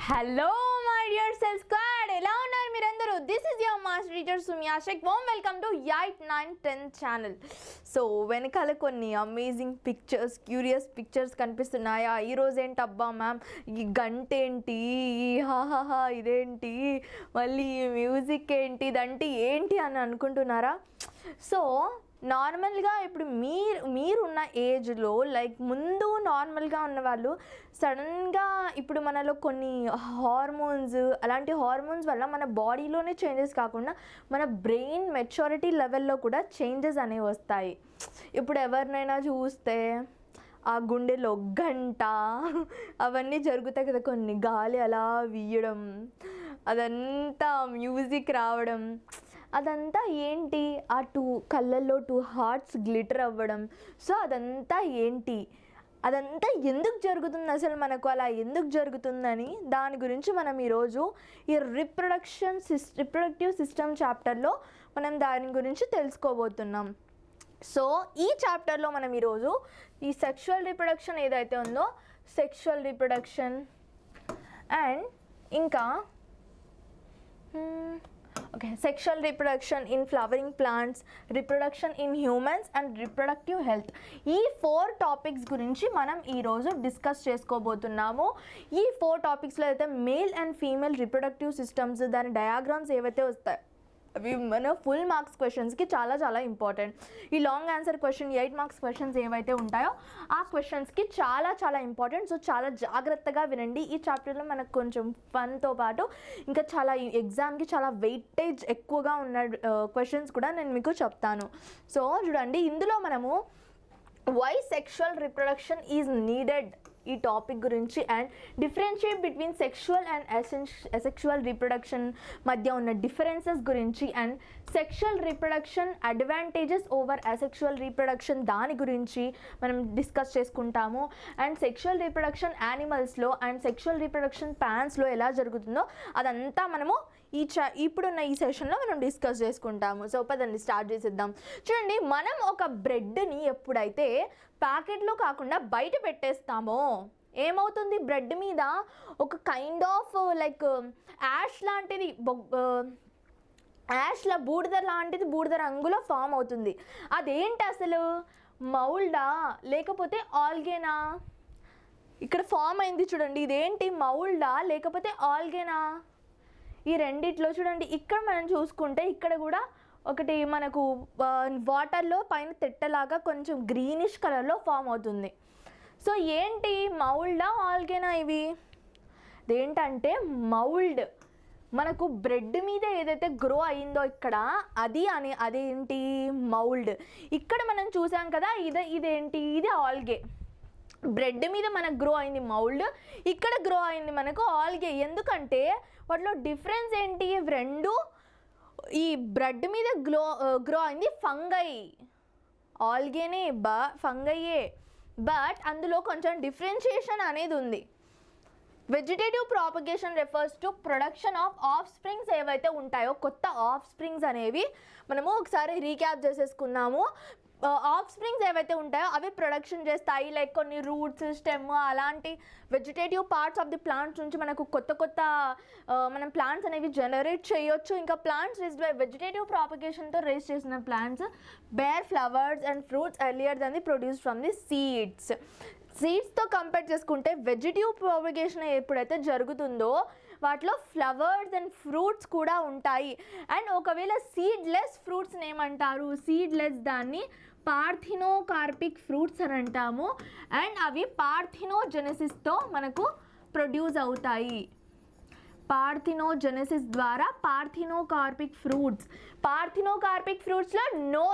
Hello my dear cell squad, ఎలా ఉన్నారు మీరందరూ? This is your master teacher Sumiya Shaikh. Warm welcome to 8, 9, 10 channel. So వెనకాల కొన్ని అమేజింగ్ పిక్చర్స్, క్యూరియస్ పిక్చర్స్ కనిపిస్తున్నాయా? ఈరోజు ఏంటి అబ్బా మ్యామ్, ఈ గంట ఏంటి, ఈ హాహాహా ఇదేంటి, మళ్ళీ ఈ మ్యూజిక్ ఏంటి, ఇదంటే ఏంటి అని అనుకుంటున్నారా? సో నార్మల్గా ఇప్పుడు మీరున్న ఏజ్లో లైక్ ముందు నార్మల్గా ఉన్న వాళ్ళు సడన్గా ఇప్పుడు మనలో కొన్ని హార్మోన్స్, అలాంటి హార్మోన్స్ వల్ల మన బాడీలోనే చేంజెస్ కాకుండా మన బ్రెయిన్ మెచ్యూరిటీ లెవెల్లో కూడా చేంజెస్ అనేవి వస్తాయి. ఇప్పుడు ఎవరినైనా చూస్తే ఆ గుండెలో గంట అవన్నీ జరుగుతాయి కదా, కొన్ని గాలి అలా వీయడం, అదంతా మ్యూజిక్ రావడం, అదంతా ఏంటి? ఆ కళ్ళల్లో 2 హార్ట్స్ గ్లిటర్ అవ్వడం. సో అదంతా ఏంటి, అదంతా ఎందుకు జరుగుతుంది, అసలు మనకు అలా ఎందుకు జరుగుతుందని దాని గురించి మనం ఈరోజు ఈ రిప్రొడక్టివ్ సిస్టమ్ చాప్టర్లో మనం దాని గురించి తెలుసుకోబోతున్నాం. సో ఈ చాప్టర్లో మనం ఈరోజు ఈ సెక్షువల్ రిప్రొడక్షన్ ఏదైతే ఉందో, సెక్షువల్ రిప్రొడక్షన్ అండ్ ఇంకా sexual reproduction in flowering plants, reproduction in humans and reproductive health, ఈ 4 టాపిక్స్ గురించి మనం ఈరోజు డిస్కస్ చేసుకోబోతున్నాము. ఈ 4 టాపిక్స్లో అయితే male and female reproductive systems, దాని డయాగ్రామ్స్ ఏవైతే వస్తాయి అవి మన ఫుల్ మార్క్స్ క్వశ్చన్స్కి చాలా చాలా ఇంపార్టెంట్. ఈ long answer question, 8 marks questions ఏవైతే ఉంటాయో ఆ క్వశ్చన్స్కి చాలా చాలా ఇంపార్టెంట్. సో చాలా జాగ్రత్తగా వినండి. ఈ చాప్టర్లో మనకు కొంచెం ఫన్తో పాటు ఇంకా చాలా ఎగ్జామ్కి చాలా వెయిటేజ్ ఎక్కువగా ఉన్న క్వశ్చన్స్ కూడా నేను మీకు చెప్తాను. సో చూడండి, ఇందులో మనము why sexual reproduction is needed ఈ టాపిక్ గురించి, and differentiate between sexual and asexual reproduction మధ్య ఉన్న డిఫరెన్సెస్ గురించి, and sexual reproduction advantages over asexual reproduction దాని గురించి మనం డిస్కస్ చేసుకుంటాము. అండ్ సెక్షువల్ రిప్రొడక్షన్ యానిమల్స్లో అండ్ సెక్షువల్ రిప్రొడక్షన్ ప్లాంట్స్లో ఎలా జరుగుతుందో అదంతా మనము ఇప్పుడున్న ఈ సెషన్లో మనం డిస్కస్ చేసుకుంటాము. సో పదండి స్టార్ట్ చేసేద్దాం. చూడండి, మనం ఒక బ్రెడ్ని ఎప్పుడైతే ప్యాకెట్లో కాకుండా బయట పెట్టేస్తామో ఏమవుతుంది? బ్రెడ్ మీద ఒక కైండ్ ఆఫ్ లైక్ యాష్ లాంటిది, యాష్లా బూడిద రంగులో ఫామ్ అవుతుంది. అదేంటి అసలు? మౌల్డా లేకపోతే ఆల్గేనా? ఇక్కడ ఫామ్ అయింది చూడండి, ఇదేంటి? మౌల్డా లేకపోతే ఆల్గేనా? ఈ రెండిట్లో చూడండి, ఇక్కడ మనం చూసుకుంటే ఇక్కడ కూడా ఒకటి మనకు వాటర్లో పైన తెట్టలాగా కొంచెం గ్రీనిష్ కలర్లో ఫామ్ అవుతుంది. సో ఏంటి, మౌల్డా ఆల్గేనా ఇవి? ఇదేంటంటే మౌల్డ్, మనకు బ్రెడ్ మీద ఏదైతే గ్రో అయిందో ఇక్కడ అదేంటి? మౌల్డ్. ఇక్కడ మనం చూసాం కదా, ఇదేంటి? ఇది ఆల్గే. బ్రెడ్ మీద మనకు గ్రో అయింది మౌల్డ్, ఇక్కడ గ్రో అయింది మనకు ఆల్గే. ఎందుకంటే వాటిలో డిఫరెన్స్ ఏంటి? రెండు, ఈ బ్రెడ్ మీద గ్రో అయింది ఫంగై, ఆల్గేనే ఫంగయ్యే, బట్ అందులో కొంచెం డిఫరెన్షియేషన్ అనేది ఉంది. Vegetative propagation refers to production of springs ఏవైతే ఉంటాయో, కొత్త ఆఫ్ స్ప్రింగ్స్ అనేవి మనము ఒకసారి రీక్యాప్ చేసేసుకున్నాము. ఆఫ్ స్ప్రింగ్స్ ఏవైతే ఉంటాయో అవి ప్రొడక్షన్ చేస్తాయి, లైక్ కొన్ని రూట్స్, స్టెమ్, అలాంటి vegetative parts of the plants నుంచి మనకు కొత్త మనం ప్లాంట్స్ అనేవి జనరేట్ చేయొచ్చు. ఇంకా ప్లాంట్స్ రేస్డ్ బై వెజిటేటివ్ ప్రాపగేషన్తో రేస్ చేసిన plants bear flowers and fruits earlier than the produce from the seeds. సీడ్స్తో కంపేర్ చేసుకుంటే వెజిటేటివ్ ప్రాపగేషన్ ఎప్పుడైతే జరుగుతుందో వాటిలో ఫ్లవర్స్ అండ్ ఫ్రూట్స్ కూడా ఉంటాయి. అండ్ ఒకవేళ సీడ్లెస్ ఫ్రూట్స్ని ఏమంటారు? సీడ్లెస్ దాన్ని పార్థినోకార్పిక్ ఫ్రూట్స్ అని అంటాము. అండ్ అవి పార్థినోజెనెసిస్తో మనకు ప్రొడ్యూస్ అవుతాయి. పార్థినోజెనెసిస్ ద్వారా పార్థినోకార్పిక్ ఫ్రూట్స్లో నో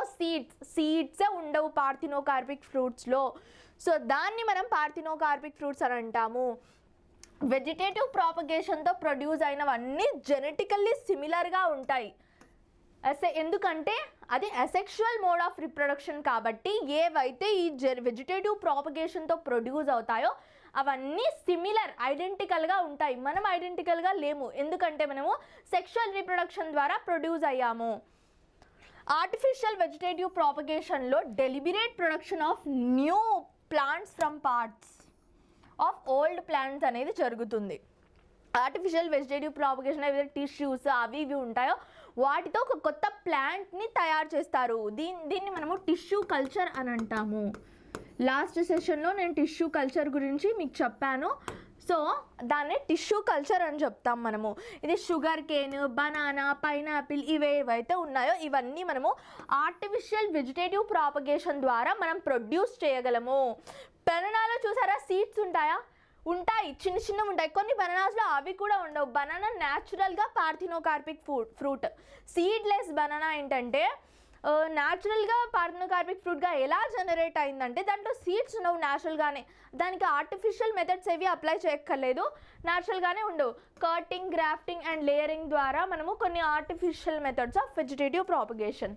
సీడ్సే ఉండవు పార్థినోకార్పిక్ ఫ్రూట్స్లో. సో దాన్ని మనం పార్థినోకార్పిక్ ఫ్రూట్స్ అని అంటాము. వెజిటేటివ్ ప్రాపగేషన్తో ప్రొడ్యూస్ అయినవన్నీ జెనెటికల్లీ సిమిలర్గా ఉంటాయి. ఎందుకంటే అది అసెక్షువల్ మోడ్ ఆఫ్ రిప్రొడక్షన్ కాబట్టి ఏవైతే ఈ వెజిటేటివ్ ప్రాపగేషన్తో ప్రొడ్యూస్ అవుతాయో అవన్నీ సిమిలర్, ఐడెంటికల్గా ఉంటాయి. మనం ఐడెంటికల్గా లేము, ఎందుకంటే మనము సెక్షువల్ రిప్రొడక్షన్ ద్వారా ప్రొడ్యూస్ అయ్యాము. ఆర్టిఫిషియల్ వెజిటేటివ్ ప్రాపగేషన్లో deliberate production of new plants from parts of old plants అనేది జరుగుతుంది. ఆర్టిఫిషియల్ వెజిటేటివ్ ప్రాపగేషన్ ఏదైతే టిష్యూస్ అవి ఇవి ఉంటాయో వాటితో ఒక కొత్త ప్లాంట్ని తయారు చేస్తారు. దీన్ని మనము టిష్యూ కల్చర్ అని అంటాము. లాస్ట్ సెషన్లో నేను టిష్యూ కల్చర్ గురించి మీకు చెప్పాను. సో దాన్ని టిష్యూ కల్చర్ అని చెప్తాం మనము. ఇది షుగర్ కేన్, బనానా, పైనాపిల్ ఇవేవైతే ఉన్నాయో ఇవన్నీ మనము ఆర్టిఫిషియల్ వెజిటేటివ్ ప్రాపగేషన్ ద్వారా మనం ప్రొడ్యూస్ చేయగలము. బనానాలో చూసారా సీడ్స్ ఉంటాయా? ఉంటాయి, చిన్న చిన్నవి ఉంటాయి. కొన్ని బనానాస్లో అవి కూడా ఉండవు. బనానా న్యాచురల్గా పార్థినోకార్పిక్ ఫ్రూట్. సీడ్లెస్ బనానా ఏంటంటే న్యాచురల్గా పార్థినోకార్పిక్ ఫ్రూట్గా ఎలా జనరేట్ అయిందంటే దాంట్లో సీడ్స్ ఉండవు న్యాచురల్గానే. దానికి ఆర్టిఫిషియల్ మెథడ్స్ ఏవి అప్లై చేయక్కర్లేదు, న్యాచురల్గానే ఉండవు. కర్టింగ్, గ్రాఫ్టింగ్ అండ్ లేయరింగ్ ద్వారా మనము కొన్ని artificial methods of vegetative propagation.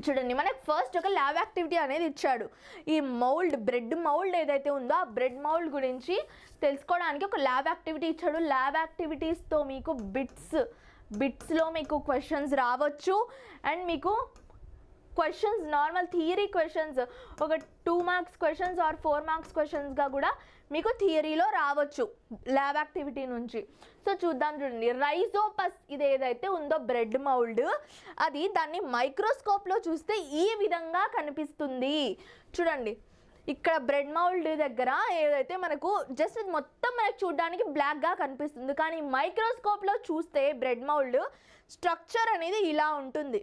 చూడండి, మనకు ఫస్ట్ ఒక ల్యాబ్ యాక్టివిటీ అనేది ఇచ్చాడు. ఈ మౌల్డ్, బ్రెడ్ మౌల్డ్ ఏదైతే ఉందో ఆ బ్రెడ్ మౌల్డ్ గురించి తెలుసుకోవడానికి ఒక ల్యాబ్ యాక్టివిటీ ఇచ్చాడు. ల్యాబ్ యాక్టివిటీస్తో మీకు బిట్స్లో మీకు క్వశ్చన్స్ రావచ్చు. అండ్ మీకు క్వశ్చన్స్, నార్మల్ థియరీ క్వశ్చన్స్ ఒక 2 మార్క్స్ క్వశ్చన్స్ ఆర్ 4 మార్క్స్ క్వశ్చన్స్గా కూడా మీకు థియరీలో రావచ్చు ల్యాబ్ యాక్టివిటీ నుంచి. సో చూద్దాం, చూడండి. రైజోపస్ ఇది ఏదైతే ఉందో బ్రెడ్ మౌల్డ్, అది దాన్ని మైక్రోస్కోప్లో చూస్తే ఈ విధంగా కనిపిస్తుంది. చూడండి, ఇక్కడ బ్రెడ్ మౌల్డ్ దగ్గర ఏదైతే మనకు జస్ట్ మొత్తం మనకు చూడడానికి బ్లాక్గా కనిపిస్తుంది, కానీ మైక్రోస్కోప్లో చూస్తే బ్రెడ్ మౌల్డ్ స్ట్రక్చర్ అనేది ఇలా ఉంటుంది.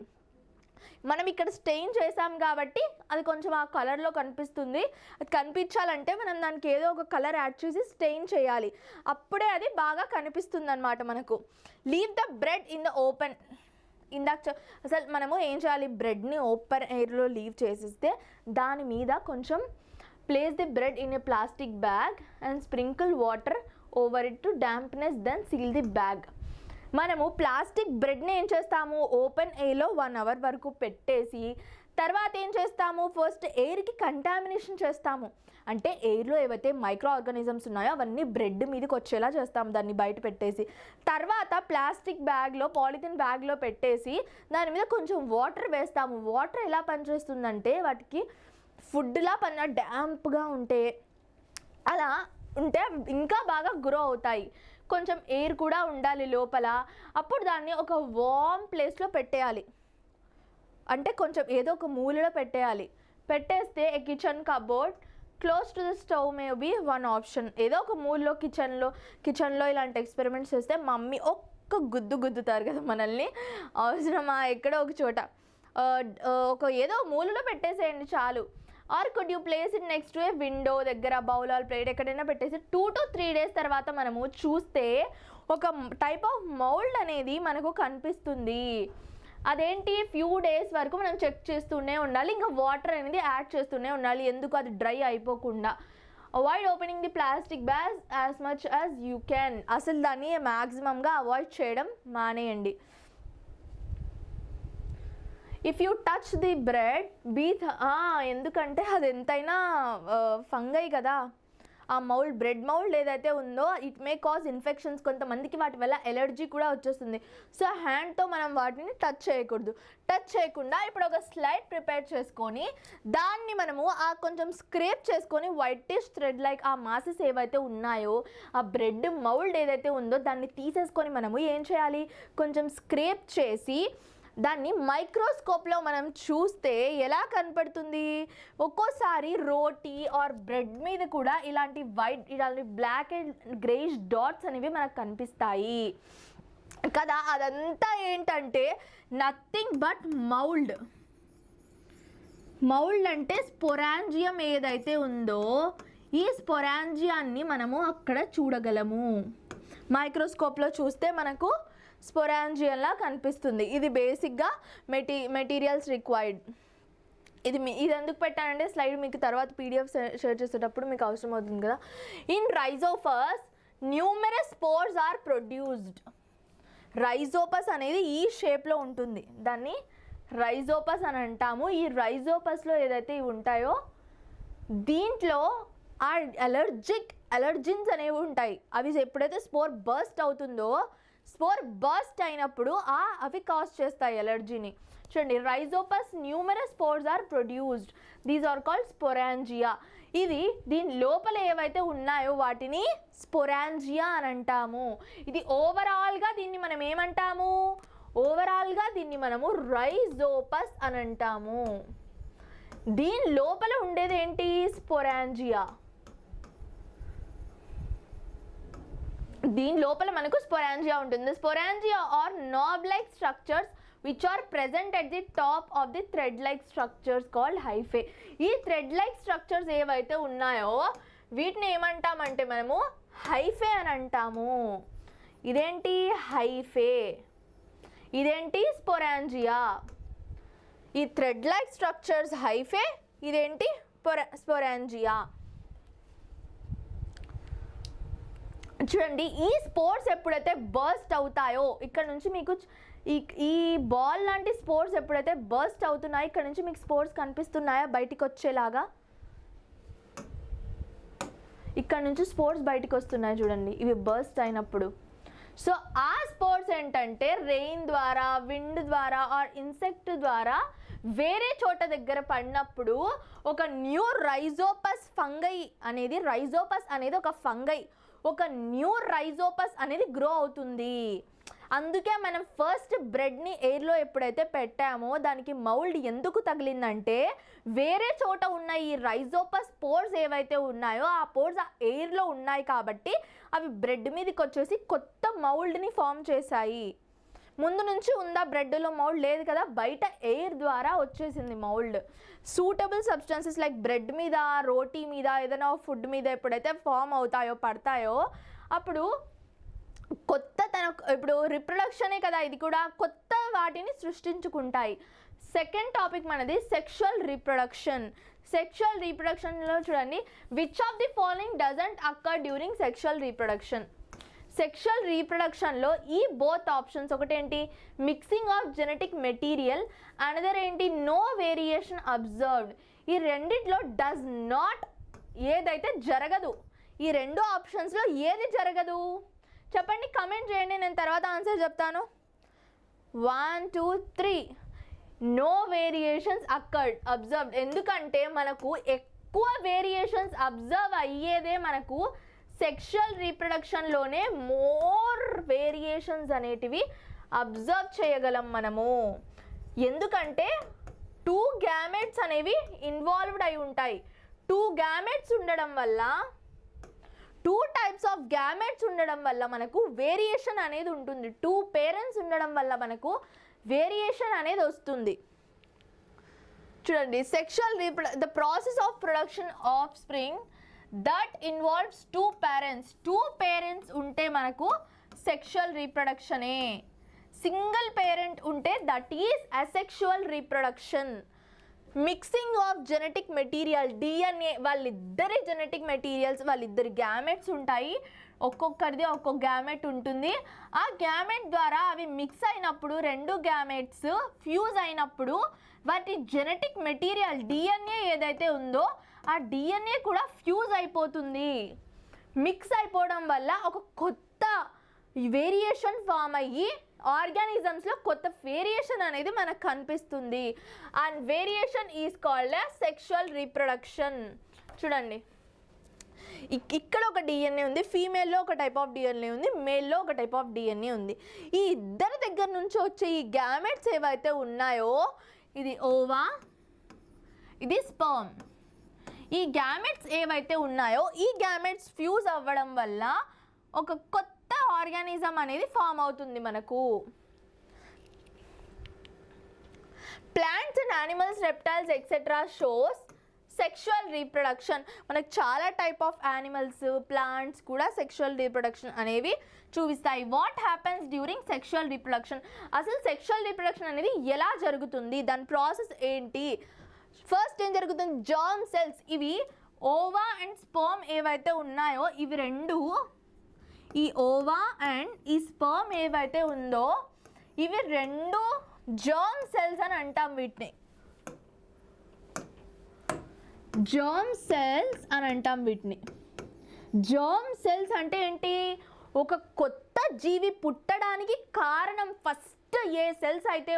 మనం ఇక్కడ స్టెయిన్ చేసాం కాబట్టి అది కొంచెం ఆ కలర్లో కనిపిస్తుంది. అది కనిపించాలంటే మనం దానికి ఏదో ఒక కలర్ యాడ్ చేసి స్టెయిన్ చేయాలి, అప్పుడే అది బాగా కనిపిస్తుంది అన్నమాట మనకు. Leave the bread in the open. అసలు మనము ఏం చేయాలి, బ్రెడ్ని ఓపెన్ ఎయిర్లో లీవ్ చేసిస్తే దాని మీద కొంచెం place the bread in a plastic bag and sprinkle water over it to dampness, then seal the bag. మనము ప్లాస్టిక్ బ్రెడ్ని ఏం చేస్తాము, ఓపెన్ ఎయిర్లో 1 అవర్ వరకు పెట్టేసి తర్వాత ఏం చేస్తాము, ఫస్ట్ ఎయిర్కి కంటామినేషన్ చేస్తాము. అంటే ఎయిర్లో ఏవైతే మైక్రో ఆర్గానిజమ్స్ ఉన్నాయో అవన్నీ బ్రెడ్ మీదకి వచ్చేలా చేస్తాము దాన్ని బయట పెట్టేసి. తర్వాత ప్లాస్టిక్ బ్యాగ్లో, పాలిథిన్ బ్యాగ్లో పెట్టేసి దాని మీద కొంచెం వాటర్ వేస్తాము. వాటర్ ఎలా పనిచేస్తుందంటే వాటికి ఫుడ్లా డ్యాంప్గా ఉంటే అలా ఉంటే ఇంకా బాగా గ్రో అవుతాయి. కొంచెం ఎయిర్ కూడా ఉండాలి లోపల. అప్పుడు దాన్ని ఒక వార్మ్ ప్లేస్లో పెట్టేయాలి, అంటే కొంచెం ఏదో ఒక మూలలో పెట్టేయాలి. పెట్టేస్తే a kitchen cupboard close to the stove may be one option. ఏదో ఒక మూలలో కిచెన్లో ఇలాంటి ఎక్స్పెరిమెంట్స్ చేస్తే మమ్మీ ఒక్క గుద్దుతారు కదా మనల్ని. అవసరమా? ఎక్కడో ఒక చోట ఒక ఏదో మూలలో పెట్టేసేయండి చాలు. Are could you place it next to A window దగ్గర, బౌల్ ఆర్ ప్లేట్ ఎక్కడైనా పెట్టేసి 2 to 3 days తర్వాత మనము చూస్తే ఒక టైప్ ఆఫ్ మౌల్డ్ అనేది మనకు కనిపిస్తుంది. అదేంటి, ఫ్యూ డేస్ వరకు మనం చెక్ చేస్తూనే ఉండాలి, ఇంకా వాటర్ అనేది యాడ్ చేస్తూనే ఉండాలి. ఎందుకు, అది డ్రై అయిపోకుండా. Avoid opening the plastic bags as much as you can. అసలు దాన్ని మ్యాక్సిమంగా అవాయిడ్ చేయడం మానేయండి. If you touch the bread ఎందుకంటే అది ఎంతైనా ఫంగై కదా ఆ బ్రెడ్ మౌల్డ్ ఏదైతే ఉందో, ఇట్ మే కాజ్ ఇన్ఫెక్షన్స్. కొంతమందికి వాటి వల్ల ఎలర్జీ కూడా వచ్చేస్తుంది. సో హ్యాండ్తో మనం వాటిని టచ్ చేయకూడదు. టచ్ చేయకుండా ఇప్పుడు ఒక స్లైడ్ ప్రిపేర్ చేసుకొని దాన్ని మనము కొంచెం స్క్రేప్ చేసుకొని వైటిష్ థ్రెడ్ లైక్ ఆ మాసెస్ ఏవైతే ఉన్నాయో ఆ బ్రెడ్ మౌల్డ్ ఏదైతే ఉందో దాన్ని తీసేసుకొని మనము ఏం చేయాలి, కొంచెం స్క్రేప్ చేసి దాన్ని మైక్రోస్కోప్లో మనం చూస్తే ఎలా కనపడుతుంది, ఒక్కోసారి రోటీ ఆర్ బ్రెడ్ మీద కూడా ఇలాంటి బ్లాక్ అండ్ గ్రేయిష్ డాట్స్ అనేవి మనకు కనిపిస్తాయి కదా. అదంతా ఏంటంటే నథింగ్ బట్ మౌల్డ్. మౌల్డ్ అంటే స్పోరాంజియం ఏదైతే ఉందో ఈ స్పోరాంజియాన్ని మనము అక్కడ చూడగలము. మైక్రోస్కోప్లో చూస్తే మనకు స్పోరాంజియంలా కనిపిస్తుంది. ఇది బేసిక్గా మెటీరియల్స్ రిక్వైర్డ్. ఇది ఎందుకు పెట్టానంటే స్లైడ్ మీకు తర్వాత PDF షేర్ చేసేటప్పుడు మీకు అవసరం అవుతుంది కదా. In rhizopus numerous spores are produced. Rhizopus అనేది ఈ షేప్లో ఉంటుంది, దాన్ని రైజోపస్ అని అంటాము. ఈ రైజోపస్లో ఏదైతే ఇవి ఉంటాయో దీంట్లో ఆ అలర్జిన్స్ అనేవి ఉంటాయి. అవి ఎప్పుడైతే స్పోర్ బర్స్ట్ అవుతుందో, స్పోర్ బర్స్ట్ అయినప్పుడు అవి కాజ్ చేస్తాయి ఎలర్జీని. చూడండి, rhizopus numerous spores are produced, these are called sporangia. ఇది దీని లోపల ఏవైతే ఉన్నాయో వాటిని స్పోరాంజియా అని అంటాము. ఇది ఓవరాల్గా దీన్ని మనం ఏమంటాము, ఓవరాల్గా దీన్ని మనము రైజోపస్ అని అంటాము. దీని లోపల ఉండేది ఏంటి, స్పోరాంజియా. దీని లోపల మనకు స్పోరాంజియా ఉంటుంది. Sporangia are knob like structures which are present at the top of the thread like structures called hyphae. ఈ thread like structures ఏవైతే ఉన్నాయో వీటిని ఏమంటామంటే మనము హైఫే అని అంటాము. ఇదేంటి హైఫే, ఇదేంటి స్పోరాంజియా. ఈ థ్రెడ్ లైక్ స్ట్రక్చర్స్ హైఫే, ఇదేంటి స్పోరాంజియా. చూడండి, ఈ స్పోర్స్ ఎప్పుడైతే బర్స్ట్ అవుతాయో, ఇక్కడ నుంచి మీకు ఈ బాల్ లాంటి స్పోర్స్ ఎప్పుడైతే బర్స్ట్ అవుతున్నాయో, ఇక్కడ నుంచి మీకు స్పోర్స్ కనిపిస్తున్నాయా బయటికి వచ్చేలాగా, ఇక్కడ నుంచి స్పోర్స్ బయటికి వస్తున్నాయి చూడండి, ఇవి బర్స్ట్ అయినప్పుడు. సో ఆ స్పోర్స్ ఏంటంటే రెయిన్ ద్వారా, విండ్ ద్వారా ఆర్ ఇన్సెక్ట్ ద్వారా వేరే చోట దగ్గర పడినప్పుడు ఒక న్యూ రైజోపస్ ఫంగై అనేది, రైజోపస్ అనేది ఒక ఫంగై, ఒక న్యూ రైజోపస్ అనేది గ్రో అవుతుంది. అందుకే మనం ఫస్ట్ బ్రెడ్ని ఎయిర్లో ఎప్పుడైతే పెట్టామో దానికి మౌల్డ్ ఎందుకు తగిలిందంటే, వేరే చోట ఉన్న ఈ రైజోపస్ పోర్స్ ఏవైతే ఉన్నాయో ఆ పోర్స్ ఆ ఎయిర్లో ఉన్నాయి కాబట్టి అవి బ్రెడ్ మీదకి వచ్చేసి కొత్త మౌల్డ్ని ఫామ్ చేశాయి. ముందు నుంచి ఉందా బ్రెడ్లో మౌల్డ్? లేదు కదా, బయట ఎయిర్ ద్వారా వచ్చేసింది mould. Suitable substances like bread మీద, రోటీ మీద, ఏదైనా ఫుడ్ మీద ఎప్పుడైతే ఫామ్ అవుతాయో, పడతాయో, అప్పుడు కొత్త ఇప్పుడు రిప్రొడక్షనే కదా ఇది కూడా, కొత్త వాటిని సృష్టించుకుంటాయి. సెకండ్ టాపిక్ మనది సెక్షువల్ రీప్రొడక్షన్. సెక్షువల్ రీప్రొడక్షన్లో చూడండి, which of the following doesn't occur during sexual reproduction. Sexual రీప్రొడక్షన్లో ఈ బోత్ ఆప్షన్స్, ఒకటేంటి mixing of genetic material, another ఏంటి నో వేరియేషన్ అబ్జర్వ్డ్. ఈ రెండిట్లో డస్ నాట్, ఏదైతే జరగదు, ఈ రెండు ఆప్షన్స్లో ఏది జరగదు చెప్పండి, కమెంట్ చేయండి, నేను తర్వాత ఆన్సర్ చెప్తాను. 1 2 3 నో వేరియేషన్స్ అక్కర్డ్ అబ్జర్వ్డ్. ఎందుకంటే మనకు ఎక్కువ వేరియేషన్స్ అబ్జర్వ్ అయ్యేదే మనకు సెక్షువల్ రీప్రొడక్షన్లోనే మోర్ వేరియేషన్స్ అనేటివి అబ్జర్వ్ చేయగలం మనము. ఎందుకంటే 2 గ్యామెట్స్ అనేవి ఇన్వాల్వ్డ్ అయి ఉంటాయి. 2 గ్యామెట్స్ ఉండడం వల్ల, 2 టైప్స్ ఆఫ్ గ్యామెట్స్ ఉండడం వల్ల మనకు వేరియేషన్ అనేది ఉంటుంది. 2 పేరెంట్స్ ఉండడం వల్ల మనకు వేరియేషన్ అనేది వస్తుంది. చూడండి, sexual the process of production of spring that involves 2 parents. 2 parents ఉంటే మనకు సెక్షువల్ రీప్రొడక్షనే. సింగిల్ పేరెంట్ ఉంటే that is asexual reproduction. Mixing of genetic material, DNA, వాళ్ళిద్దరి జెనెటిక్ మెటీరియల్స్, వాళ్ళిద్దరి గ్యామెట్స్ ఉంటాయి, ఒక్కొక్కరిది ఒక్కొక్క గ్యామెట్ ఉంటుంది. ఆ గ్యామెట్ ద్వారా అవి మిక్స్ అయినప్పుడు, 2 గ్యామెట్స్ ఫ్యూజ్ అయినప్పుడు వాటి జెనెటిక్ మెటీరియల్ డిఎన్ఏ ఏదైతే ఉందో ఆ డిఎన్ఏ కూడా ఫ్యూజ్ అయిపోతుంది. మిక్స్ అయిపోవడం వల్ల ఒక కొత్త వేరియేషన్ ఫామ్ అయ్యి ఆర్గానిజమ్స్లో కొత్త వేరియేషన్ అనేది మనకు కనిపిస్తుంది. And variation is called as sexual reproduction. చూడండి, ఇక్కడ ఒక డిఎన్ఏ ఉంది, ఫీమేల్లో ఒక టైప్ ఆఫ్ డిఎన్ఏ ఉంది, మేల్లో ఒక టైప్ ఆఫ్ డిఎన్ఏ ఉంది. ఈ ఇద్దరి దగ్గర నుంచి వచ్చే ఈ గ్యామెట్స్ ఏవైతే ఉన్నాయో, ఇది ఓవా, ఇది స్పర్మ్. ఈ గ్యామెట్స్ ఏవైతే ఉన్నాయో ఈ గ్యామెట్స్ ఫ్యూజ్ అవ్వడం వల్ల ఒక కొత్త ఆర్గానిజం అనేది ఫామ్ అవుతుంది మనకు. Plants and animals, reptiles etcetera shows sexual reproduction. మనకు చాలా టైప్ ఆఫ్ యానిమల్స్, ప్లాంట్స్ కూడా సెక్షువల్ రీప్రొడక్షన్ అనేవి చూపిస్తాయి. What happens during sexual reproduction? అసలు సెక్షువల్ రీప్రొడక్షన్ అనేది ఎలా జరుగుతుంది, దాని ప్రాసెస్ ఏంటి? ఫస్ట్ ఏం జరుగుతుంది, జర్మ్ సెల్స్, ఇవి ఓవా అండ్ స్పర్మ్ ఏవైతే ఉన్నాయో ఇవి రెండు, ఈ ఓవా అండ్ ఈ స్పర్మ్ ఏవైతే ఉందో ఇవి రెండు జర్మ్ సెల్స్ అని అంటాం. వీటిని జర్మ్ సెల్స్ అని అంటాం. వీటిని జర్మ్ సెల్స్ అంటే ఏంటి? ఒక కొత్త జీవి పుట్టడానికి కారణం, ఫస్ట్ ఏ సెల్స్ అయితే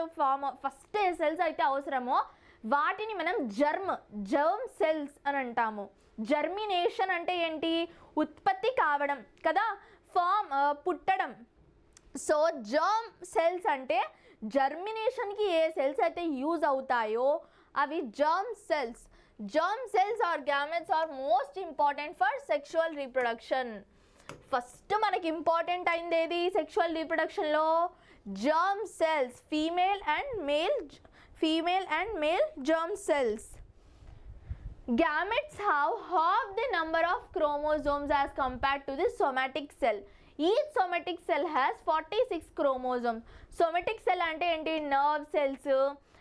ఫస్ట్ ఏ సెల్స్ అయితే అవసరమో వాటిని మనం జర్మ్ సెల్స్ అని అంటాము. జర్మినేషన్ అంటే ఏంటి? ఉత్పత్తి కావడం కదా, పుట్టడం. సో జర్మ్ సెల్స్ అంటే జర్మినేషన్కి ఏ సెల్స్ అయితే యూజ్ అవుతాయో అవి germ cells. Germ cells are gametes are most important for sexual reproduction. First మనకి ఇంపార్టెంట్ అయింది ఏది సెక్షువల్ రీప్రొడక్షన్లో? Germ cells, female and male germ cells. Gametes have half the number of chromosomes as compared to the somatic cell. Each somatic cell has 46 chromosomes. Somatic cell అంటే ఏంటి? Nerve cells,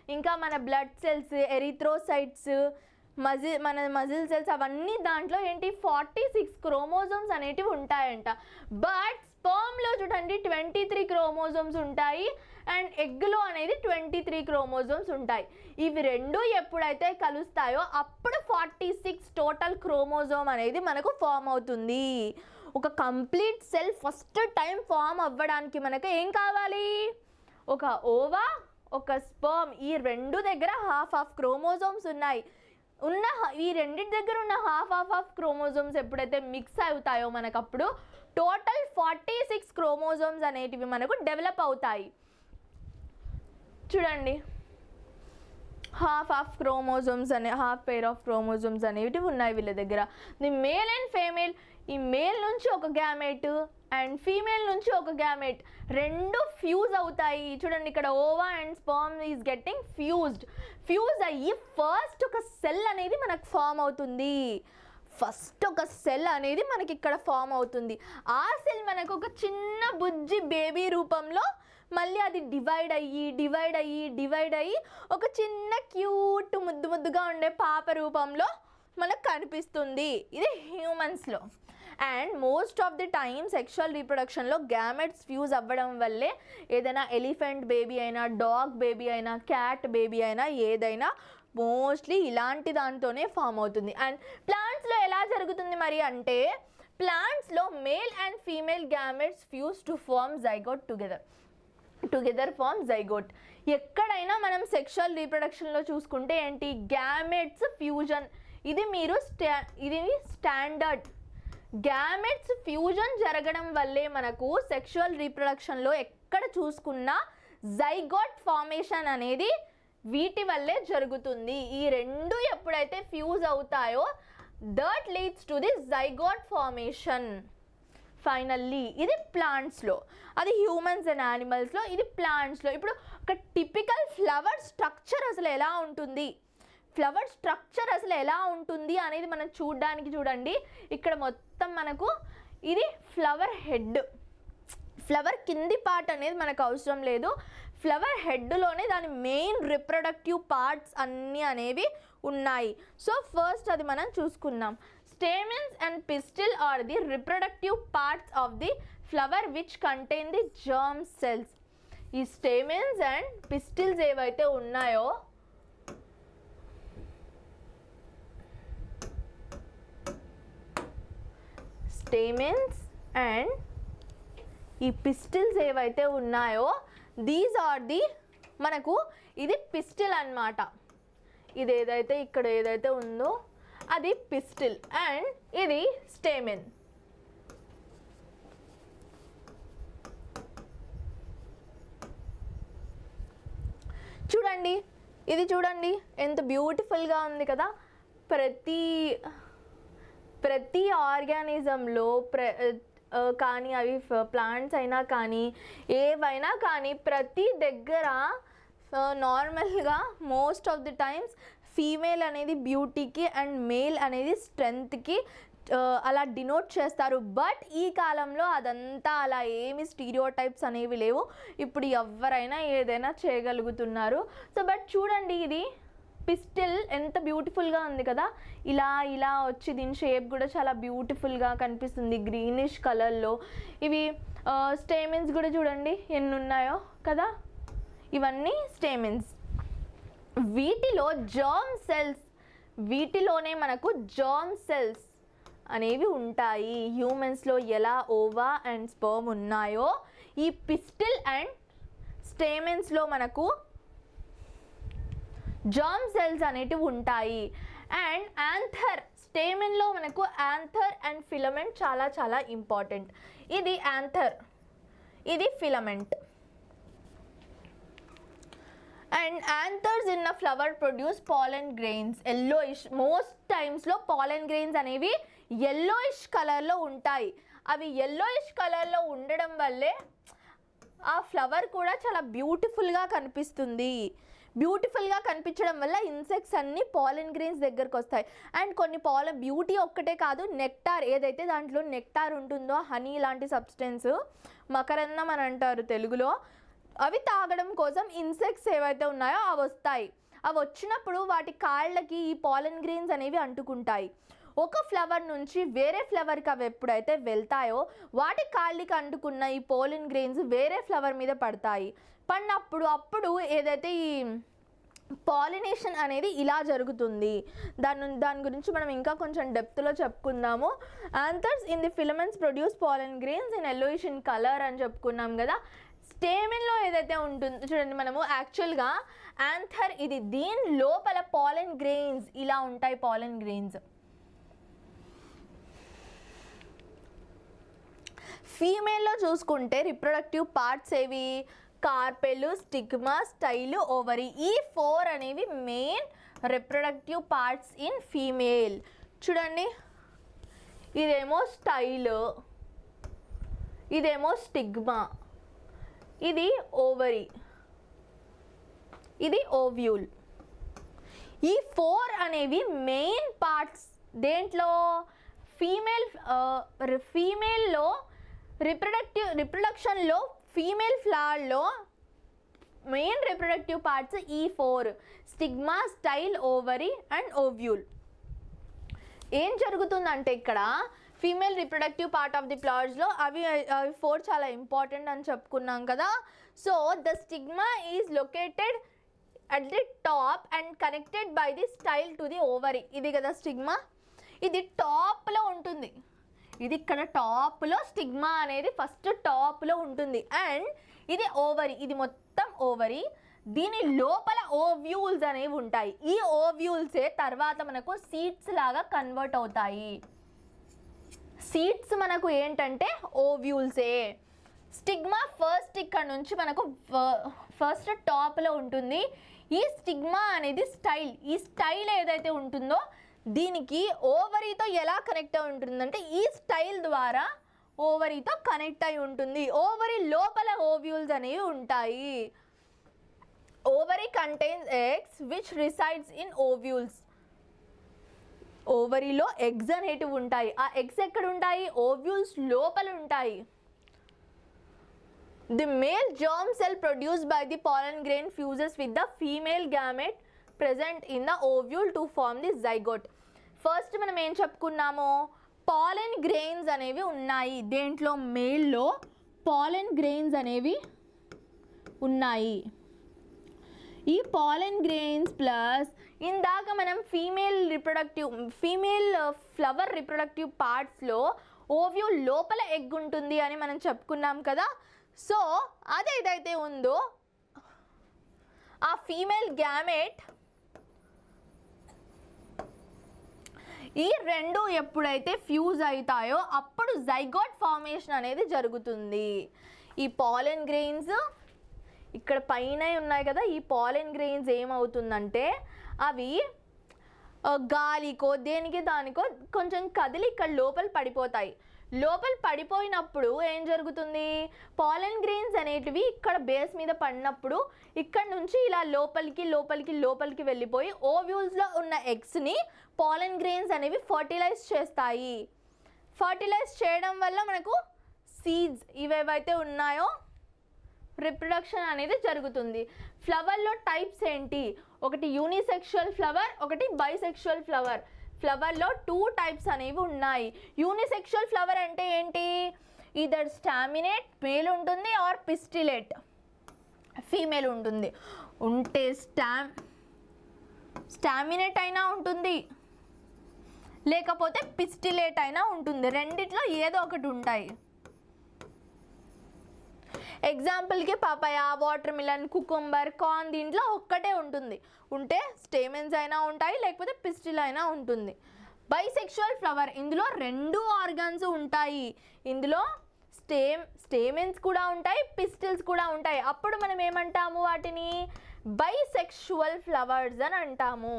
ఇంకా మన blood cells, erythrocytes, మన muscle cells, అవన్నీ దాంట్లో ఏంటి 46 chromosomes అనేటివి ఉంటాయంట. బట్ స్పర్మ్లో చూడండి 23 క్రోమోజోమ్స్ ఉంటాయి అండ్ ఎగ్లో అనేది 23 క్రోమోజోమ్స్ ఉంటాయి. ఇవి రెండు ఎప్పుడైతే కలుస్తాయో అప్పుడు 46 టోటల్ క్రోమోజోమ్ అనేది మనకు ఫామ్ అవుతుంది. ఒక complete cell first time form అవ్వడానికి మనకు ఏం కావాలి? ఒక ఓవా, ఒక స్పర్మ్. ఈ రెండు దగ్గర హాఫ్ క్రోమోజోమ్స్ ఉన్నాయి. ఈ రెండింటి దగ్గర ఉన్న హాఫ్ క్రోమోజోమ్స్ ఎప్పుడైతే మిక్స్ అవుతాయో మనకప్పుడు టోటల్ 46 క్రోమోజోమ్స్ అనేటివి మనకు డెవలప్ అవుతాయి. చూడండి, హాఫ్ పెయిర్ ఆఫ్ క్రోమోజోమ్స్ అనేవి ఉన్నాయి వీళ్ళ దగ్గర. ది మేల్ అండ్ ఫీమేల్, ఈ మేల్ నుంచి ఒక గ్యామెట్ అండ్ ఫీమేల్ నుంచి ఒక గ్యామెట్ రెండు ఫ్యూజ్ అవుతాయి. చూడండి ఇక్కడ ova and sperm is getting fuse అయ్యి ఫస్ట్ ఒక సెల్ అనేది మనకు ఫామ్ అవుతుంది. మనకి ఇక్కడ ఫామ్ అవుతుంది. ఆ సెల్ మనకు ఒక చిన్న బుజ్జి బేబీ రూపంలో మళ్ళీ అది డివైడ్ అయ్యి ఒక చిన్న క్యూట్ ముద్దుగా ఉండే పాప రూపంలో మనకు కనిపిస్తుంది. ఇది హ్యూమన్స్లో. And most of the time sexual రీప్రొడక్షన్లో గ్యామెట్స్ ఫ్యూజ్ అవ్వడం వల్లే ఏదైనా ఎలిఫెంట్ బేబీ అయినా, డాగ్ బేబీ అయినా, క్యాట్ బేబీ అయినా ఏదైనా మోస్ట్లీ ఇలాంటి దాంతోనే ఫామ్ అవుతుంది. అండ్ ప్లాంట్స్లో ఎలా జరుగుతుంది మరి అంటే, ప్లాంట్స్లో male and female gametes fuse to form zygote together form zygote. ఎక్కడైనా మనం సెక్షువల్ రీప్రొడక్షన్లో చూసుకుంటే ఏంటి? Gametes fusion. ఇది స్టాండర్డ్. గ్యామెట్స్ ఫ్యూజన్ జరగడం వల్లే మనకు సెక్షువల్ రీప్రొడక్షన్లో ఎక్కడ చూసుకున్నా జైగోట్ ఫార్మేషన్ అనేది వీటి వల్లే జరుగుతుంది. ఈ రెండు ఎప్పుడైతే ఫ్యూజ్ అవుతాయో that leads to the zygote formation. Finally ఇది ప్లాంట్స్లో, అది హ్యూమన్స్ అండ్ యానిమల్స్లో, ఇది ప్లాంట్స్లో. ఇప్పుడు ఒక టిపికల్ ఫ్లవర్ స్ట్రక్చర్ అసలు ఎలా ఉంటుంది అనేది మనం చూడండి. ఇక్కడ మొత్తం మనకు ఇది ఫ్లవర్ హెడ్. ఫ్లవర్ కింది పార్ట్ అనేది మనకు అవసరం లేదు. ఫ్లవర్ హెడ్లోనే దాని మెయిన్ రిప్రొడక్టివ్ పార్ట్స్ అన్నీ అనేవి ఉన్నాయి. సో ఫస్ట్ అది మనం చూసుకుందాం. Stamens and pistil are the reproductive parts of the flower which contain the germ cells. ఈ స్టేమెన్స్ అండ్ పిస్టిల్స్ ఏవైతే ఉన్నాయో దీస్ ఆర్ ది మనకు ఇది పిస్టిల్ అన్నమాట. ఇది ఇక్కడ ఏదైతే ఉందో అది పిస్టిల్ అండ్ ఇది స్టేమెన్. చూడండి ఎంత బ్యూటిఫుల్గా ఉంది కదా. ప్రతి ఆర్గానిజంలో కానీ అవి ప్లాంట్స్ అయినా కానీ ఏవైనా కానీ ప్రతి దగ్గర నార్మల్గా most of the times female అనేది బ్యూటీకి అండ్ మేల్ అనేది స్ట్రెంగ్త్కి అలా డినోట్ చేస్తారు. బట్ ఈ కాలంలో అదంతా అలా ఏమి స్టీరియోటైప్స్ అనేవి లేవు. ఇప్పుడు ఎవరైనా ఏదైనా చేయగలుగుతున్నారు. సో బట్ చూడండి, ఇది పిస్టిల్ ఎంత బ్యూటిఫుల్గా ఉంది కదా. ఇలా వచ్చి దీని షేప్ కూడా చాలా బ్యూటిఫుల్గా కనిపిస్తుంది గ్రీనిష్ కలర్లో. ఇవి స్టేమెన్స్ కూడా చూడండి ఎన్ని ఉన్నాయో కదా. ఇవన్నీ స్టేమెన్స్. వీటిలోనే మనకు జర్మ్ సెల్స్ అనేవి ఉంటాయి. హ్యూమన్స్లో ఎలా ఓవా అండ్ స్పర్మ్ ఉన్నాయో ఈ పిస్టిల్ అండ్ స్టేమెన్స్లో మనకు జర్మ్ సెల్స్ అనేటివి ఉంటాయి. అండ్ యాంథర్, స్టేమెన్లో మనకు యాంథర్ అండ్ ఫిలమెంట్ చాలా చాలా ఇంపార్టెంట్. ఇది యాంథర్, ఇది filament. And anthers in a flower produce pollen grains, yellowish. Most టైమ్స్లో పాలెన్ గ్రెయిన్స్ అనేవి ఎల్లోయిష్ కలర్లో ఉంటాయి. అవి ఎల్లోయిష్ కలర్లో ఉండడం వల్లే ఆ ఫ్లవర్ కూడా చాలా బ్యూటిఫుల్గా కనిపిస్తుంది. బ్యూటిఫుల్గా కనిపించడం వల్ల ఇన్సెక్ట్స్ అన్నీ పాలెన్ గ్రెయిన్స్ దగ్గరకు వస్తాయి. అండ్ కొన్ని బ్యూటీ ఒక్కటే కాదు, నెక్టార్, ఏదైతే దాంట్లో నెక్టార్ ఉంటుందో, హనీ లాంటి సబ్స్టెన్స్, మకరందం అని అంటారు తెలుగులో, అవి తాగడం కోసం ఇన్సెక్ట్స్ ఏవైతే ఉన్నాయో అవి వస్తాయి. అవి వచ్చినప్పుడు వాటి కాళ్ళకి ఈ పాలెన్ గ్రెయిన్స్ అనేవి అంటుకుంటాయి. ఒక ఫ్లవర్ నుంచి వేరే ఫ్లవర్కి అవి ఎప్పుడైతే వెళ్తాయో వాటి కాళ్ళకి అంటుకున్న ఈ పాలెన్ గ్రెయిన్స్ వేరే ఫ్లవర్ మీద పడతాయి. అప్పుడు ఏదైతే ఈ పాలినేషన్ అనేది ఇలా జరుగుతుంది. దాని గురించి మనం ఇంకా కొంచెం డెప్త్లో చెప్పుకుందాము. Anthers in the filaments produce pollen grains in yellowish in colour అని చెప్పుకున్నాం కదా. స్టేమెన్లో ఏదైతే ఉంటుందో చూడండి, మనము యాక్చువల్గా యాంథర్ ఇది, దీని లోపల పాలెన్ గ్రెయిన్స్ ఇలా ఉంటాయి. పాలెన్ గ్రెయిన్స్ ఫీమేల్లో చూసుకుంటే రిప్రొడక్టివ్ పార్ట్స్ ఏవి? Carpel, stigma, style, ovary. ఈ 4 అనేవి main reproductive parts in female. చూడండి, ఇదేమో స్టైల్, ఇదేమో స్టిగ్మా, ఇది ఓవరీ, ఇది ఓవ్యూల్. ఈ 4 అనేవి మెయిన్ పార్ట్స్ దేంట్లో? ఫీమేల్లో రిప్రొడక్షన్లో ఫీమేల్ ఫ్లవర్లో మెయిన్ రిప్రొడక్టివ్ పార్ట్స్ ఈ 4: stigma, style, ovary and ovule. ఏం జరుగుతుందంటే ఇక్కడ female reproductive part of the ఫ్లవర్స్లో అవి 4 చాలా ఇంపార్టెంట్ అని చెప్పుకున్నాం కదా. So the stigma is located at the top and connected by the style to the ovary. ఇది కదా స్టిగ్మా, ఇది టాప్లో ఉంటుంది. ఇది ఇక్కడ టాప్లో స్టిగ్మా అనేది ఫస్ట్ టాప్లో ఉంటుంది. అండ్ ఇది ఓవరీ, ఇది మొత్తం ఓవరీ. దీని లోపల ఓవ్యూల్స్ అనేవి ఉంటాయి. ఈ ఓవ్యూల్సే తర్వాత మనకు సీడ్స్ లాగా కన్వర్ట్ అవుతాయి. సీడ్స్ మనకు ఏంటంటే ఓవ్యూల్సే. స్టిగ్మా ఫస్ట్ ఇక్కడ నుంచి మనకు ఫస్ట్ టాప్లో ఉంటుంది. ఈ స్టిగ్మా అనేది స్టైల్. ఈ స్టైల్ ఏదైతే ఉంటుందో దీనికి ఓవరీతో ఎలా కనెక్ట్ అయి ఉంటుందంటే ఈ స్టైల్ ద్వారా ఓవరీతో కనెక్ట్ అయి ఉంటుంది. ఓవరీ లోపల ఓవ్యూల్స్ అనేవి ఉంటాయి. Ovary contains eggs which resides in ovules. ఓవరీలో ఎగ్స్ అనేటివి ఉంటాయి. ఆ ఎగ్స్ ఎక్కడ ఉంటాయి? ఓవ్యూల్స్ లోపల ఉంటాయి. The male germ cell produced by the pollen grain fuses with the female gamete present in the ovule to form the zygote. First మనం ఏం చెప్పుకున్నాము? పాలెన్ గ్రెయిన్స్ అనేవి ఉన్నాయి. దేంట్లో? మేల్లో పాలెన్ గ్రెయిన్స్ అనేవి ఉన్నాయి. ఈ పాలెన్ గ్రెయిన్స్ ప్లస్ ఇందాక మనం ఫీమేల్ ఫ్లవర్ రిప్రొడక్టివ్ పార్ట్స్లో ఓవ్యూల్ లోపల ఎగ్ ఉంటుంది అని మనం చెప్పుకున్నాం కదా. సో అదేదైతే ఉందో ఆ ఫీమేల్ గ్యామెట్ ఈ రెండు ఎప్పుడైతే ఫ్యూజ్ అవుతాయో అప్పుడు జైగోట్ ఫార్మేషన్ అనేది జరుగుతుంది. ఈ పాలెన్ గ్రెయిన్స్ ఇక్కడ పైన ఉన్నాయి కదా, ఈ పాలెన్ గ్రెయిన్స్ ఏమవుతుందంటే అవి గాలికో దేనికి దానికో కొంచెం కదిలి ఇక్కడ లోపల పడిపోతాయి. లోపల పడిపోయినప్పుడు ఏం జరుగుతుంది? పాలెన్ గ్రెయిన్స్ అనేటివి ఇక్కడ బేస్ మీద పడినప్పుడు ఇక్కడ నుంచి ఇలా లోపలికి వెళ్ళిపోయి ఓవ్యూల్స్లో ఉన్న ఎగ్స్ని పాలెన్ గ్రెయిన్స్ అనేవి ఫర్టిలైజ్ చేస్తాయి. ఫర్టిలైజ్ చేయడం వల్ల మనకు సీడ్స్ ఇవేవైతే ఉన్నాయో రిప్రొడక్షన్ అనేది జరుగుతుంది. ఫ్లవర్లో టైప్స్ ఏంటి? ఒకటి యూనిసెక్షువల్ ఫ్లవర్, ఒకటి బైసెక్షువల్ ఫ్లవర్. ఫ్లవర్లో 2 టైప్స్ అనేవి ఉన్నాయి. యూనిసెక్షువల్ ఫ్లవర్ అంటే ఏంటి? ఈదర్ స్టామినేట్ మేల్ ఉంటుంది ఆర్ పిస్టిలేట్ ఫీమేల్ ఉంటుంది. ఉంటే స్టామినేట్ అయినా ఉంటుంది లేకపోతే పిస్టిలేట్ అయినా ఉంటుంది. రెండిట్లో ఏదో ఒకటి ఉంటాయి. ఎగ్జాంపుల్కి papaya, watermelon, cucumber, corn దీంట్లో ఒక్కటే ఉంటుంది. ఉంటే స్టేమెన్స్ అయినా ఉంటాయి, లేకపోతే పిస్టిల్ అయినా ఉంటుంది. బైసెక్షువల్ ఫ్లవర్, ఇందులో 2 ఆర్గన్స్ ఉంటాయి. ఇందులో స్టేమెన్స్ కూడా ఉంటాయి, పిస్టిల్స్ కూడా ఉంటాయి. అప్పుడు మనం ఏమంటాము వాటిని? బైసెక్షువల్ ఫ్లవర్స్ అని అంటాము.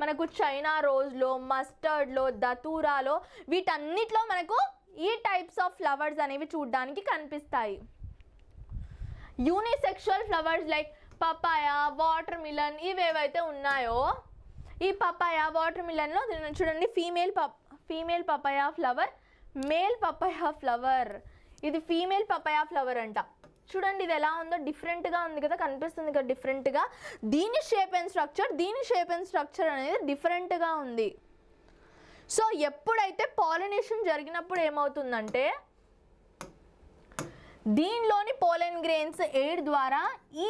మనకు చైనా రోజ్లో, మస్టర్డ్లో, దతూరాలో వీటన్నిటిలో మనకు ఈ టైప్స్ ఆఫ్ ఫ్లవర్స్ అనేవి చూడడానికి కనిపిస్తాయి. Unisexual flowers like papaya, watermelon ఇవేవైతే ఉన్నాయో, ఈ పపాయ, వాటర్ మిలన్లో చూడండి female papaya flower, male papaya flower. ఇది ఫీమేల్ పపాయ ఫ్లవర్ అంట. చూడండి ఇది ఎలా ఉందో, డిఫరెంట్గా ఉంది కదా, కనిపిస్తుంది కదా డిఫరెంట్గా. దీని షేప్ అండ్ స్ట్రక్చర్ అనేది డిఫరెంట్గా ఉంది. సో ఎప్పుడైతే పాలినేషన్ జరిగినప్పుడు ఏమవుతుందంటే, దీనిలోని పోలెన్ గ్రెయిన్స్ ఎయిర్ ద్వారా ఈ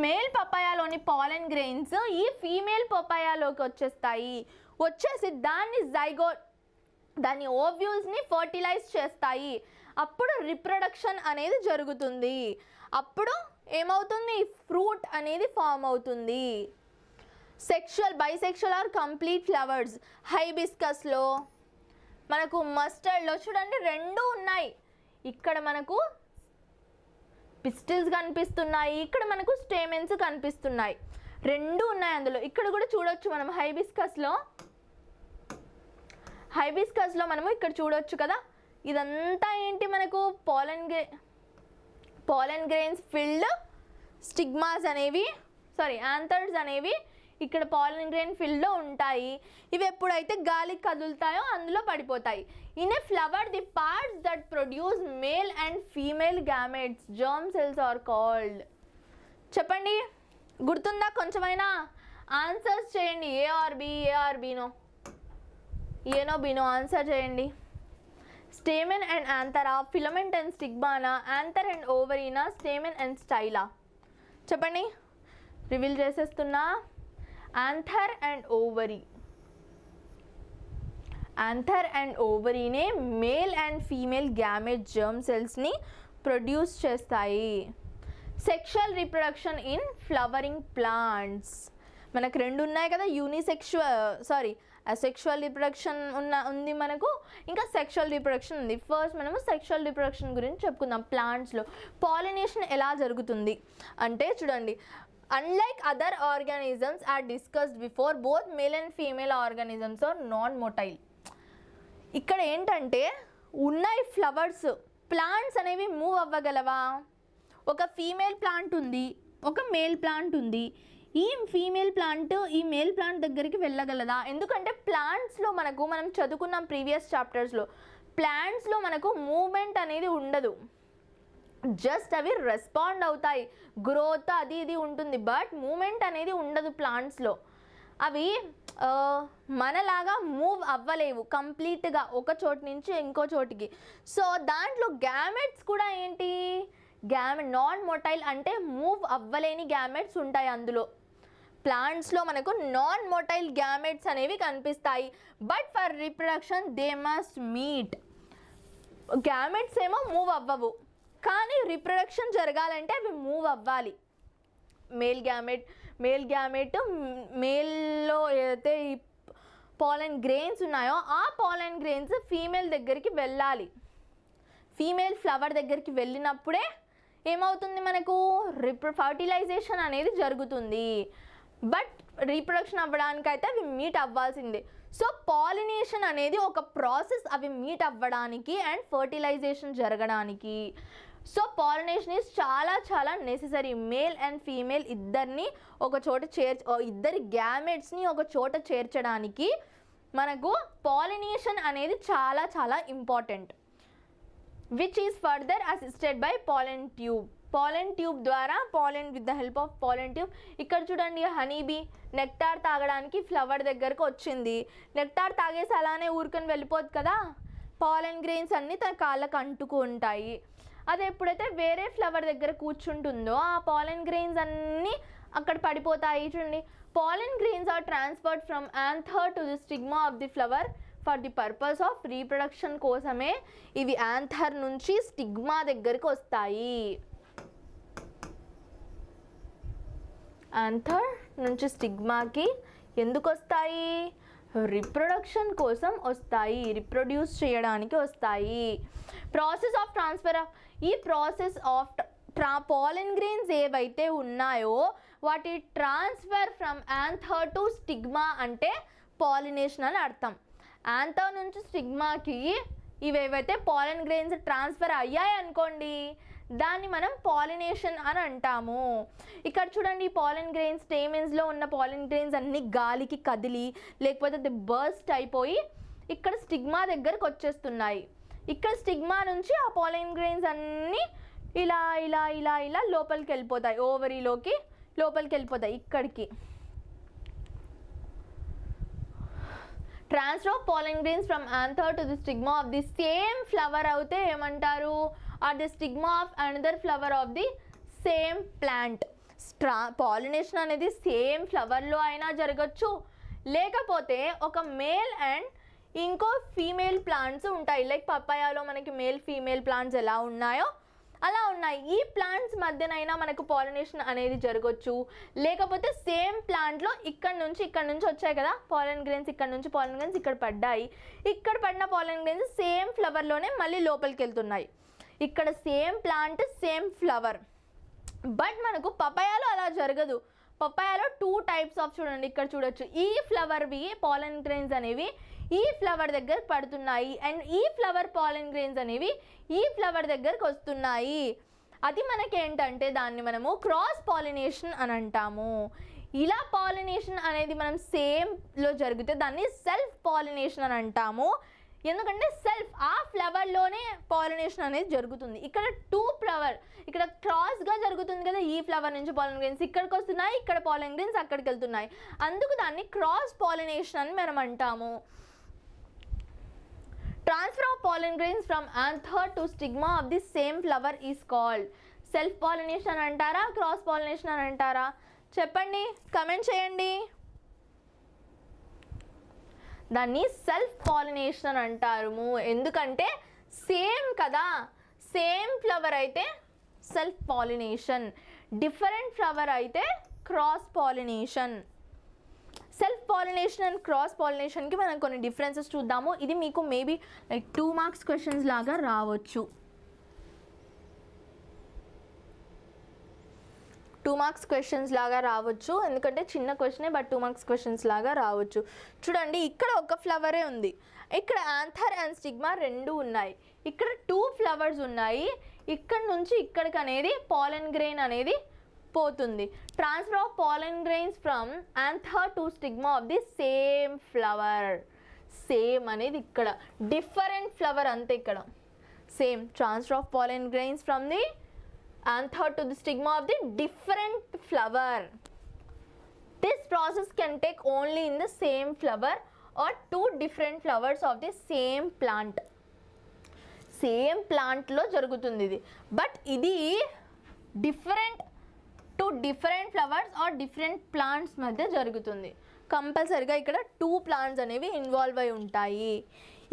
మేల్ పపాయాలోని పాలెన్ గ్రెయిన్స్ ఈ ఫీమేల్ పపాయాలోకి వచ్చేసి దాని ఓవ్యూల్స్ని ఫర్టిలైజ్ చేస్తాయి. అప్పుడు రిప్రొడక్షన్ అనేది జరుగుతుంది. అప్పుడు ఏమవుతుంది? ఫ్రూట్ అనేది ఫామ్ అవుతుంది. బైసెక్షువల్ ఆర్ కంప్లీట్ ఫ్లవర్స్ హైబిస్కస్లో, మనకు మస్టర్డ్లో చూడండి 2 ఉన్నాయి. ఇక్కడ మనకు పిస్టిల్స్ కనిపిస్తున్నాయి, ఇక్కడ మనకు స్టేమెన్స్ కనిపిస్తున్నాయి. 2 ఉన్నాయి అందులో. ఇక్కడ కూడా చూడొచ్చు మనం హైబిస్కస్లో మనము ఇక్కడ చూడొచ్చు కదా. ఇదంతా ఏంటి? మనకు పాలెన్ గ్రెయిన్స్ ఫిల్డ్ స్టిగ్మాస్ అనేవి యాంథర్స్ అనేవి ఇక్కడ పాలెన్ గ్రెయిన్ ఫిల్డ్లో ఉంటాయి. ఇవి ఎప్పుడైతే గాలికి కదులుతాయో అందులో పడిపోతాయి. In a flower the parts that produce male and female gametes germ cells are called. చెప్పండి, గుర్తుందా? కొంచెమైనా ఆన్సర్స్ చేయండి. ఏ ఆర్ బీనో, ఏనో బీనో ఆన్సర్ చేయండి. స్టేమెన్ అండ్ యాంథరా, ఫిలమెంట్ అండ్ స్టిగ్మానా, యాంథర్ అండ్ ఓవరీనా, స్టేమెన్ అండ్ స్టైలా. చెప్పండి, రివీల్ చేసేస్తున్నా. యాంథర్ అండ్ ఓవరీనే male and female gamete germ సెల్స్ని ప్రొడ్యూస్ చేస్తాయి. Sexual reproduction in flowering plants, మనకు 2 ఉన్నాయి కదా. అసెక్షువల్ రిప్రొడక్షన్ ఉంది మనకు, ఇంకా సెక్షువల్ రిప్రొడక్షన్ ఉంది. ఫస్ట్ మనము సెక్షువల్ రిప్రొడక్షన్ గురించి చెప్పుకుందాం. ప్లాంట్స్లో పాలినేషన్ ఎలా జరుగుతుంది అంటే చూడండి, unlike other organisms are discussed before, both male and female organisms are non motile. ఇక్కడ ఏంటంటే ఉన్నాయి ప్లాంట్స్ అనేవి మూవ్ అవ్వగలవా? ఒక ఫీమేల్ ప్లాంట్ ఉంది, ఒక మేల్ ప్లాంట్ ఉంది. ఈ ఫీమేల్ ప్లాంట్ ఈ మేల్ ప్లాంట్ దగ్గరికి వెళ్ళగలదా? ఎందుకంటే ప్లాంట్స్లో మనం చదువుకున్నాం ప్రీవియస్ చాప్టర్స్లో, ప్లాంట్స్లో మనకు మూమెంట్ అనేది ఉండదు. జస్ట్ అవి రెస్పాండ్ అవుతాయి, గ్రోత్ అది ఇది ఉంటుంది, బట్ మూమెంట్ అనేది ఉండదు ప్లాంట్స్లో. అవి మనలాగా మూవ్ అవ్వలేవు కంప్లీట్గా ఒక చోటు నుంచి ఇంకో చోటికి. సో దాంట్లో గ్యామెట్స్ కూడా ఏంటి? నాన్ మోటైల్ అంటే మూవ్ అవ్వలేని గ్యామెట్స్ ఉంటాయి అందులో. ప్లాంట్స్లో మనకు నాన్ మోటైల్ గ్యామెట్స్ అనేవి కనిపిస్తాయి. But for reproduction they must meet. Gametes ఏమో మూవ్ అవ్వవు, కానీ రిప్రొడక్షన్ జరగాలంటే అవి మూవ్ అవ్వాలి. మేల్ గ్యామెట్ మేల్లో ఏదైతే ఈ పాలెన్ గ్రెయిన్స్ ఉన్నాయో ఆ పాలెన్ గ్రెయిన్స్ ఫీమేల్ దగ్గరికి వెళ్ళాలి. ఫీమేల్ ఫ్లవర్ దగ్గరికి వెళ్ళినప్పుడే ఏమవుతుంది? మనకు ఫర్టిలైజేషన్ అనేది జరుగుతుంది. బట్ రీప్రొడక్షన్ అవ్వడానికైతే అవి మీట్ అవ్వాల్సిందే. సో పాలినేషన్ అనేది ఒక ప్రాసెస్, అవి మీట్ అవ్వడానికి అండ్ ఫర్టిలైజేషన్ జరగడానికి. సో పాలినేషన్ ఈజ్ చాలా చాలా నెసెసరీ. మేల్ అండ్ ఫీమేల్ ఇద్దరిని ఒక చోట ఇద్దరి గ్యామెట్స్ని ఒక చోట చేర్చడానికి మనకు పాలినేషన్ అనేది చాలా చాలా important. Which is further assisted by pollen tube ద్వారా with the help of pollen tube. ఇక్కడ చూడండి, హనీబీ నెక్టార్ తాగడానికి ఫ్లవర్ దగ్గరకు వచ్చింది. నెక్టార్ తాగేసి అలానే ఊరుకొని వెళ్ళిపోదు కదా, పాలెన్ గ్రెయిన్స్ అన్నీ తన కాళ్ళకు అంటుకు ఉంటాయి. అది ఎప్పుడైతే వేరే ఫ్లవర్ దగ్గర కూర్చుంటుందో ఆ పాలెన్ గ్రెయిన్స్ అన్నీ అక్కడ పడిపోతాయి. చూడండి, pollen grains are transferred from anther to the stigma of the flower for the purpose of reproduction కోసమే ఇవి యాంథర్ నుంచి స్టిగ్మా దగ్గరికి వస్తాయి. యాంథర్ నుంచి స్టిగ్మాకి ఎందుకు వస్తాయి? రిప్రొడక్షన్ కోసం వస్తాయి, రిప్రొడ్యూస్ చేయడానికి వస్తాయి. ప్రాసెస్ ఆఫ్ ట్రాన్స్ఫర్, ఈ ప్రాసెస్ ఆఫ్ పాలన్ గ్రెయిన్స్ ఏవైతే ఉన్నాయో వాటి transfer from anther to stigma అంటే పాలినేషన్ అని అర్థం. యాంథర్ నుంచి స్టిగ్మాకి ఇవేవైతే పాలన్ గ్రెయిన్స్ ట్రాన్స్ఫర్ అయ్యాయి అనుకోండి, దాన్ని మనం పాలినేషన్ అని అంటాము. ఇక్కడ చూడండి, ఈ పాలన్ గ్రెయిన్స్ స్టేమెన్స్లో ఉన్న పాలన్ గ్రెయిన్స్ అన్ని గాలికి కదిలి లేకపోతే అది బర్స్ట్ అయిపోయి ఇక్కడ స్టిగ్మా దగ్గరకు వచ్చేస్తున్నాయి. ఇక్కడ స్టిగ్మా నుంచి ఆ పాలన్ గ్రెయిన్స్ అన్నీ ఇలా ఇలా ఇలా ఇలా లోపలికి వెళ్ళిపోతాయి, ఓవరీలోకి లోపలికి వెళ్ళిపోతాయి. ఇక్కడికి transfer of pollen grains from anther to the stigma of the same flower అయితే ఏమంటారు? Or the stigma of another flower of the same plant. Pollination అనేది సేమ్ ఫ్లవర్లో అయినా జరగచ్చు, లేకపోతే ఒక మేల్ అండ్ ఇంకో ఫీమేల్ ప్లాంట్స్ ఉంటాయి. లైక్ పపాయాలో మనకి మేల్ ఫీమేల్ ప్లాంట్స్ ఎలా ఉన్నాయో అలా ఉన్నాయి. ఈ ప్లాంట్స్ మధ్యనైనా మనకు పాలినేషన్ అనేది జరగచ్చు. లేకపోతే సేమ్ ప్లాంట్లో ఇక్కడ నుంచి వచ్చాయి కదా పాలన్ గ్రెయిన్స్, ఇక్కడ నుంచి పాలన్ గ్రెయిన్స్ ఇక్కడ పడ్డాయి, ఇక్కడ పడిన పాలన్ గ్రెయిన్స్ సేమ్ ఫ్లవర్లోనే మళ్ళీ లోపలికి వెళ్తున్నాయి. ఇక్కడ same plant same flower. But మనకు పపాయాలో అలా జరగదు. పపాయాలో 2 టైప్స్ ఆఫ్ చూడండి, ఇక్కడ చూడొచ్చు. ఈ ఫ్లవర్వి పాలన్ గ్రెయిన్స్ అనేవి ఈ ఫ్లవర్ దగ్గర పడుతున్నాయి అండ్ ఈ ఫ్లవర్ పాలన్ గ్రెయిన్స్ అనేవి ఈ ఫ్లవర్ దగ్గరకు వస్తున్నాయి. అది మనకేంటంటే దాన్ని మనము క్రాస్ పాలినేషన్ అని అంటాము. ఇలా పాలినేషన్ అనేది మనం సేమ్లో జరిగితే దాన్ని సెల్ఫ్ పాలినేషన్ అని అంటాము. ఎందుకంటే సెల్ఫ్ ఆ ఫ్లవర్లోనే పాలినేషన్ అనేది జరుగుతుంది. ఇక్కడ 2 ఫ్లవర్ ఇక్కడ క్రాస్గా జరుగుతుంది కదా, ఈ ఫ్లవర్ నుంచి పాలన్ గ్రెయిన్స్ ఇక్కడికి వస్తున్నాయి, ఇక్కడ పాలన్ గ్రెయిన్స్ అక్కడికి వెళ్తున్నాయి. అందుకు దాన్ని క్రాస్ పాలినేషన్ అని మనం అంటాము. Transfer of pollen grains from anther to stigma of the same flower is called self pollination అంటారా, క్రాస్ పాలినేషన్ అని అంటారా? చెప్పండి, కమెంట్ చేయండి. దాన్ని సెల్ఫ్ పాలినేషన్ అని అంటారు. ఎందుకంటే సేమ్ కదా, సేమ్ ఫ్లవర్ అయితే సెల్ఫ్ పాలినేషన్, డిఫరెంట్ ఫ్లవర్ అయితే cross pollination. Self pollination and cross పాలినేషన్కి మనం కొన్ని డిఫరెన్సెస్ చూద్దాము. ఇది మీకు మేబీ లైక్ 2 మార్క్స్ క్వశ్చన్స్ లాగా రావచ్చు. 2 మార్క్స్ క్వశ్చన్స్ లాగా రావచ్చు, ఎందుకంటే చిన్న క్వశ్చనే బట్ 2 మార్క్స్ క్వశ్చన్స్ లాగా రావచ్చు. చూడండి, ఇక్కడ ఒక ఫ్లవరే ఉంది, ఇక్కడ యాంథర్ అండ్ స్టిగ్మా 2 ఉన్నాయి, ఇక్కడ 2 ఫ్లవర్స్ ఉన్నాయి, ఇక్కడ నుంచి ఇక్కడికి అనేది పాలన్ గ్రెయిన్ అనేది పోతుంది. Transfer of pollen grains from anther to stigma of the same flower. Same అనేది ఇక్కడ డిఫరెంట్ ఫ్లవర్ అంతే, ఇక్కడ same. Transfer of pollen grains from the anther to the stigma of the different flower. This process can take only in the same flower or 2 different flowers of the same plant. Same ప్లాంట్లో జరుగుతుంది ఇది, but ఇది different 2 different flowers or different plants మధ్య జరుగుతుంది. కంపల్సరిగా ఇక్కడ 2 plants అనేవి involve అయి ఉంటాయి.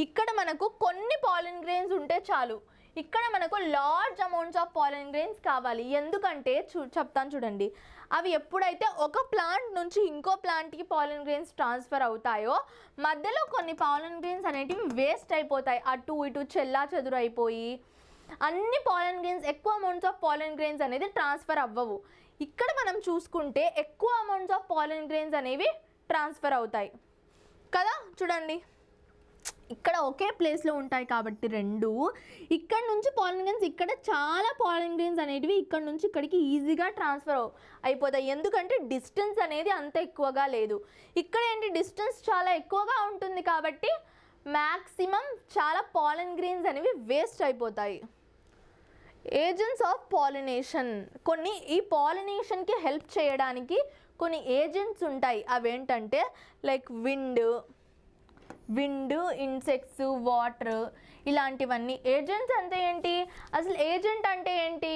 ఇక్కడ మనకు కొన్ని పాలన్ గ్రెయిన్స్ ఉంటే చాలు, ఇక్కడ మనకు large amounts of pollen grains కావాలి. ఎందుకంటే చెప్తాను చూడండి, అవి ఎప్పుడైతే ఒక ప్లాంట్ నుంచి ఇంకో ప్లాంట్కి పాలన్ గ్రెయిన్స్ ట్రాన్స్ఫర్ అవుతాయో మధ్యలో కొన్ని పాలన్ గ్రెయిన్స్ అనేటివి వేస్ట్ అయిపోతాయి, అటు ఇటు చెల్లా చెదురు అయిపోయి అన్ని పాలన్ గ్రెయిన్స్, ఎక్కువ అమౌంట్స్ ఆఫ్ పాలన్ గ్రెయిన్స్ అనేది ట్రాన్స్ఫర్ అవ్వవు. ఇక్కడ మనం చూసుకుంటే ఎక్కువ అమౌంట్స్ ఆఫ్ పాలన్ గ్రెయిన్స్ అనేవి ట్రాన్స్ఫర్ అవుతాయి కదా. చూడండి, ఇక్కడ ఒకే ప్లేస్లో ఉంటాయి కాబట్టి 2, ఇక్కడ నుంచి పాలన్ గ్రెయిన్స్, ఇక్కడ చాలా పాలన్ గ్రెయిన్స్ అనేటివి ఇక్కడ నుంచి ఇక్కడికి ఈజీగా ట్రాన్స్ఫర్ అయిపోతాయి. ఎందుకంటే డిస్టెన్స్ అనేది అంత ఎక్కువగా లేదు. ఇక్కడ ఏంటి, డిస్టెన్స్ చాలా ఎక్కువగా ఉంటుంది కాబట్టి మ్యాక్సిమం చాలా పాలన్ గ్రెయిన్స్ అనేవి వేస్ట్ అయిపోతాయి. ఏజెంట్స్ ఆఫ్ పాలినేషన్, కొన్ని ఈ పాలినేషన్కి హెల్ప్ చేయడానికి కొన్ని ఏజెంట్స్ ఉంటాయి. అవేంటంటే లైక్ విండ్, ఇన్సెక్ట్స్, వాటర్, ఇలాంటివన్నీ. ఏజెంట్స్ అంటే ఏంటి, అసలు ఏజెంట్ అంటే ఏంటి?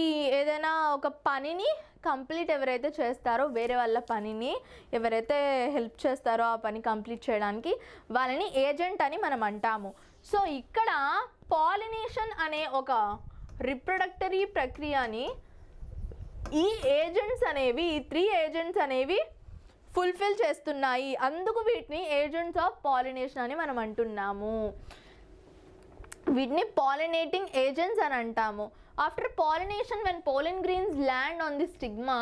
ఈ ఏదైనా ఒక పనిని కంప్లీట్ ఎవరైతే చేస్తారో వేరే వాళ్ళ పనిని, ఎవరైతే హెల్ప్ చేస్తారో ఆ పని కంప్లీట్ చేయడానికి, వాళ్ళని ఏజెంట్ అని మనం అంటాము. సో ఇక్కడ పాలినేషన్ అనే ఒక రిప్రొడక్టరీ ప్రక్రియని ఈ ఏజెంట్స్ అనేవి, ఈ 3 ఏజెంట్స్ అనేవి ఫుల్ఫిల్ చేస్తున్నాయి. అందుకు వీటిని ఏజెంట్స్ ఆఫ్ పాలినేషన్ అని మనం అంటున్నాము. వీటిని పాలినేటింగ్ ఏజెంట్స్ అని అంటాము. After pollination, when pollen grains land on the stigma,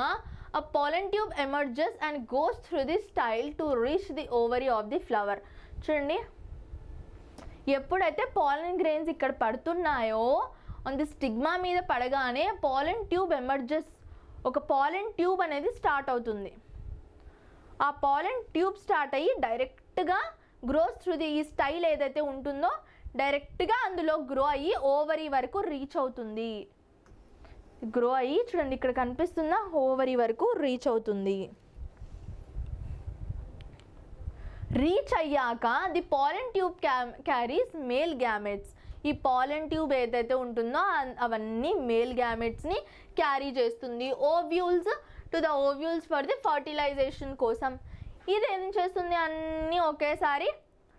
a pollen tube emerges and goes through the style to reach the ovary of the flower. చూడండి, ఎప్పుడైతే పాలన్ గ్రెయిన్స్ ఇక్కడ పడుతున్నాయో on the stigma మీద పడగానే పాలన్ tube emerges, ఒక pollen tube అనేది start అవుతుంది. ఆ పాలన్ tube start అయ్యి డైరెక్ట్గా గ్రోస్ త్రూ ది, ఈ స్టైల్ ఏదైతే ఉంటుందో డైరెక్ట్గా అందులో గ్రో అయ్యి ఓవరీ వరకు రీచ్ అవుతుంది. గ్రో అయ్యి చూడండి ఇక్కడ కనిపిస్తున్న ఓవరీ వరకు రీచ్ అవుతుంది. రీచ్ అయ్యాక the pollen tube carries male gametes. ఈ పాలన్ ట్యూబ్ ఏదైతే ఉంటుందో అవన్నీ మేల్ గ్యామెట్స్ని క్యారీ చేస్తుంది. Ovules to the ovules for the fertilisation కోసం. ఇది ఏం చేస్తుంది, అన్నీ ఒకేసారి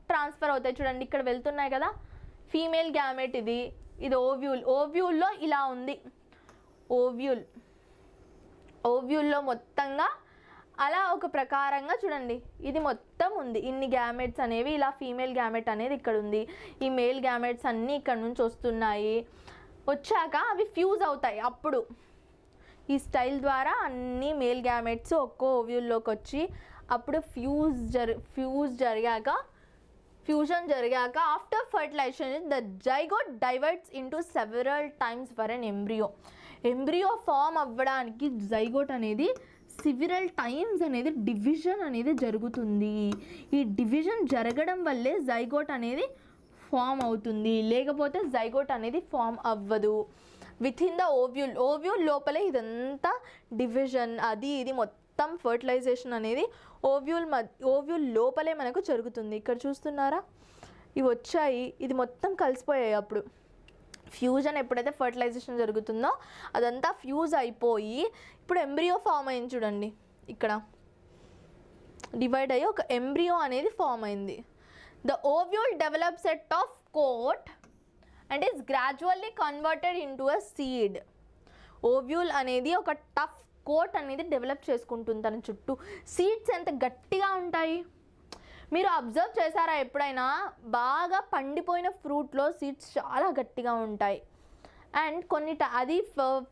ట్రాన్స్ఫర్ అవుతాయి. చూడండి ఇక్కడ వెళ్తున్నాయి కదా, ఫీమేల్ గ్యామెట్ ఇది, ఇది ఓవ్యూల్. ఓవ్యూల్లో ఇలా ఉంది ఓవ్యూల్. ఓవ్యూల్లో మొత్తంగా అలా ఒక ప్రకారంగా చూడండి ఇది మొత్తం ఉంది. ఇన్ని గ్యామెట్స్ అనేవి, ఇలా ఫీమేల్ గ్యామెట్ అనేది ఇక్కడ ఉంది. ఈ మేల్ గ్యామెట్స్ అన్నీ ఇక్కడ నుంచి వస్తున్నాయి. వచ్చాక అవి ఫ్యూజ్ అవుతాయి. అప్పుడు ఈ స్టైల్ ద్వారా అన్ని మేల్ గ్యామెట్స్ ఒక్కో ఓవ్యూల్లోకి వచ్చి అప్పుడు ఫ్యూజన్ జరిగాక after fertilisation the zygote divides into several times for an embryo. Embryo form అవ్వడానికి జైగోట్ అనేది సెవెరల్ టైమ్స్ అనేది డివిజన్ అనేది జరుగుతుంది. ఈ డివిజన్ జరగడం వల్లే జైగోట్ అనేది ఫామ్ అవుతుంది, లేకపోతే జైగోట్ అనేది ఫామ్ అవ్వదు. With in the ovule, ovule లోపలే ఇదంతా డివిజన్ అది ఇది మొత్తం ఫర్టిలైజేషన్ అనేది ఓవ్యూల్ లోపలే మనకు జరుగుతుంది. ఇక్కడ చూస్తున్నారా, ఇవి వచ్చాయి, ఇది మొత్తం కలిసిపోయాయి. అప్పుడు ఫ్యూజన్ ఎప్పుడైతే ఫర్టిలైజేషన్ జరుగుతుందో అదంతా ఫ్యూజ్ అయిపోయి ఇప్పుడు ఎంబ్రియో ఫామ్ అయింది. చూడండి ఇక్కడ డివైడ్ అయ్యి ఒక ఎంబ్రియో అనేది ఫామ్ అయింది. The ovule develop set of coat and is gradually converted into a seed. Ovule అనేది ఒక టఫ్ కోట్ అనేది డెవలప్ చేసుకుంటుంది తన చుట్టూ. సీడ్స్ ఎంత గట్టిగా ఉంటాయి మీరు అబ్జర్వ్ చేశారా ఎప్పుడైనా? బాగా పండిపోయిన ఫ్రూట్లో సీడ్స్ చాలా గట్టిగా ఉంటాయి. అండ్ కొన్ని అది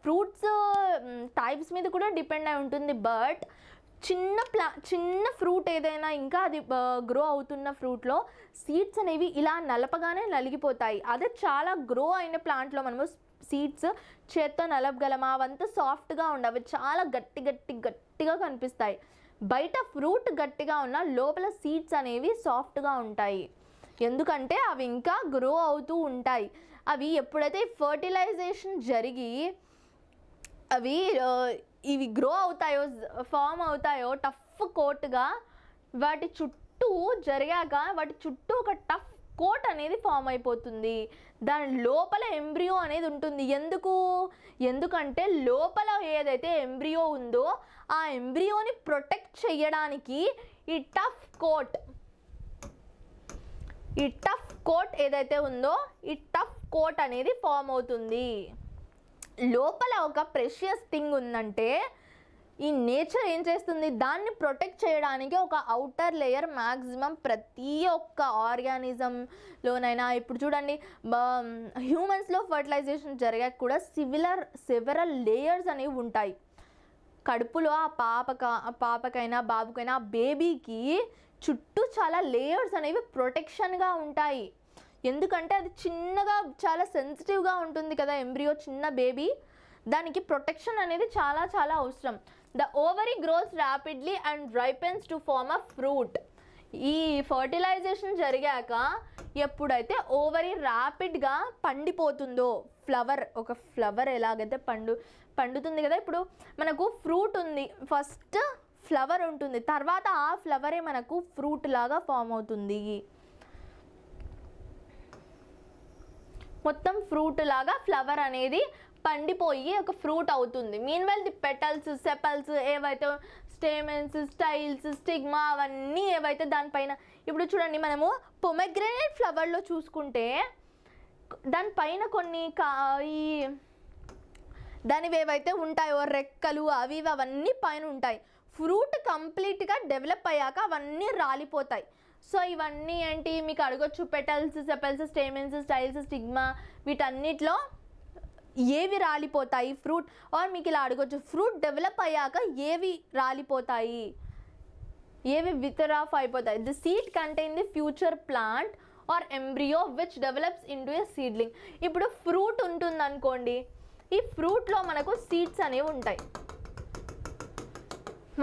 ఫ్రూట్స్ టైప్స్ మీద కూడా డిపెండ్ అయి ఉంటుంది. బట్ చిన్న ఫ్రూట్ ఏదైనా ఇంకా అది గ్రో అవుతున్న ఫ్రూట్లో సీడ్స్ అనేవి ఇలా నలపగానే నలిగిపోతాయి. అదే చాలా గ్రో అయిన ప్లాంట్లో మనము సీడ్స్ చేత్తో నలపగలమా? అవంతా సాఫ్ట్గా ఉండవు, చాలా గట్టిగా కనిపిస్తాయి. బయట ఫ్రూట్ గట్టిగా ఉన్న లోపల సీడ్స్ అనేవి సాఫ్ట్గా ఉంటాయి. ఎందుకంటే అవి ఇంకా గ్రో అవుతూ ఉంటాయి. అవి ఎప్పుడైతే ఫర్టిలైజేషన్ జరిగి అవి ఇవి గ్రో అవుతాయో, ఫామ్ అవుతాయో టఫ్ కోట్గా, వాటి చుట్టూ జరిగాక వాటి చుట్టూ ఒక టఫ్ కోట్ అనేది ఫామ్ అయిపోతుంది. దాని లోపల ఎంబ్రియో అనేది ఉంటుంది. ఎందుకంటే లోపల ఏదైతే ఎంబ్రియో ఉందో ఆ ఎంబ్రియోని ప్రొటెక్ట్ చేయడానికి ఈ టఫ్ కోట్ ఏదైతే ఉందో ఈ టఫ్ కోట్ అనేది ఫామ్ అవుతుంది. లోపల ఒక ప్రెషియస్ థింగ్ ఉందంటే ఈ నేచర్ ఏం చేస్తుంది, దాన్ని ప్రొటెక్ట్ చేయడానికి ఒక అవుటర్ లేయర్ మ్యాక్సిమం ప్రతి ఒక్క ఆర్గానిజంలోనైనా. ఇప్పుడు చూడండి హ్యూమన్స్లో ఫర్టిలైజేషన్ జరిగాక కూడా సెవెరల్ లేయర్స్ అనేవి ఉంటాయి. కడుపులో ఆ పాపకైనా బాబుకైనా ఆ బేబీకి చుట్టూ చాలా లేయర్స్ అనేవి ప్రొటెక్షన్గా ఉంటాయి. ఎందుకంటే అది చిన్నగా చాలా సెన్సిటివ్గా ఉంటుంది కదా ఎంబ్రియో, చిన్న బేబీ, దానికి ప్రొటెక్షన్ అనేది చాలా అవసరం. The ovary grows rapidly and ripens to form a fruit. ఈ ఫర్టిలైజేషన్ జరిగాక ఎప్పుడైతే ఓవరీ ర్యాపిడ్గా పండిపోతుందో, ఒక ఫ్లవర్ ఎలాగైతే పండుతుంది కదా, ఇప్పుడు మనకు ఫ్రూట్ ఉంది, ఫస్ట్ ఫ్లవర్ ఉంటుంది, తర్వాత ఆ ఫ్లవరే మనకు ఫ్రూట్ లాగా ఫామ్ అవుతుంది. మొత్తం ఫ్రూట్ లాగా ఫ్లవర్ అనేది పండిపోయి ఒక ఫ్రూట్ అవుతుంది. మీన్వెల్ ది పెటల్స్, సెపల్స్ ఏవైతే స్టేమెన్స్, స్టైల్స్, స్టిగ్మా అవన్నీ ఏవైతే దానిపైన, ఇప్పుడు చూడండి మనము పొమెగ్రనేట్ ఫ్లవర్లో చూసుకుంటే దానిపైన కొన్ని ఈ దానివి ఏవైతే ఉంటాయో రెక్కలు అవి అవన్నీ పైన ఉంటాయి. ఫ్రూట్ కంప్లీట్గా డెవలప్ అయ్యాక అవన్నీ రాలిపోతాయి. సో ఇవన్నీ ఏంటి మీకు అడగొచ్చు, petals, sepals, stamens, styles, stigma వీటన్నిటిలో ఏవి రాలిపోతాయి ఫ్రూట్, ఆర్ మీకు ఇలా అడగొచ్చు ఫ్రూట్ డెవలప్ అయ్యాక ఏవి రాలిపోతాయి, ఏవి వితర్ ఆఫ్ అయిపోతాయి. The seed contain the future plant or embryo which develops into a seedling. ఇప్పుడు ఫ్రూట్ ఉంటుంది అనుకోండి, ఈ ఫ్రూట్లో మనకు సీడ్స్ అనేవి ఉంటాయి.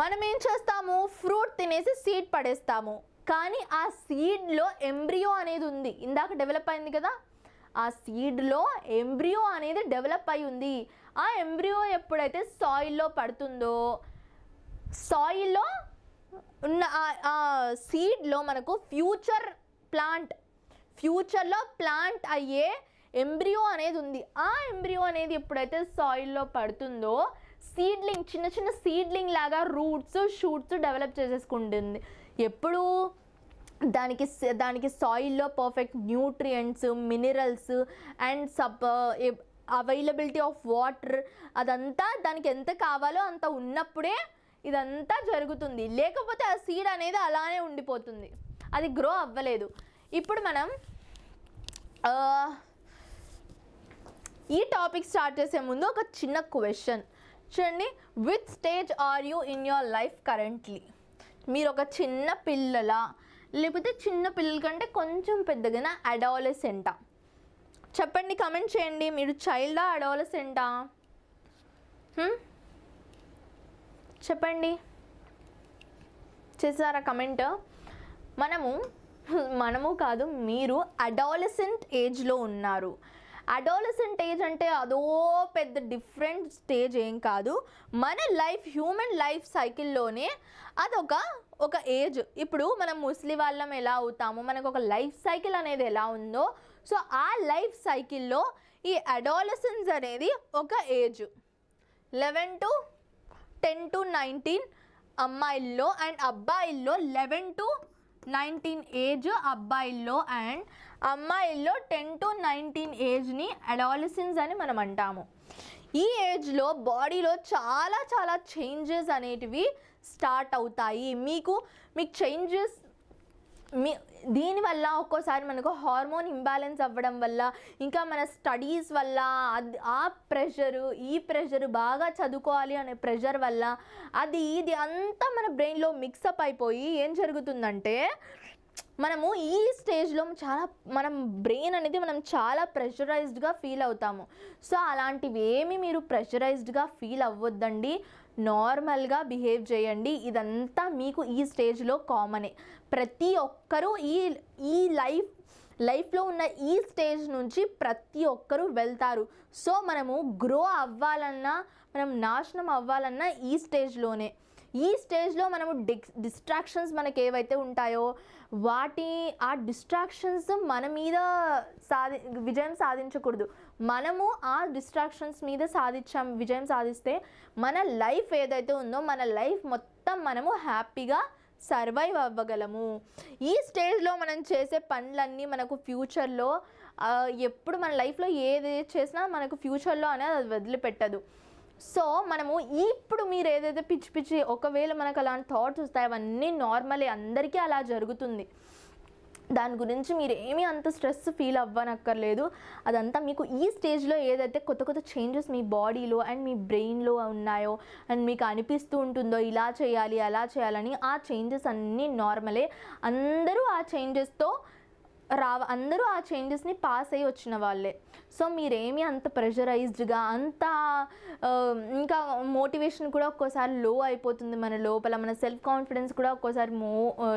మనం ఏం చేస్తాము, ఫ్రూట్ తినేసి సీడ్ పడేస్తాము, కానీ ఆ సీడ్లో ఎంబ్రియో అనేది ఉంది. ఇందాక డెవలప్ అయింది కదా, ఆ సీడ్లో ఎంబ్రియో అనేది డెవలప్ అయి ఉంది. ఆ ఎంబ్రియో ఎప్పుడైతే సాయిల్లో పడుతుందో, సాయిల్లో ఉన్న ఆ సీడ్లో మనకు ఫ్యూచర్లో ప్లాంట్ అయ్యే ఎంబ్రియో అనేది ఉంది. ఆ ఎంబ్రియో అనేది ఎప్పుడైతే సాయిల్లో పడుతుందో సీడ్లింగ్, చిన్న చిన్న సీడ్లింగ్ లాగా రూట్స్, షూట్స్ డెవలప్ చేసేసుకుంటుంది. ఎప్పుడు దానికి సాయిల్లో perfect nutrients, minerals and availability of water అదంతా దానికి ఎంత కావాలో అంత ఉన్నప్పుడే ఇదంతా జరుగుతుంది. లేకపోతే ఆ సీడ్ అనేది అలానే ఉండిపోతుంది, అది గ్రో అవ్వలేదు. ఇప్పుడు మనం ఈ టాపిక్ స్టార్ట్ చేసే ముందు ఒక చిన్న క్వశ్చన్ చూడండి. Which stage are you in your life currently? మీరు ఒక చిన్న పిల్లలా, లేకపోతే చిన్న పిల్లల కంటే కొంచెం పెద్దగా అడాలసెంటా? చెప్పండి, కమెంట్ చేయండి. మీరు చైల్డా, అడాలసెంటా? చెప్పండి, చేసారా కమెంట్? మనము కాదు, మీరు అడాలసెంట్ ఏజ్లో ఉన్నారు. అడాలసెంట్ ఏజ్ అంటే అదో పెద్ద డిఫరెంట్ స్టేజ్ ఏం కాదు. మన హ్యూమన్ లైఫ్ సైకిల్లోనే అదొక ఏజ్. ఇప్పుడు మనం ముసలి వాళ్ళం ఎలా అవుతామో, మనకు ఒక లైఫ్ సైకిల్ అనేది ఎలా ఉందో, సో ఆ లైఫ్ సైకిల్లో ఈ అడాలసెన్స్ అనేది ఒక ఏజ్. 11 to 10 to 19 అమ్మాయిల్లో, అండ్ అబ్బాయిల్లో 11 to 19 ఏజ్ అబ్బాయిల్లో, అండ్ అమ్మాయిల్లో 10 to 19 ఏజ్ని అడాలసెన్స్ అని మనం అంటాము. ఈ ఏజ్లో బాడీలో చాలా చాలా చేంజెస్ అనేటివి స్టార్ట్ అవుతాయి. మీకు చేంజెస్ దీనివల్ల ఒక్కోసారి మనకు హార్మోన్ ఇంబ్యాలెన్స్ అవ్వడం వల్ల, ఇంకా మన స్టడీస్ వల్ల, ఆ ప్రెషరు బాగా చదువుకోవాలి అనే ప్రెషర్ వల్ల ఇది అంతా మన బ్రెయిన్లో మిక్సప్ అయిపోయి ఏం జరుగుతుందంటే మనము ఈ స్టేజ్లో మనం బ్రెయిన్ అనేది చాలా ప్రెషరైజ్డ్గా ఫీల్ అవుతాము. సో అలాంటివి ఏమి మీరు ప్రెషరైజ్డ్గా ఫీల్ అవ్వద్దండి, నార్మల్గా బిహేవ్ చేయండి. ఇదంతా మీకు ఈ స్టేజ్లో కామనే. ప్రతి ఒక్కరూ ఈ లైఫ్లో ఉన్న ఈ స్టేజ్ నుంచి ప్రతి ఒక్కరూ వెళ్తారు. సో మనము గ్రో అవ్వాలన్నా, మనం నాశనం అవ్వాలన్నా ఈ స్టేజ్లో మనము డిస్ట్రాక్షన్స్ మనకు ఏవైతే ఉంటాయో ఆ డిస్ట్రాక్షన్స్ మన మీద విజయం సాధించకూడదు. మనము ఆ డిస్ట్రాక్షన్స్ మీద విజయం సాధిస్తే మన లైఫ్ ఏదైతే ఉందో మన లైఫ్ మొత్తం మనము హ్యాపీగా సర్వైవ్ అవ్వగలము. ఈ స్టేజ్లో మనం చేసే పనులన్నీ మనకు ఫ్యూచర్లో ఎప్పుడు మన లైఫ్లో ఏది చేసినా మనకు ఫ్యూచర్లో అనేది అది వదిలిపెట్టదు. సో మనము ఇప్పుడు మీరు ఏదైతే పిచ్చి ఒకవేళ మనకు అలాంటి థాట్స్ వస్తాయి, అవన్నీ నార్మలే, అందరికీ అలా జరుగుతుంది. దాని గురించి మీరు ఏమీ అంత స్ట్రెస్ ఫీల్ అవ్వనక్కర్లేదు. అదంతా మీకు ఈ స్టేజ్లో ఏదైతే కొత్త చేంజెస్ మీ బాడీలో అండ్ మీ బ్రెయిన్లో ఉన్నాయో అండ్ మీకు అనిపిస్తూ ఉంటుందో ఇలా చేయాలి అలా చేయాలని, ఆ చేంజెస్ అన్నీ నార్మలే. అందరూ ఆ చేంజెస్ని పాస్ అయ్యి వచ్చిన వాళ్ళే. సో మీరేమీ అంత ప్రెషరైజ్డ్గా ఇంకా మోటివేషన్ కూడా ఒక్కోసారి లో అయిపోతుంది మన లోపల, మన సెల్ఫ్ కాన్ఫిడెన్స్ కూడా ఒక్కోసారి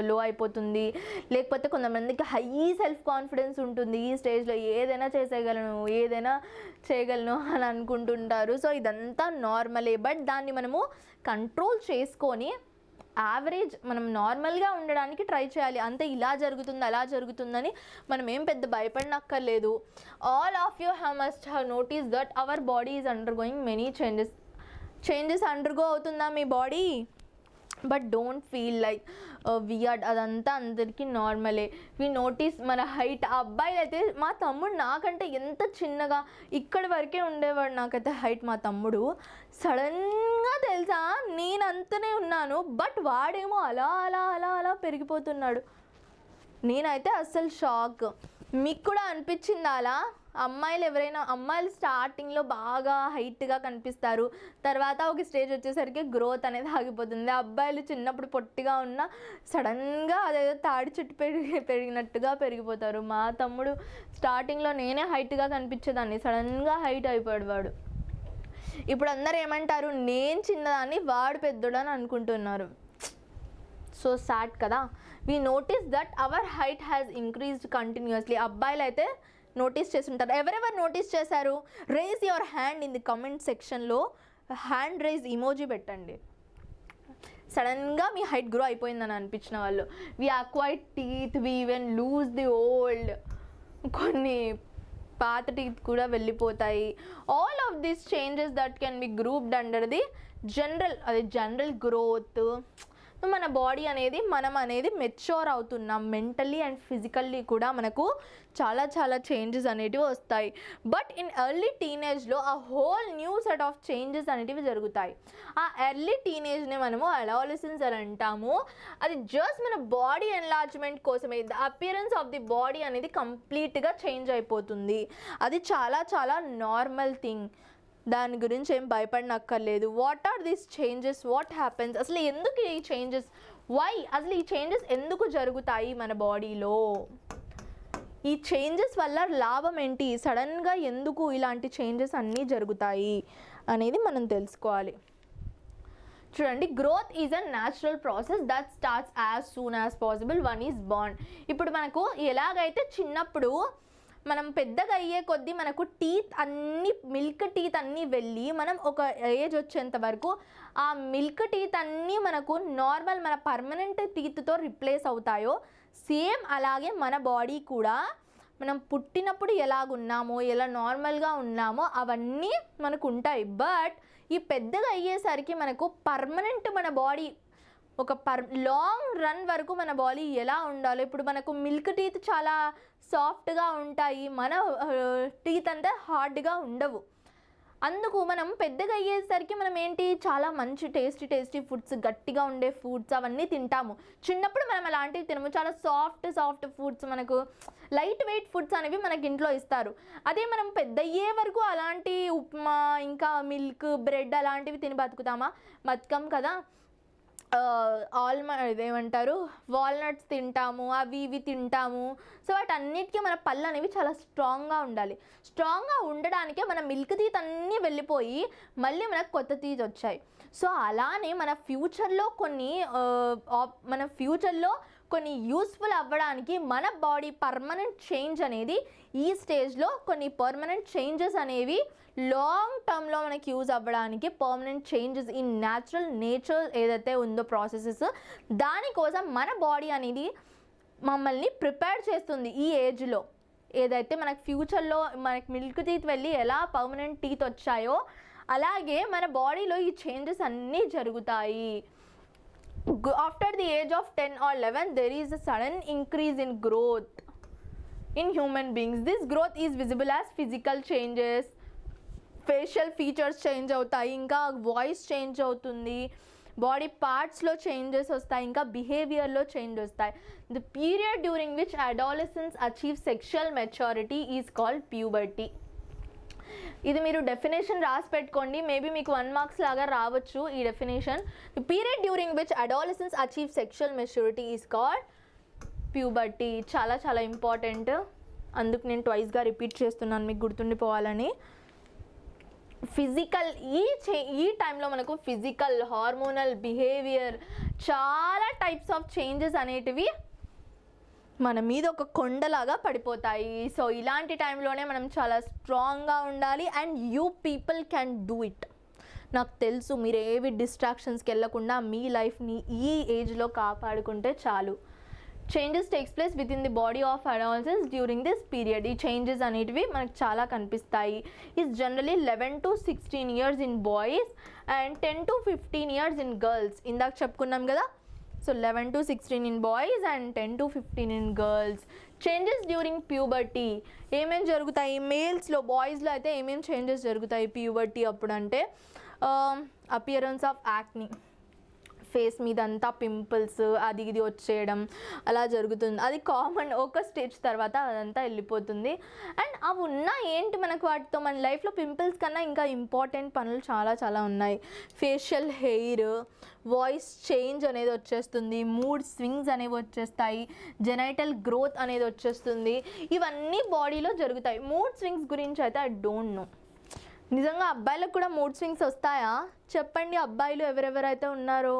లో అయిపోతుంది. లేకపోతే కొంతమందికి హై సెల్ఫ్ కాన్ఫిడెన్స్ ఉంటుంది, ఈ స్టేజ్లో ఏదైనా చేయగలను అని అనుకుంటుంటారు. సో ఇదంతా నార్మలే, బట్ దాన్ని మనము కంట్రోల్ చేసుకొని యావరేజ్ మనం నార్మల్గా ఉండడానికి ట్రై చేయాలి. అంతే ఇలా జరుగుతుంది అలా జరుగుతుందని మనం ఏం పెద్ద భయపడనక్కర్లేదు. All of you must have notice that our body is undergoing many changes undergo అవుతుందా మీ body? But don't feel like weird, అదంతా అందరికీ నార్మలే. వి నోటీస్ మన హైట్. ఆ అబ్బాయిలు అయితే, మా తమ్ముడు నాకంటే ఎంత చిన్నగా ఇక్కడి వరకే ఉండేవాడు, నాకైతే హైట్. మా తమ్ముడు సడన్గా తెలుసా నేను అంతనే ఉన్నాను, బట్ వాడేమో అలా అలా అలా అలా పెరిగిపోతున్నాడు. నేనైతే అస్సలు షాక్. మీకు కూడా అనిపించిందా అలా? అమ్మాయిలు స్టార్టింగ్లో బాగా హైట్గా కనిపిస్తారు, తర్వాత ఒక స్టేజ్ వచ్చేసరికి గ్రోత్ అనేది ఆగిపోతుంది. అబ్బాయిలు చిన్నప్పుడు పొట్టిగా ఉన్న సడన్గా అదేదో తాడి చెట్టు పెరిగినట్టుగా పెరిగిపోతారు. మా తమ్ముడు స్టార్టింగ్లో నేనే హైట్గా కనిపించేదాన్ని, సడన్గా హైట్ అయిపోయాడు వాడు. ఇప్పుడు అందరు ఏమంటారు, నేను చిన్నదాన్ని వాడు పెద్దోడు అని అనుకుంటున్నారు. సో సాడ్ కదా. We notice that our height has increased continuously. అబ్బాయిలు అయితే నోటీస్ చేస్తుంటారు. ఎవరెవరు నోటీస్ చేశారు? Raise your hand in the comment సెక్షన్లో హ్యాండ్ రైజ్ ఇమోజీ పెట్టండి. సడన్గా మీ హైట్ గ్రో అయిపోయిందని అనిపించిన వాళ్ళు. We acquire teeth, we even lose the old, కొన్ని పాత టీత్ కూడా వెళ్ళిపోతాయి. All of these changes that can be grouped under the general growth. మన బాడీ అనేది, మనం అనేది మెచ్యూర్ అవుతున్నాం. మెంటలీ అండ్ ఫిజికల్లీ కూడా మనకు చాలా చాలా చేంజెస్ అనేటివి వస్తాయి. బట్ ఇన్ ఎర్లీ టీనేజ్లో ఆ whole new set of changes అనేటివి జరుగుతాయి. ఆ ఎర్లీ టీనేజ్ని మనము అడాలసెన్స్ అని అంటాము. అది జస్ట్ మన బాడీ ఎన్లార్జ్మెంట్ కోసమే. The appearance of the body అనేది కంప్లీట్గా చేంజ్ అయిపోతుంది. అది చాలా చాలా నార్మల్ థింగ్. దాని గురించి ఏం భయపడనక్కర్లేదు. What are these changes, what happens, అసలు ఎందుకు ఈ చేంజెస్, వై, అసలు ఈ చేంజెస్ ఎందుకు జరుగుతాయి మన బాడీలో, ఈ చేంజెస్ వల్ల లాభం ఏంటి, సడన్గా ఎందుకు ఇలాంటి చేంజెస్ అన్నీ జరుగుతాయి అనేది మనం తెలుసుకోవాలి. చూడండి, growth is a natural process that starts as soon as possible one is born. ఇప్పుడు మనకు ఎలాగైతే చిన్నప్పుడు మనం పెద్దగా అయ్యే కొద్దీ మనకు మిల్క్ టీత్ అన్నీ వెళ్ళి మనం ఒక ఏజ్ వచ్చేంత వరకు ఆ మిల్క్ టీత్ అన్నీ మనకు నార్మల్ మన పర్మనెంట్ టీత్తో రిప్లేస్ అవుతాయో, సేమ్ అలాగే మన బాడీ కూడా మనం పుట్టినప్పుడు ఎలాగున్నామో, ఎలా నార్మల్గా ఉన్నామో అవన్నీ మనకు ఉంటాయి. బట్ ఈ పెద్దగా అయ్యేసరికి మనకు పర్మనెంట్ మన బాడీ ఒక లాంగ్ రన్ వరకు మన బాడీ ఎలా ఉండాలో, ఇప్పుడు మనకు మిల్క్ టీత్ చాలా సాఫ్ట్గా ఉంటాయి, మన టీత్ అంతా హార్డ్గా ఉండవు. అందుకు మనం పెద్దగా అయ్యేసరికి మనం ఏంటి, చాలా మంచి టేస్టీ ఫుడ్స్, గట్టిగా ఉండే ఫుడ్స్ అవన్నీ తింటాము. చిన్నప్పుడు మనం అలాంటివి తినము, చాలా సాఫ్ట్ ఫుడ్స్, మనకు లైట్ వెయిట్ ఫుడ్స్ అనేవి మనకి ఇంట్లో ఇస్తారు. అదే మనం పెద్ద అయ్యే వరకు అలాంటి ఉప్మా, ఇంకా మిల్క్, బ్రెడ్ అలాంటివి తిని బతుకుతామా? బతుకం కదా. ఇదేమంటారు, వాల్నట్స్ తింటాము, అవి ఇవి తింటాము. సో వాటన్నిటికీ మన పళ్ళు అనేవి చాలా స్ట్రాంగ్గా ఉండాలి. స్ట్రాంగ్గా ఉండడానికే మన మిల్క్ టీత్ అన్నీ వెళ్ళిపోయి మళ్ళీ మనకు కొత్త టీత్ వచ్చాయి. సో అలానే మన ఫ్యూచర్లో కొన్ని యూస్ఫుల్ అవ్వడానికి మన బాడీ పర్మనెంట్ చేంజ్ అనేది, ఈ స్టేజ్లో కొన్ని పర్మనెంట్ చేంజెస్ అనేవి లాంగ్ టర్మ్లో మనకి యూజ్ అవ్వడానికి, పర్మనెంట్ చేంజెస్ ఇన్ నేచర్ ఏదైతే ఉందో ప్రాసెసెస్, దానికోసం మన బాడీ అనేది మమ్మల్ని ప్రిపేర్ చేస్తుంది. ఈ ఏజ్లో ఏదైతే మనకు ఫ్యూచర్లో మనకి మిల్క్ టీత్ వెళ్ళి ఎలా పర్మనెంట్ టీత్ వచ్చాయో, అలాగే మన బాడీలో ఈ చేంజెస్ అన్నీ జరుగుతాయి. After the age of 10 or 11, there is a sudden increase in growth in human beings. This growth is visible as physical changes. Facial features change అవుతాయి, ఇంకా వాయిస్ చేంజ్ అవుతుంది, బాడీ పార్ట్స్లో చేంజెస్ వస్తాయి, ఇంకా బిహేవియర్లో చేంజ్ వస్తాయి. The period during which adolescence achieve sexual maturity is called puberty. ఇది మీరు definition రాసి పెట్టుకోండి, మేబీ మీకు 1 మార్క్స్ లాగా రావచ్చు ఈ definition. The period during which adolescence achieve sexual maturity is called puberty. చాలా చాలా ఇంపార్టెంట్, అందుకు నేను ట్వైస్గా రిపీట్ చేస్తున్నాను మీకు గుర్తుండిపోవాలని. ఫిజికల్ ఈ టైంలో మనకు ఫిజికల్, హార్మోనల్, బిహేవియర్, చాలా టైప్స్ ఆఫ్ చేంజెస్ అనేటివి మన మీద ఒక కొండలాగా పడిపోతాయి. సో ఇలాంటి టైంలోనే మనం చాలా స్ట్రాంగ్గా ఉండాలి. And you people can do it. నాకు తెలుసు మీరు ఏవి డిస్ట్రాక్షన్స్కి వెళ్ళకుండా మీ లైఫ్ని ఈ ఏజ్లో కాపాడుకుంటే చాలు. Changes takes place with in the body of adolescence during this period. ఈ చేంజెస్ అనేటివి మనకు చాలా కనిపిస్తాయి. Is generally 11 to 16 years in boys and 10 to 15 years in girls. ఇందాక చెప్పుకున్నాం కదా. So 11 to 16 in boys and 10 to 15 in girls. Changes during puberty ఏమేం జరుగుతాయి మేల్స్లో, బాయ్స్లో అయితే ఏమేం చేంజెస్ జరుగుతాయి ప్యూబర్టీ అప్పుడు అంటే అపియరెన్స్ ఆఫ్ యాక్ని, ఫేస్ మీద అంతా పింపుల్స్ అది ఇది వచ్చేయడం అలా జరుగుతుంది. అది కామన్, ఒక స్టేజ్ తర్వాత అదంతా వెళ్ళిపోతుంది. అండ్ అవి ఉన్నా ఏంటి మనకు వాటితో మన లైఫ్లో పింపుల్స్ కన్నా ఇంకా ఇంపార్టెంట్ పనులు చాలా చాలా ఉన్నాయి. ఫేషియల్ హెయిర్, వాయిస్ చేంజ్ అనేది వచ్చేస్తుంది, మూడ్ స్వింగ్స్ అనేవి వచ్చేస్తాయి, జెనైటల్ గ్రోత్ అనేది వచ్చేస్తుంది. ఇవన్నీ బాడీలో జరుగుతాయి. మూడ్ స్వింగ్స్ గురించి అయితే ఐ డోంట్ నో. నిజంగా అబ్బాయిలకు కూడా మూడ్ స్వింగ్స్ వస్తాయా చెప్పండి. అబ్బాయిలు ఎవరెవరైతే ఉన్నారో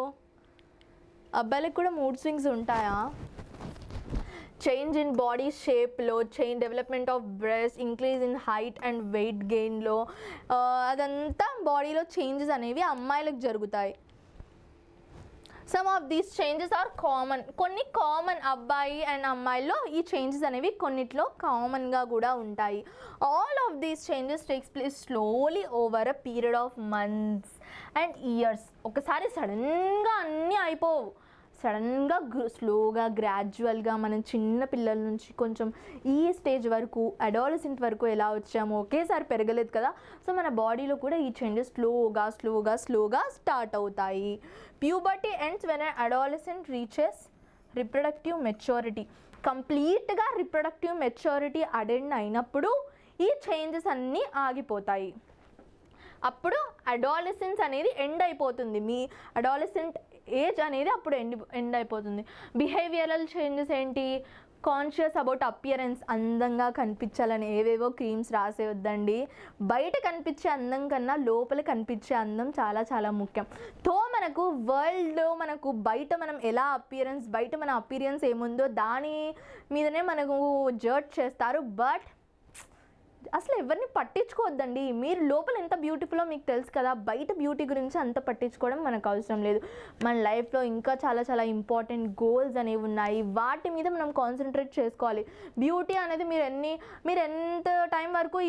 అబ్బాయిలకు కూడా మూడ్ స్వింగ్స్ ఉంటాయా? చేంజ్ ఇన్ బాడీ షేప్లో, development of breast, increase in height and weight గెయిన్లో, అదంతా బాడీలో చేంజెస్ అనేవి అమ్మాయిలకు జరుగుతాయి. Some of these changes are common. కొన్ని కామన్ అబ్బాయి అండ్ అమ్మాయిల్లో ఈ చేంజెస్ అనేవి కొన్నిట్లో కామన్గా కూడా ఉంటాయి. All of these changes takes place slowly over a period of months and years. ఒకసారి సడన్గా అన్నీ అయిపోవు. సడన్గా స్లోగా గ్రాడ్యువల్గా మనం చిన్న పిల్లల నుంచి కొంచెం ఈ స్టేజ్ వరకు అడాలసెంట్ వరకు ఎలా వచ్చామో ఒకేసారి పెరగలేదు కదా. సో మన బాడీలో కూడా ఈ చేంజెస్ స్లోగా స్టార్ట్ అవుతాయి. Puberty ends when adolescent reaches reproductive maturity. కంప్లీట్గా రిప్రొడక్టివ్ మెచ్యూరిటీ అటెండ్ అయినప్పుడు ఈ చేంజెస్ అన్నీ ఆగిపోతాయి. అప్పుడు అడాలసెన్స్ అనేది ఎండ్ అయిపోతుంది. మీ అడాలసెంట్ ఏజ్ అనేది అప్పుడు ఎండ్ అయిపోతుంది. బిహేవియరల్ చేంజెస్ ఏంటి? కాన్షియస్ అబౌట్ అపియరెన్స్, అందంగా కనిపించాలని ఏవేవో క్రీమ్స్ రాసేవద్దండి. బయట కనిపించే అందం కన్నా లోపల కనిపించే అందం చాలా చాలా ముఖ్యం. తో మనకు వరల్డ్లో మనకు బయట మనం ఎలా బయట మన అపియరెన్స్ ఏముందో దాని మీదనే మనకు జడ్జ్ చేస్తారు. బట్ అసలు ఎవరిని పట్టించుకోవద్దండి. మీరు లోపల ఎంత బ్యూటిఫుల్లో మీకు తెలుసు కదా. బయట బ్యూటీ గురించి అంత పట్టించుకోవడం మనకు అవసరం లేదు. మన లైఫ్లో ఇంకా చాలా చాలా ఇంపార్టెంట్ గోల్స్ అనేవి ఉన్నాయి. వాటి మీద మనం కాన్సన్ట్రేట్ చేసుకోవాలి. బ్యూటీ అనేది మీరు ఎంత టైం వరకు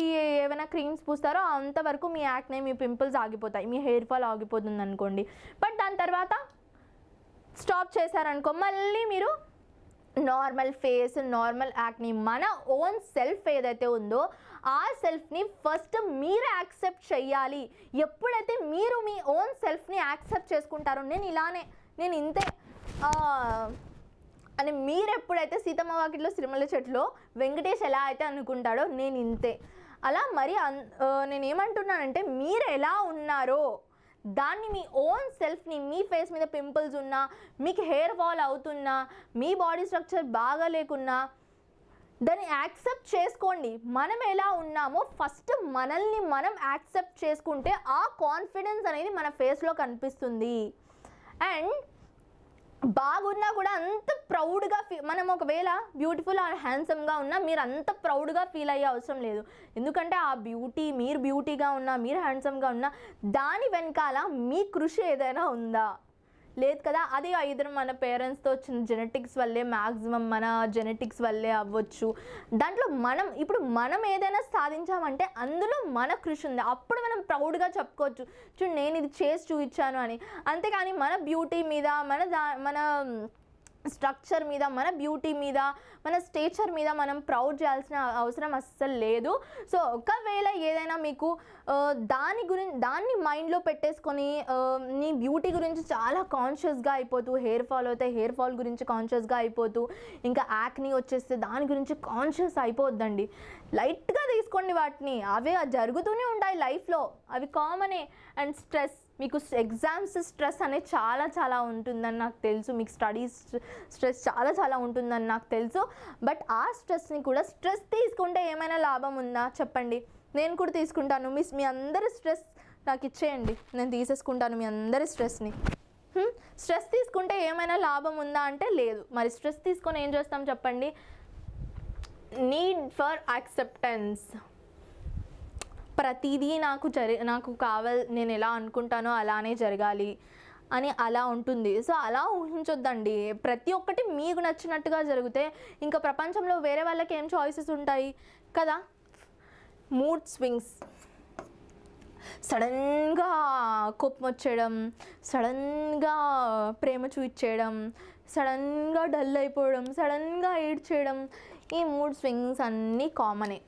ఏమైనా క్రీమ్స్ పూస్తారో అంతవరకు మీ యాక్నే, మీ పింపుల్స్ ఆగిపోతాయి, మీ హెయిర్ ఫాల్ ఆగిపోతుంది అనుకోండి. బట్ దాని తర్వాత స్టాప్ చేశారనుకో మళ్ళీ మీరు నార్మల్ ఫేస్, నార్మల్ యాక్ని, మన ఓన్ సెల్ఫ్ ఏదైతే ఉందో ఆ సెల్ఫ్ని ఫస్ట్ మీరు యాక్సెప్ట్ చేయాలి. ఎప్పుడైతే మీరు మీ ఓన్ సెల్ఫ్ని యాక్సెప్ట్ చేసుకుంటారో నేను ఇంతే అని మీరు ఎప్పుడైతే సీతమ్మ వాకిట్లో సిరిమల్ల చెట్టులో వెంకటేష్ ఎలా అయితే అనుకుంటాడో నేను ఇంతే అలా మరి నేనేమంటున్నానంటే మీరు ఎలా ఉన్నారో దాన్ని మీ ఓన్ సెల్ఫ్ని, మీ ఫేస్ మీద పింపుల్స్ ఉన్నా, మీకు హెయిర్ ఫాల్ అవుతున్నా, మీ బాడీ స్ట్రక్చర్ బాగా లేకున్నా దాన్ని యాక్సెప్ట్ చేసుకోండి. మనం ఎలా ఉన్నామో ఫస్ట్ మనల్ని మనం యాక్సెప్ట్ చేసుకుంటే ఆ కాన్ఫిడెన్స్ అనేది మన ఫేస్లో కనిపిస్తుంది. అండ్ బాగున్నా కూడా అంత ప్రౌడ్గా మనం ఒకవేళ బ్యూటిఫుల్ ఆర్ హ్యాండ్సమ్గా ఉన్నా మీరు అంత ప్రౌడ్గా ఫీల్ అయ్యే అవసరం లేదు. ఎందుకంటే ఆ బ్యూటీ, మీరు బ్యూటీగా ఉన్నా, మీరు హ్యాండ్సమ్గా ఉన్నా దాని వెనకాల మీ కృషి ఏదైనా ఉందా? లేదు కదా. అది ఐదర్ మన పేరెంట్స్తో వచ్చిన జెనెటిక్స్ వల్లే, మ్యాక్సిమం మన జెనెటిక్స్ వల్లే అవ్వచ్చు. దాంట్లో మనం ఏదైనా సాధించామంటే అందులో మన కృషి ఉంది. అప్పుడు మనం ప్రౌడ్గా చెప్పుకోవచ్చు, చూడు నేను ఇది చేసి చూపించాను అని. అంతేకాని మన బ్యూటీ మీద, మన స్ట్రక్చర్ మీద, మన బ్యూటీ మీద, మన స్టేచర్ మీద మనం ప్రౌడ్ చేయాల్సిన అవసరం అస్సలు లేదు. సో ఒకవేళ ఏదైనా మీకు దాన్ని మైండ్లో పెట్టేసుకొని నీ బ్యూటీ గురించి చాలా కాన్షియస్గా అయిపోతూ, హెయిర్ ఫాల్ అవుతాయి, హెయిర్ ఫాల్ గురించి కాన్షియస్గా అయిపోతూ, ఇంకా యాక్ని వచ్చేస్తే దాని గురించి కాన్షియస్ అయిపోద్దండి. లైట్గా తీసుకోండి వాటిని. అవే జరుగుతూనే ఉంటాయి లైఫ్లో, అవి కామనే. అండ్ స్ట్రెస్, మీకు ఎగ్జామ్స్ స్ట్రెస్ అనేది చాలా చాలా ఉంటుందని నాకు తెలుసు. మీకు స్టడీస్ స్ట్రెస్ చాలా చాలా ఉంటుందని నాకు తెలుసు. బట్ ఆ స్ట్రెస్ని కూడా, స్ట్రెస్ తీసుకుంటే ఏమైనా లాభం ఉందా చెప్పండి? నేను కూడా తీసుకుంటాను. మీ అందరి స్ట్రెస్ నాకు ఇచ్చేయండి, నేను తీసేసుకుంటాను మీ అందరి స్ట్రెస్ని. స్ట్రెస్ తీసుకుంటే ఏమైనా లాభం ఉందా అంటే లేదు. మరి స్ట్రెస్ తీసుకొని ఏం చేస్తాం చెప్పండి? Need for acceptance. ప్రతిదీ నాకు నేను ఎలా అనుకుంటానో అలానే జరగాలి అని అలా ఉంటుంది. సో అలా ఊహించొద్దండి. ప్రతి ఒక్కటి మీకు నచ్చినట్టుగా జరిగితే ఇంకా ప్రపంచంలో వేరే వాళ్ళకి ఏం చాయిసెస్ ఉంటాయి కదా. మూడ్ స్వింగ్స్, సడన్గా కోపం వచ్చేయడం, సడన్గా ప్రేమ చూపించేయడం, సడన్గా డల్ అయిపోవడం, సడన్గా ఏడ్చేయడం, ఈ మూడ్ స్వింగ్స్ అన్నీ కామనే.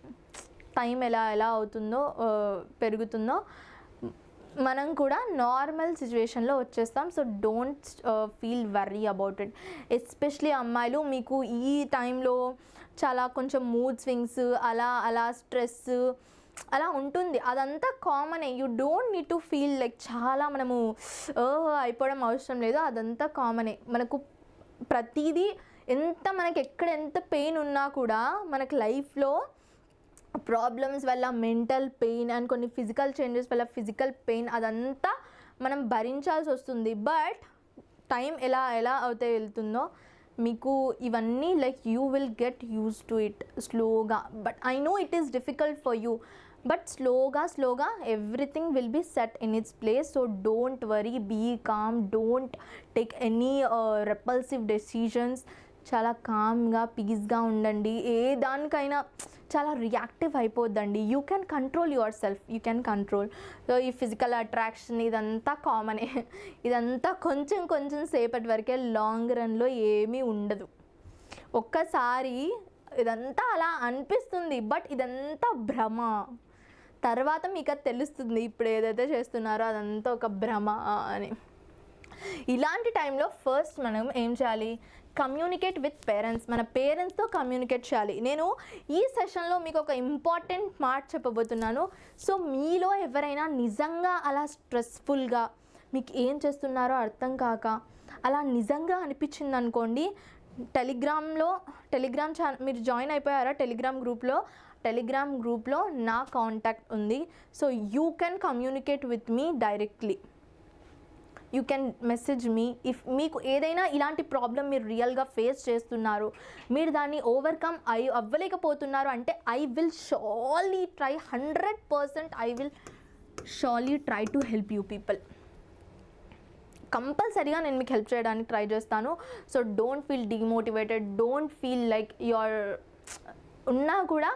టైం ఎలా అవుతుందో పెరుగుతుందో మనం కూడా నార్మల్ సిచ్యువేషన్లో వచ్చేస్తాం. So don't feel worry about it. Especially అమ్మాయిలు, మీకు ఈ టైంలో చాలా కొంచెం మూడ్ స్వింగ్స్ అలా స్ట్రెస్ అలా ఉంటుంది. అదంతా కామనే. You don't need to feel like చాలా మనము అయిపోవడం అవసరం లేదు. అదంతా కామనే. మనకు ప్రతిదీ మనకి ఎంత పెయిన్ ఉన్నా కూడా మనకు లైఫ్లో ప్రాబ్లమ్స్ వల్ల మెంటల్ పెయిన్ అండ్ కొన్ని ఫిజికల్ చేంజెస్ వల్ల ఫిజికల్ పెయిన్ అదంతా మనం భరించాల్సి వస్తుంది. బట్ టైం ఎలా అవుతే వెళ్తుందో మీకు ఇవన్నీ like you will get use to it స్లోగా. But I know it is difficult for you, but స్లోగా everything will be set in its place. So don't worry, be calm, don't take any repulsive decisions. చాలా కామ్గా పీస్గా ఉండండి. ఏ దానికైనా చాలా reactive అయిపోద్దండి. You can control yourself, you can control. So ఈ ఫిజికల్ అట్రాక్షన్ ఇదంతా కామనే. ఇదంతా కొంచెం సేపటి వరకే, లాంగ్ రన్లో ఏమీ ఉండదు. ఒక్కసారి ఇదంతా అలా అనిపిస్తుంది, బట్ ఇదంతా భ్రమ. తర్వాత మీకు అది తెలుస్తుంది ఇప్పుడు ఏదైతే చేస్తున్నారో అదంతా ఒక భ్రమ అని. ఇలాంటి టైంలో ఫస్ట్ మనం ఏం చేయాలి? Communicate with parents. మన పేరెంట్స్తో కమ్యూనికేట్ చేయాలి. నేను ఈ సెషన్లో మీకు ఒక ఇంపార్టెంట్ మాట చెప్పబోతున్నాను. సో మీలో ఎవరైనా నిజంగా అలా స్ట్రెస్ఫుల్గా మీకు ఏం చేస్తున్నారో అర్థం కాక అలా నిజంగా అనిపించింది అనుకోండి, టెలిగ్రామ్ ఛానల్ మీరు జాయిన్ అయిపోయారా? టెలిగ్రామ్ గ్రూప్లో నా కాంటాక్ట్ ఉంది. So you can communicate with me directly. You can message me if మీకు ఏదైనా ఇలాంటి ప్రాబ్లం మీరు రియల్గా ఫేస్ చేస్తున్నారు, మీరు దాన్ని ఓవర్కమ్ అవ్వలేకపోతున్నారు అంటే I will surely try 100% I will surely try to help you people. కంపల్సరీగా నేను మీకు హెల్ప్ చేయడానికి ట్రై చేస్తాను. So don't feel demotivated, don't feel like ఉన్నా కూడా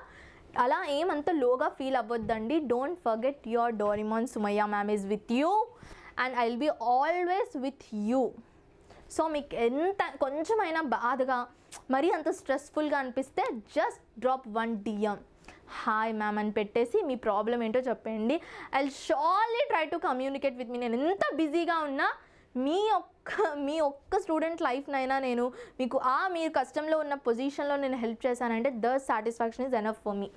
అలా ఏమంత లోగా ఫీల్ అవ్వద్దండి. Don't forget your Doraemon Sumayya ma'am is with you and I will be always with you. So మీకు ఎంత కొంచెమైనా బాధగా మరీ అంత స్ట్రెస్ఫుల్గా అనిపిస్తే just drop 1 DM hi ma'am అని పెట్టేసి మీ ప్రాబ్లం ఏంటో చెప్పండి. I will surely try to communicate with మీ. నేను ఎంత బిజీగా ఉన్నా మీ ఒక్క స్టూడెంట్ లైఫ్నైనా నేను మీకు మీరు కష్టంలో ఉన్న పొజిషన్లో నేను హెల్ప్ చేశానంటే the satisfaction is enough for me.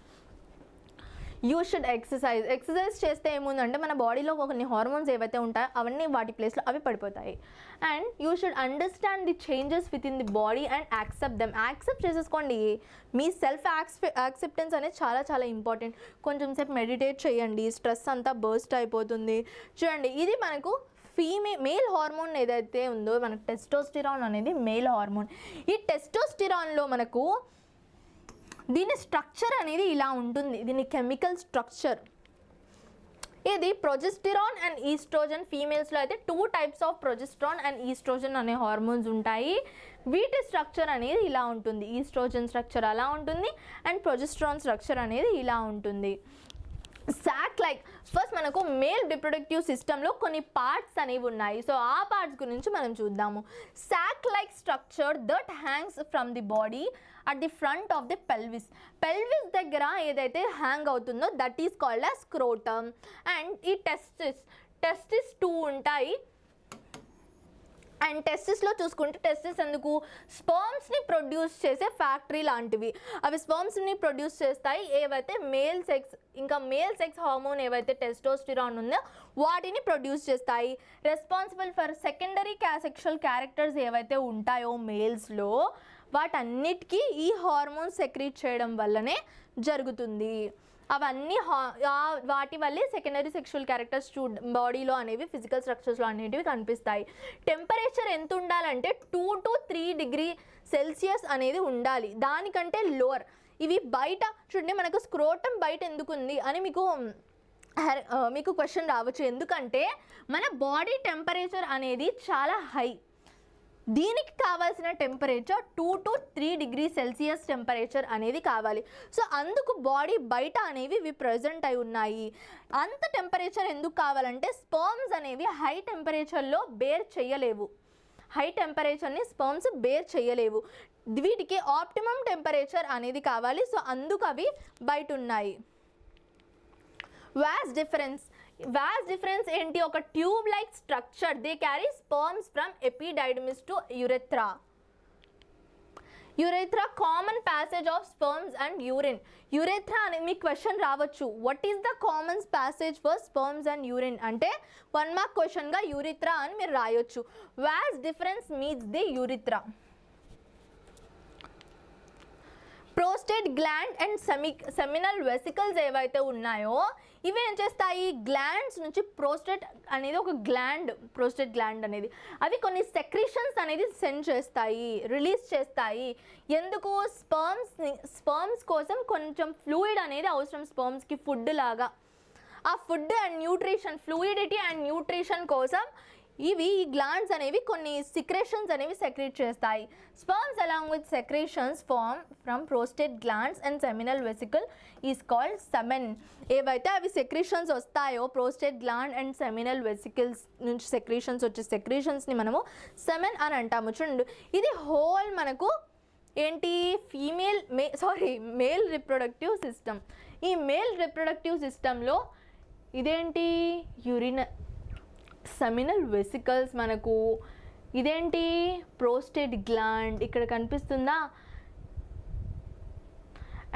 You should exercise చేస్తే ఏముందంటే మన బాడీలో కొన్ని హార్మోన్స్ ఏవైతే ఉంటాయో అవన్నీ వాటి ప్లేస్లో అవి పడిపోతాయి. And you should understand the changes with in the body and accept చేసేసుకోండి. మీ సెల్ఫ్ యాక్సెప్టెన్స్ అనేది చాలా చాలా ఇంపార్టెంట్. కొంచెం సేపు మెడిటేట్ చేయండి, స్ట్రెస్ అంతా బర్స్ట్ అయిపోతుంది. చూడండి, ఇది మనకు మేల్ హార్మోన్ ఏదైతే ఉందో మనకు టెస్టోస్టిరాన్ అనేది మేల్ హార్మోన్. ఈ టెస్టోస్టిరాన్లో మనకు దీని స్ట్రక్చర్ అనేది ఇలా ఉంటుంది. దీని కెమికల్ స్ట్రక్చర్ ఇది ప్రొజెస్టిరాన్ అండ్ ఈస్ట్రోజన్. ఫీమేల్స్లో అయితే 2 types of progesterone and oestrogen అనే హార్మోన్స్ ఉంటాయి. వీటి స్ట్రక్చర్ అనేది ఇలా ఉంటుంది. ఈస్ట్రోజన్ స్ట్రక్చర్ అలా ఉంటుంది అండ్ ప్రొజెస్ట్రాన్ స్ట్రక్చర్ అనేది ఇలా ఉంటుంది. సాక్ లైక్ ఫస్ట్ మనకు మేల్ రిప్రొడక్టివ్ సిస్టంలో కొన్ని పార్ట్స్ అనేవి ఉన్నాయి. సో ఆ పార్ట్స్ గురించి మనం చూద్దాము. Sac like structure that hangs from the body at the front of the pelvis దగ్గర ఏదైతే హ్యాంగ్ అవుతుందో that is called as scrotum. And ఈ టెస్టిస్ 2 ఉంటాయి. అండ్ టెస్టిస్లో చూసుకుంటే టెస్టిస్ ఎందుకు స్పర్మ్స్ని ప్రొడ్యూస్ చేసే ఫ్యాక్టరీ లాంటివి. అవి స్పర్మ్స్ని ప్రొడ్యూస్ చేస్తాయి. ఏవైతే మేల్ సెక్స్ హార్మోన్ ఏవైతే టెస్టోస్టిరాన్ ఉందో వాటిని ప్రొడ్యూస్ చేస్తాయి. Responsible for secondary sexual characters ఏవైతే ఉంటాయో మేల్స్లో వాటన్నిటికీ ఈ హార్మోన్ సెక్రీట్ చేయడం వల్లనే జరుగుతుంది. అవన్నీ వాటి వల్లే సెకండరీ సెక్షువల్ క్యారెక్టర్స్ బాడీలో అనేవి ఫిజికల్ స్ట్రక్చర్స్లో అనేటివి కనిపిస్తాయి. టెంపరేచర్ ఎంత ఉండాలంటే 2 to 3 degrees Celsius అనేది ఉండాలి. దానికంటే లోవర్ ఇవి బయట చూడండి. మనకు స్క్రోటం బయట ఎందుకు ఉంది అని మీకు మీకు క్వశ్చన్ రావచ్చు, ఎందుకంటే మన బాడీ టెంపరేచర్ అనేది చాలా హై. దీనికి కావాల్సిన temperature 2 to 3 degrees Celsius temperature అనేది కావాలి. సో అందుకు బాడీ బయట అనేవి ఇవి ప్రజెంట్ అయి ఉన్నాయి. అంత టెంపరేచర్ ఎందుకు కావాలంటే స్పర్మ్స్ అనేవి హై టెంపరేచర్లో బేర్ చేయలేవు. హై టెంపరేచర్ని స్పర్మ్స్ బేర్ చేయలేవు. వీటికి ఆప్టిమమ్ టెంపరేచర్ అనేది కావాలి. సో అందుకు అవి బయట ఉన్నాయి. వాస్ డిఫరెన్స్ ఏంటి? ఒక tube like structure. They carry sperms from epididymis to urethra. Common passage of sperms and urine. Urethra అనేది మీకు క్వశ్చన్ రావచ్చు, what is the common passage for sperms and urine అంటే 1 mark క్వశ్చన్గా యూరిథ్రా అని మీరు రాయొచ్చు. Vas deferens means the urethra. Prostate gland and seminal vesicles ఏవైతే ఉన్నాయో ఇవి ఏం చేస్తాయి? గ్లాండ్స్ నుంచి ప్రోస్టేట్ అనేది ఒక గ్లాండ్, ప్రోస్టేట్ గ్లాండ్ అనేది అవి కొన్ని సెక్రీషన్స్ అనేది సెండ్ చేస్తాయి, రిలీజ్ చేస్తాయి. ఎందుకు? స్పర్మ్స్ కోసం కొంచెం ఫ్లూయిడ్ అనేది అవసరం స్పర్మ్స్కి, ఫుడ్ లాగా. ఆ food and nutrition, fluidity and nutrition కోసం ఈ గ్లాండ్స్ అనేవి కొన్ని సిక్రేషన్స్ అనేవి సెక్రీట్ చేస్తాయి. Sperms along with secretions form from prostate glands and seminal vesicle is called semen. ఏవైతే అవి సెక్రేషన్స్ వస్తాయో prostate gland and seminal vesicles నుంచి సెక్రేషన్స్ వచ్చే సెక్రేషన్స్ని మనము సెమెన్ అని అంటాము. చూడండి, ఇది హోల్ మనకు ఏంటి? Male reproductive system. ఈ మేల్ రిప్రొడక్టివ్ సిస్టంలో ఇదేంటి? సెమినల్ వెసికల్స్ మనకు. ఇదేంటి? ప్రోస్టేట్ గ్లాండ్ ఇక్కడ కనిపిస్తుందా?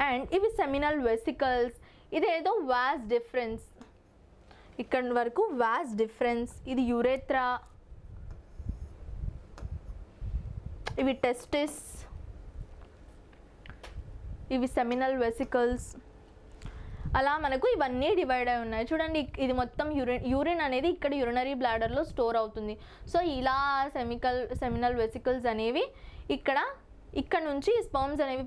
అండ్ ఇవి సెమినల్ వెసికల్స్. ఇదేదో వాస్ డిఫరెన్స్, ఇక్కడ వరకు వాస్ డిఫరెన్స్. ఇది యురేథ్రా, ఇవి టెస్టిస్, ఇవి సెమినల్ వెసికల్స్. అలా మనకు ఇవన్నీ డివైడ్ అయి ఉన్నాయి. చూడండి, ఇది మొత్తం యూరిన్ అనేది ఇక్కడ యూరినరీ బ్లాడర్లో స్టోర్ అవుతుంది. సో ఇలా సెమినల్ వెసికల్స్ అనేవి ఇక్కడ నుంచి స్పర్మ్స్ అనేవి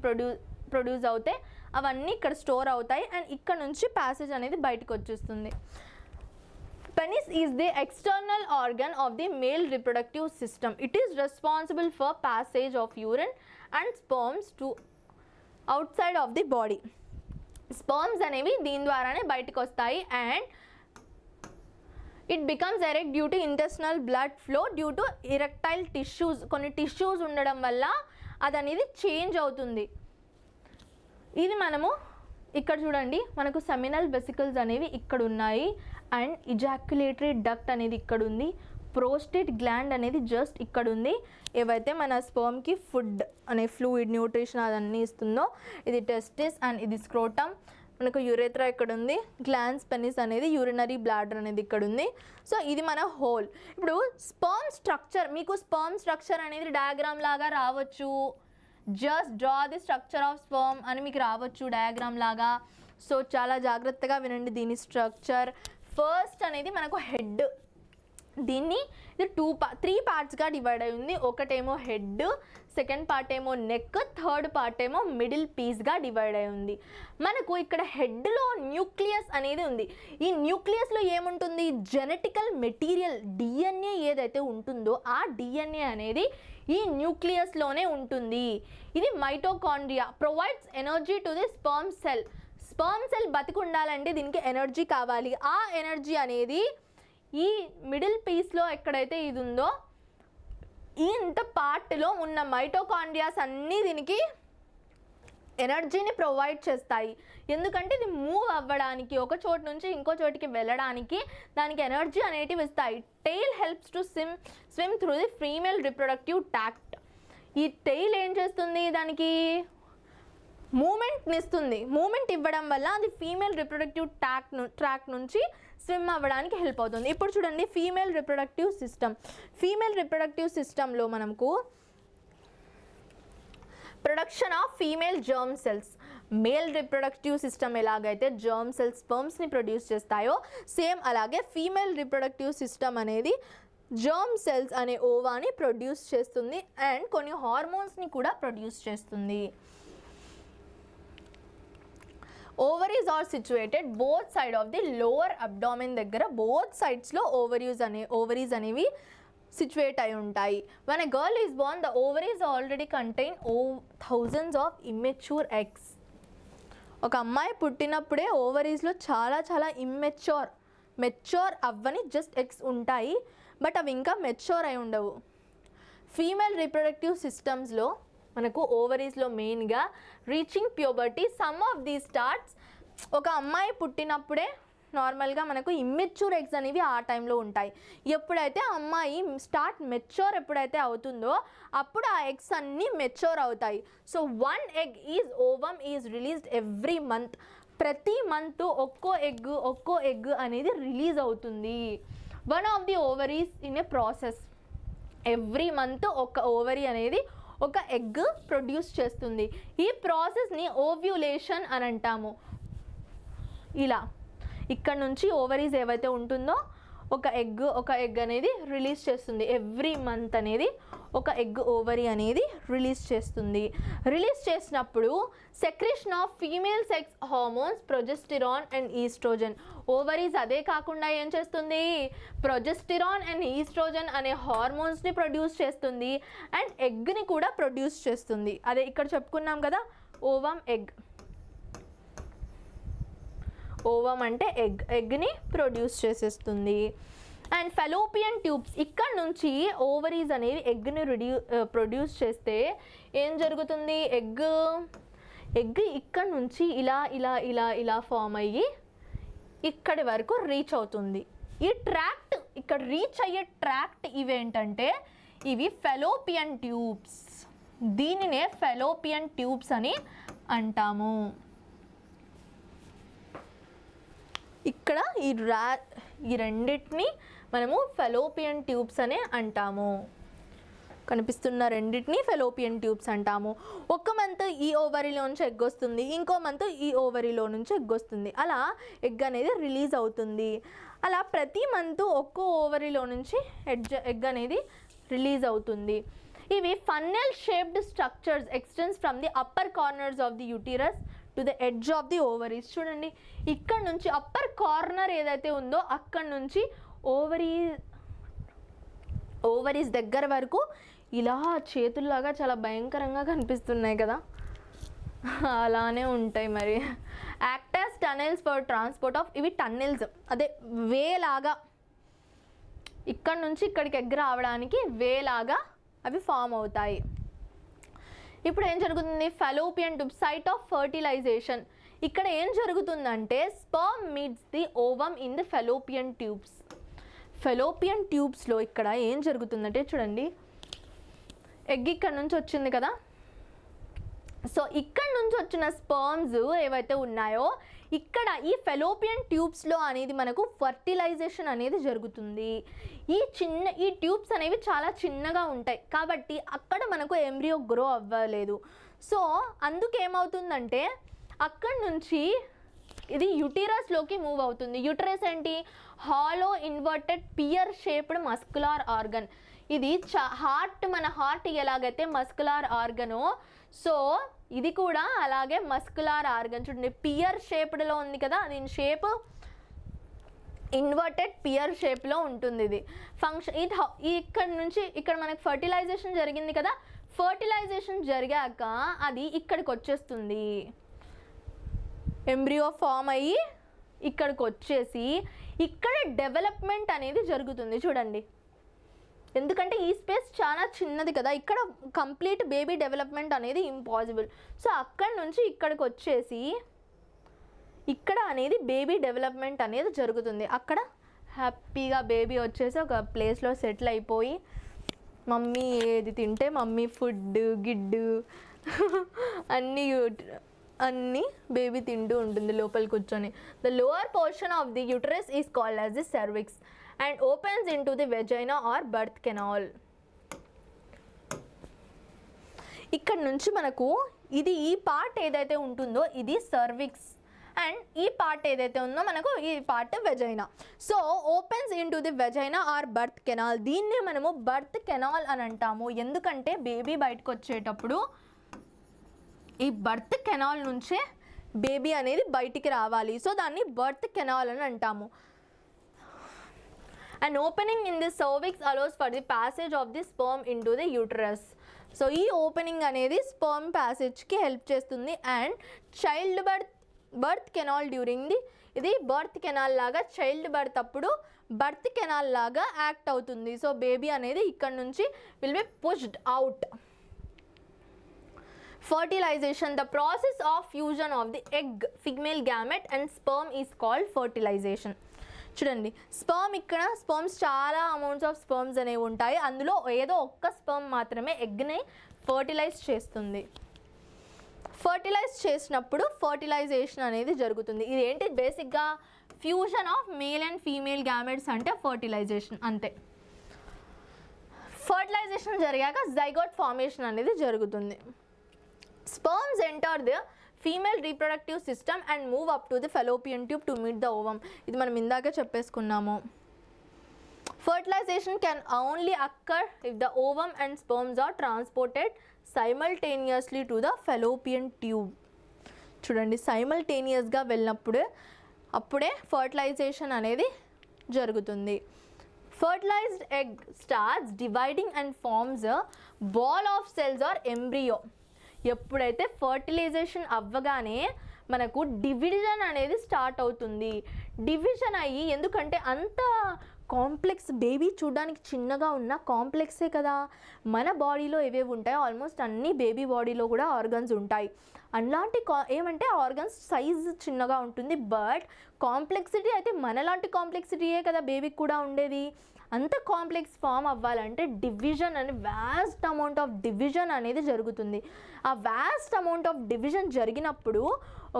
ప్రొడ్యూస్ అవుతాయి. అవన్నీ ఇక్కడ స్టోర్ అవుతాయి అండ్ ఇక్కడ నుంచి ప్యాసేజ్ అనేది బయటకు వచ్చేస్తుంది. Penis is the external organ of the male reproductive system. It is responsible for passage of urine and sperms to outside of the body. Sperms అనేవి దీని ద్వారానే బయటకు వస్తాయి and it becomes erect due to intestinal blood flow due to erectile tissues. కొన్ని tissues ఉండడం వల్ల అది అనేది చేంజ్ అవుతుంది. ఇది మనము ఇక్కడ చూడండి, మనకు సెమినల్ వెసికల్స్ అనేవి ఇక్కడ ఉన్నాయి అండ్ ఇజాక్యులేటరీ డక్ట్ అనేది ఇక్కడ ఉంది. ప్రోస్టేట్ గ్లాండ్ అనేది జస్ట్ ఇక్కడ ఉంది. ఏవైతే మన స్పర్మ్కి ఫుడ్ అనే ఫ్లూయిడ్, న్యూట్రిషన్ అదన్నీ ఇస్తుందో ఇది టెస్టిస్ అండ్ ఇది స్క్రోటమ్. మనకు యురేథ్రా ఇక్కడ ఉంది, గ్లాన్స్ పెనిస్ అనేది, యూరినరీ బ్లాడర్ అనేది ఇక్కడ ఉంది. సో ఇది మన హోల్. ఇప్పుడు స్పర్మ్ స్ట్రక్చర్, మీకు స్పర్మ్ స్ట్రక్చర్ అనేది డయాగ్రామ్ లాగా రావచ్చు. Just draw the structure of sperm అని మీకు రావచ్చు డయాగ్రామ్ లాగా. సో చాలా జాగ్రత్తగా వినండి దీని స్ట్రక్చర్. ఫస్ట్ అనేది మనకు హెడ్. దీన్ని ఇది 3 పార్ట్స్గా డివైడ్ అయి ఉంది. ఒకటేమో హెడ్, సెకండ్ పార్ట్ ఏమో నెక్, థర్డ్ పార్ట్ ఏమో మిడిల్ పీస్గా డివైడ్ అయి ఉంది. మనకు ఇక్కడ హెడ్లో న్యూక్లియస్ అనేది ఉంది. ఈ న్యూక్లియస్లో ఏముంటుంది? జెనెటికల్ మెటీరియల్, డిఎన్ఏ ఏదైతే ఉంటుందో ఆ డిఎన్ఏ అనేది ఈ న్యూక్లియస్లోనే ఉంటుంది. ఇది mitochondria, provides energy to the sperm cell. Sperm cell బతికి ఉండాలంటే దీనికి ఎనర్జీ కావాలి. ఆ ఎనర్జీ అనేది ఈ మిడిల్ పీస్లో ఎక్కడైతే ఇది ఉందో ఇంత పార్ట్లో ఉన్న మైటోకాండ్రియాస్ అన్నీ దీనికి ఎనర్జీని ప్రొవైడ్ చేస్తాయి. ఎందుకంటే ఇది మూవ్ అవ్వడానికి, ఒక చోటు నుంచి ఇంకో చోటికి వెళ్ళడానికి దానికి ఎనర్జీ అనేటివి ఇస్తాయి. Tail helps to swim through the female reproductive tract. ఈ టెయిల్ ఏం చేస్తుంది? దానికి మూమెంట్ని ఇస్తుంది. మూమెంట్ ఇవ్వడం వల్ల అది ఫీమేల్ రిప్రొడక్టివ్ ట్రాక్ నుంచి స్విమ్ అవ్వడానికి హెల్ప్ అవుతుంది. ఇప్పుడు చూడండి, ఫీమేల్ రిప్రొడక్టివ్ సిస్టంలో మనకు production of female germ cells. Male reproductive system ఎలాగైతే జర్మ్ సెల్స్ స్పర్మ్స్ని ప్రొడ్యూస్ చేస్తాయో సేమ్ అలాగే ఫీమేల్ రిప్రొడక్టివ్ సిస్టమ్ అనేది జర్మ్ సెల్స్ అనే ఓవాని ప్రొడ్యూస్ చేస్తుంది అండ్ కొన్ని హార్మోన్స్ని కూడా ప్రొడ్యూస్ చేస్తుంది. Ovaries are situated both side of the lower abdomen దగ్గర బోత్ సైడ్స్లో ఓవరీస్ అనేవి సిచ్యువేట్ అయి ఉంటాయి. when a girl is born the ovaries already contain thousands of immature eggs. ఒక అమ్మాయి పుట్టినప్పుడే ఓవరీస్లో చాలా చాలా మెచ్యూర్ అవ్వని జస్ట్ ఎగ్స్ ఉంటాయి, బట్ అవి ఇంకా మెచ్యూర్ అయి ఉండవు. ఫీమేల్ రీప్రొడక్టివ్ సిస్టమ్స్లో మనకు ఓవరీస్లో మెయిన్గా reaching puberty some of the starts. ఒక అమ్మాయి పుట్టినప్పుడే నార్మల్గా మనకు ఇమ్మెచ్యూర్ ఎగ్స్ అనేవి ఆ టైంలో ఉంటాయి. ఎప్పుడైతే అమ్మాయి మెచ్యూర్ ఎప్పుడైతే అవుతుందో అప్పుడు ఆ ఎగ్స్ అన్నీ మెచ్యూర్ అవుతాయి. So 1 egg is ovum is released every month. ప్రతి మంత్ ఒక్కో ఎగ్ అనేది రిలీజ్ అవుతుంది. One of the ovaries in a process. Every month ఒక ఓవరీ అనేది ఒక ఎగ్ ప్రొడ్యూస్ చేస్తుంది. ఈ ప్రాసెస్ని ఓవ్యులేషన్ అని అంటాము. ఇలా ఇక్కడ నుంచి ఓవరీస్ ఏవైతే ఉంటుందో ఒక ఎగ్ అనేది రిలీజ్ చేస్తుంది. ఎవ్రీ మంత్ అనేది ఒక ఎగ్ ఓవరీ అనేది రిలీజ్ చేస్తుంది. రిలీజ్ చేసినప్పుడు secretion of female sex hormones progesterone and oestrogen. Ovaries అదే కాకుండా ఏం చేస్తుంది, ప్రొజెస్టిరాన్ అండ్ ఈస్ట్రోజన్ అనే హార్మోన్స్ని ప్రొడ్యూస్ చేస్తుంది అండ్ ఎగ్ని కూడా ప్రొడ్యూస్ చేస్తుంది. అదే ఇక్కడ చెప్పుకున్నాం కదా, ఓవమ్ అంటే ఎగ్ని ప్రొడ్యూస్ చేసేస్తుంది. అండ్ ఫెలోపియన్ ట్యూబ్స్, ఇక్కడ నుంచి ఓవరీస్ అనేవి ఎగ్ని ప్రొడ్యూస్ చేస్తే ఏం జరుగుతుంది, ఎగ్ ఇక్కడ నుంచి ఇలా ఫామ్ అయ్యి ఇక్కడి వరకు రీచ్ అవుతుంది. ఈ ట్రాక్ట్, ఇక్కడ రీచ్ అయ్యే ట్రాక్ట్ ఇవేంటంటే ఇవి ఫెలోపియన్ ట్యూబ్స్. దీనినే ఫెలోపియన్ ట్యూబ్స్ అని అంటాము. ఇక్కడ ఈ రెండింటిని మనము ఫెలోపియన్ ట్యూబ్స్ అనే అంటాము. కనిపిస్తున్న రెండింటిని ఫెలోపియన్ ట్యూబ్స్ అంటాము. ఒక మంత్ ఈ ఓవరీలో నుంచి ఎగ్ వస్తుంది, ఇంకో మంత్ ఈ ఓవరీలో నుంచి ఎగ్ వస్తుంది. అలా ఎగ్ అనేది రిలీజ్ అవుతుంది. అలా ప్రతి మంత్ ఒక్కో ఓవరీలో నుంచి ఎగ్ అనేది రిలీజ్ అవుతుంది. ఇవి funnel shaped structures extends from the upper corners of the uterus to the edge of the ovaries. చూడండి, ఇక్కడ నుంచి అప్పర్ కార్నర్ ఏదైతే ఉందో అక్కడ నుంచి ఓవరీస్ దగ్గర వరకు ఇలా చేతుల్లాగా చాలా భయంకరంగా కనిపిస్తున్నాయి కదా, అలానే ఉంటాయి. మరి actors tunnels for transport of, ఇవి టన్నెల్స్, అదే వేలాగా ఇక్కడ నుంచి ఇక్కడికి ఎగ్ రావడానికి వేలాగా అవి ఫామ్ అవుతాయి. ఇప్పుడు ఏం జరుగుతుంది, fallopian tube site of fertilisation. ఇక్కడ ఏం జరుగుతుందంటే sperm meets the ovum in the fallopian tubes. ఫెలోపియన్ ట్యూబ్స్లో ఇక్కడ ఏం జరుగుతుందంటే చూడండి, ఎగ్ ఇక్కడ నుంచి వచ్చింది కదా, సో ఇక్కడ నుంచి వచ్చిన స్పర్మ్స్ ఏవైతే ఉన్నాయో ఇక్కడ ఈ ఫెలోపియన్ ట్యూబ్స్లో అనేది మనకు ఫర్టిలైజేషన్ అనేది జరుగుతుంది. ఈ ట్యూబ్స్ అనేవి చాలా చిన్నగా ఉంటాయి కాబట్టి అక్కడ మనకు ఎంబ్రియో గ్రో అవ్వలేదు. సో అందుకేమవుతుందంటే అక్కడ నుంచి ఇది యుటిరస్లోకి మూవ్ అవుతుంది. యుటరస్ ఏంటి, hollow inverted pear shaped muscular organ. ఇది మన హార్ట్ ఎలాగైతే మస్కులార్ ఆర్గనో, సో ఇది కూడా అలాగే మస్కులార్ ఆర్గన్. చూడండి, పియర్ షేప్డ్లో ఉంది కదా, దీని షేప్ ఇన్వర్టెడ్ పియర్ షేప్లో ఉంటుంది. ఇది ఫంక్షన్ ఇక్కడ నుంచి ఇక్కడ మనకి ఫర్టిలైజేషన్ జరిగింది కదా, ఫర్టిలైజేషన్ జరిగాక అది ఇక్కడికి వచ్చేస్తుంది. ఎంబ్రియో ఫామ్ అయ్యి ఇక్కడికి వచ్చేసి ఇక్కడ డెవలప్మెంట్ అనేది జరుగుతుంది. చూడండి, ఎందుకంటే ఈ స్పేస్ చాలా చిన్నది కదా, ఇక్కడ కంప్లీట్ బేబీ డెవలప్మెంట్ అనేది ఇంపాసిబుల్. సో అక్కడి నుంచి ఇక్కడికి వచ్చేసి ఇక్కడ అనేది బేబీ డెవలప్మెంట్ అనేది జరుగుతుంది. అక్కడ హ్యాపీగా బేబీ వచ్చేసి ఒక ప్లేస్లో సెటిల్ అయిపోయి మమ్మీ ఏది తింటే మమ్మీ ఫుడ్ గిడ్డు అన్నీ బేబీ తింటూ ఉంటుంది లోపల కూర్చొని. The lower portion of the uterus is called as the cervix and opens into the vagina or birth canal. ఇక్కడ నుంచి మనకు ఈ పార్ట్ ఏదైతే ఉంటుందో ఇది సర్విక్స్ అండ్ ఈ పార్ట్ ఏదైతే ఉందో మనకు ఈ part vagina. So opens into the vagina are birth canal. దీన్నే మనము బర్త్ కెనాల్ అని అంటాము. ఎందుకంటే బేబీ బయటకు వచ్చేటప్పుడు ఈ బర్త్ కెనాల్ నుంచే బేబీ అనేది బయటికి రావాలి. సో దాన్ని బర్త్ కెనాల్ అని అంటాము. An opening in the cervix allows for the passage of the sperm into the uterus. So ఈ ఓపెనింగ్ అనేది స్పర్మ్ ప్యాసేజ్కి హెల్ప్ చేస్తుంది. And child birth canal during the, ఇది బర్త్ కెనాల్ లాగా చైల్డ్ బర్త్ అప్పుడు birth canal లాగా act అవుతుంది. So baby అనేది ఇక్కడ నుంచి will be pushed out. Fertilisation, the process of fusion of the egg, female gamete and sperm is called fertilisation. చూడండి, sperms చాలా అమౌంట్స్ ఆఫ్ స్పర్మ్స్ అనేవి ఉంటాయి. అందులో ఏదో ఒక్క స్పర్మ్ మాత్రమే ఎగ్ని ఫర్టిలైజ్ చేస్తుంది. ఫర్టిలైజ్ చేసినప్పుడు ఫర్టిలైజేషన్ అనేది జరుగుతుంది. ఇది ఏంటి, బేసిక్గా fusion of male and female gametes అంటే ఫర్టిలైజేషన్ అంతే. ఫర్టిలైజేషన్ జరిగాక జైగోట్ ఫార్మేషన్ అనేది జరుగుతుంది. Sperms enter the female reproductive system and move up to the fallopian tube to meet the ovum. ఇది మనం ఇందాక చెప్పేసుకున్నాము. Fertilization can only occur if the ovum and sperms are transported simultaneously to the fallopian tube. చూడండి, సైమల్టేనియస్గా అప్పుడే fertilization అనేది జరుగుతుంది. Fertilized egg starts dividing and forms ball of cells or embryo. ఎప్పుడైతే ఫర్టిలైజేషన్ అవ్వగానే మనకు డివిజన్ అనేది స్టార్ట్ అవుతుంది. డివిజన్ అయ్యి, ఎందుకంటే అంత కాంప్లెక్స్, బేబీ చూడడానికి చిన్నగా ఉన్న కాంప్లెక్సే కదా. మన బాడీలో ఏవేవి ఉంటాయో ఆల్మోస్ట్ అన్ని బేబీ బాడీలో కూడా ఆర్గన్స్ ఉంటాయి. అలాంటి ఏమంటే ఆర్గన్స్ సైజ్ చిన్నగా ఉంటుంది, బట్ కాంప్లెక్సిటీ అయితే మనలాంటి కాంప్లెక్సిటీయే కదా బేబీకి కూడా ఉండేది. అంత కాంప్లెక్స్ ఫామ్ అవ్వాలంటే డివిజన్ అని వ్యాస్ట్ అమౌంట్ ఆఫ్ డివిజన్ అనేది జరుగుతుంది. ఆ వ్యాస్ట్ అమౌంట్ ఆఫ్ డివిజన్ జరిగినప్పుడు